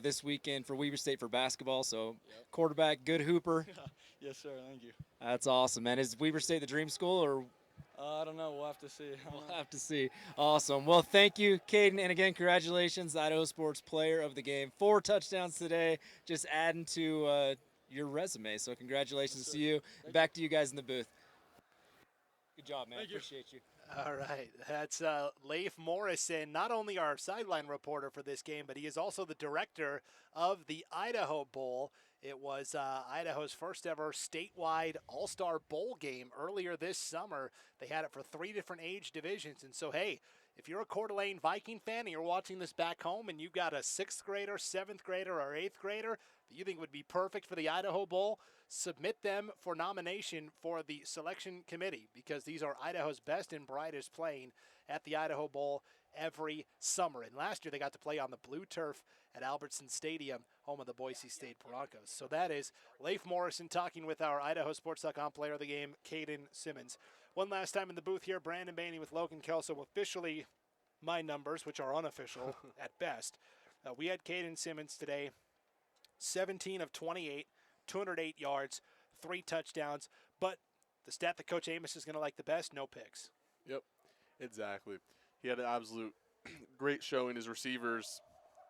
this weekend for Weber State for basketball. So quarterback, good hooper. Yes, sir. Thank you. That's awesome, man. Is Weber State the dream school or? I don't know. We'll have to see. We'll have to see. Awesome. Well, thank you, Caden. And again, congratulations, the Idaho Sports Player of the Game. 4 touchdowns today, just adding to your resume. So congratulations to you. Back to you guys in the booth. Good job, man. Appreciate you. All right, that's Leif Morrison, not only our sideline reporter for this game, but he is also the director of the Idaho Bowl. It was Idaho's first ever statewide all-star bowl game earlier this summer. They had it for 3 different age divisions. And so, hey, if you're a Coeur d'Alene Viking fan and you're watching this back home and you've got a 6th grader, 7th grader, or 8th grader that you think would be perfect for the Idaho Bowl, submit them for nomination for the selection committee, because these are Idaho's best and brightest playing at the Idaho Bowl every summer. And last year they got to play on the blue turf at Albertson Stadium, home of the Boise State Broncos. So that is Leif Morrison talking with our IdahoSports.com player of the game, Caden Simmons. One last time in the booth here, Brandon Bainey with Logan Kelso. Officially my numbers, which are unofficial at best. We had Caden Simmons today, 17 of 28, 208 yards, 3 touchdowns. But the stat that Coach Amos is going to like the best, no picks. Yep, exactly. He had an absolute great showing. His receivers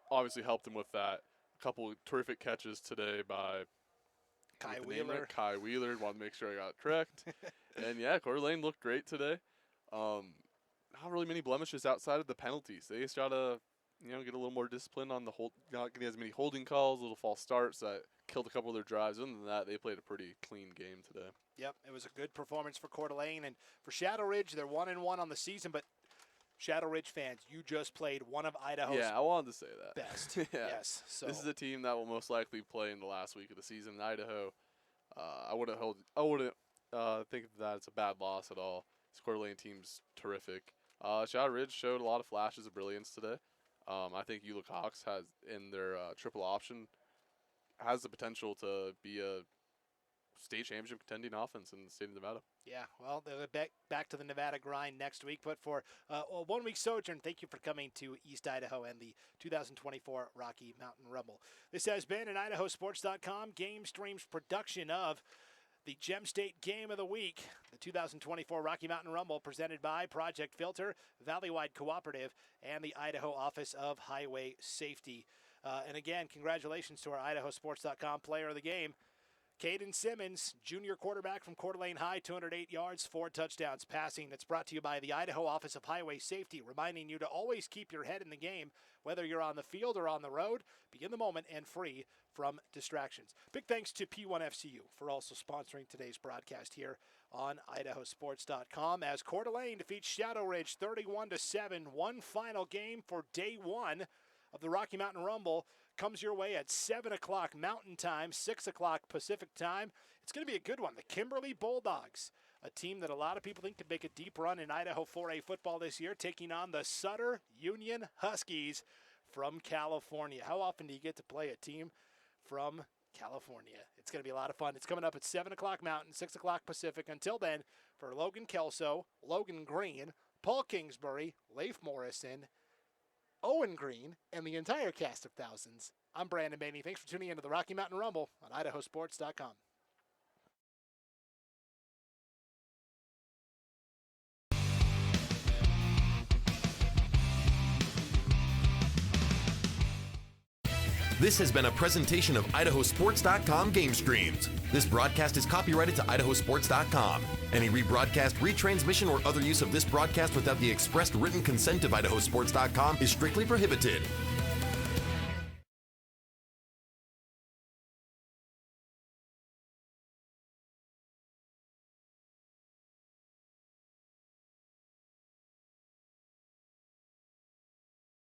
obviously helped him with that. A couple of terrific catches today by Kai Wheeler. Kai Wheeler. Wanted to make sure I got it correct. And, yeah, Coeur d'Alene looked great today. Not really many blemishes outside of the penalties. They just got to, get a little more discipline on the not getting as many holding calls, little false starts that killed a couple of their drives. Other than that, they played a pretty clean game today. Yep, it was a good performance for Coeur d'Alene. And for Shadow Ridge, they're 1-1 on the season, but Shadow Ridge fans, you just played one of Idaho's I wanted to say that. best. Yeah. Yes. So this is a team that will most likely play in the last week of the season in Idaho. I wouldn't think that it's a bad loss at all. This Coeur d'Alene team's terrific. Shadow Ridge showed a lot of flashes of brilliance today. I think Eula Cox has, in their triple option, has the potential to be a state championship contending offense in the state of Nevada. Yeah, well, they'll back to the Nevada grind next week. But for a 1-week sojourn, thank you for coming to East Idaho and the 2024 Rocky Mountain Rumble. This has been an IdahoSports.com GameStreams production of the Gem State Game of the Week, the 2024 Rocky Mountain Rumble, presented by Project Filter, Valleywide Cooperative, and the Idaho Office of Highway Safety. And again, congratulations to our IdahoSports.com player of the game, Caden Simmons, junior quarterback from Coeur d'Alene High, 208 yards, 4 touchdowns passing. That's brought to you by the Idaho Office of Highway Safety, reminding you to always keep your head in the game, whether you're on the field or on the road. Be in the moment and free from distractions. Big thanks to P1FCU for also sponsoring today's broadcast here on IdahoSports.com as Coeur d'Alene defeats Shadow Ridge 31-7. One final game for day 1 of the Rocky Mountain Rumble comes your way at 7 o'clock Mountain Time, 6 o'clock Pacific Time. It's going to be a good one. The Kimberly Bulldogs, a team that a lot of people think could make a deep run in Idaho 4A football this year, taking on the Sutter Union Huskies from California. How often do you get to play a team from California? It's going to be a lot of fun. It's coming up at 7 o'clock Mountain, 6 o'clock Pacific. Until then, for Logan Kelso, Logan Green, Paul Kingsbury, Leif Morrison, Owen Green, and the entire cast of thousands, I'm Brandon Bainey. Thanks for tuning into the Rocky Mountain Rumble on IdahoSports.com. This has been a presentation of IdahoSports.com GameStreams. This broadcast is copyrighted to IdahoSports.com. Any rebroadcast, retransmission, or other use of this broadcast without the expressed written consent of IdahoSports.com is strictly prohibited.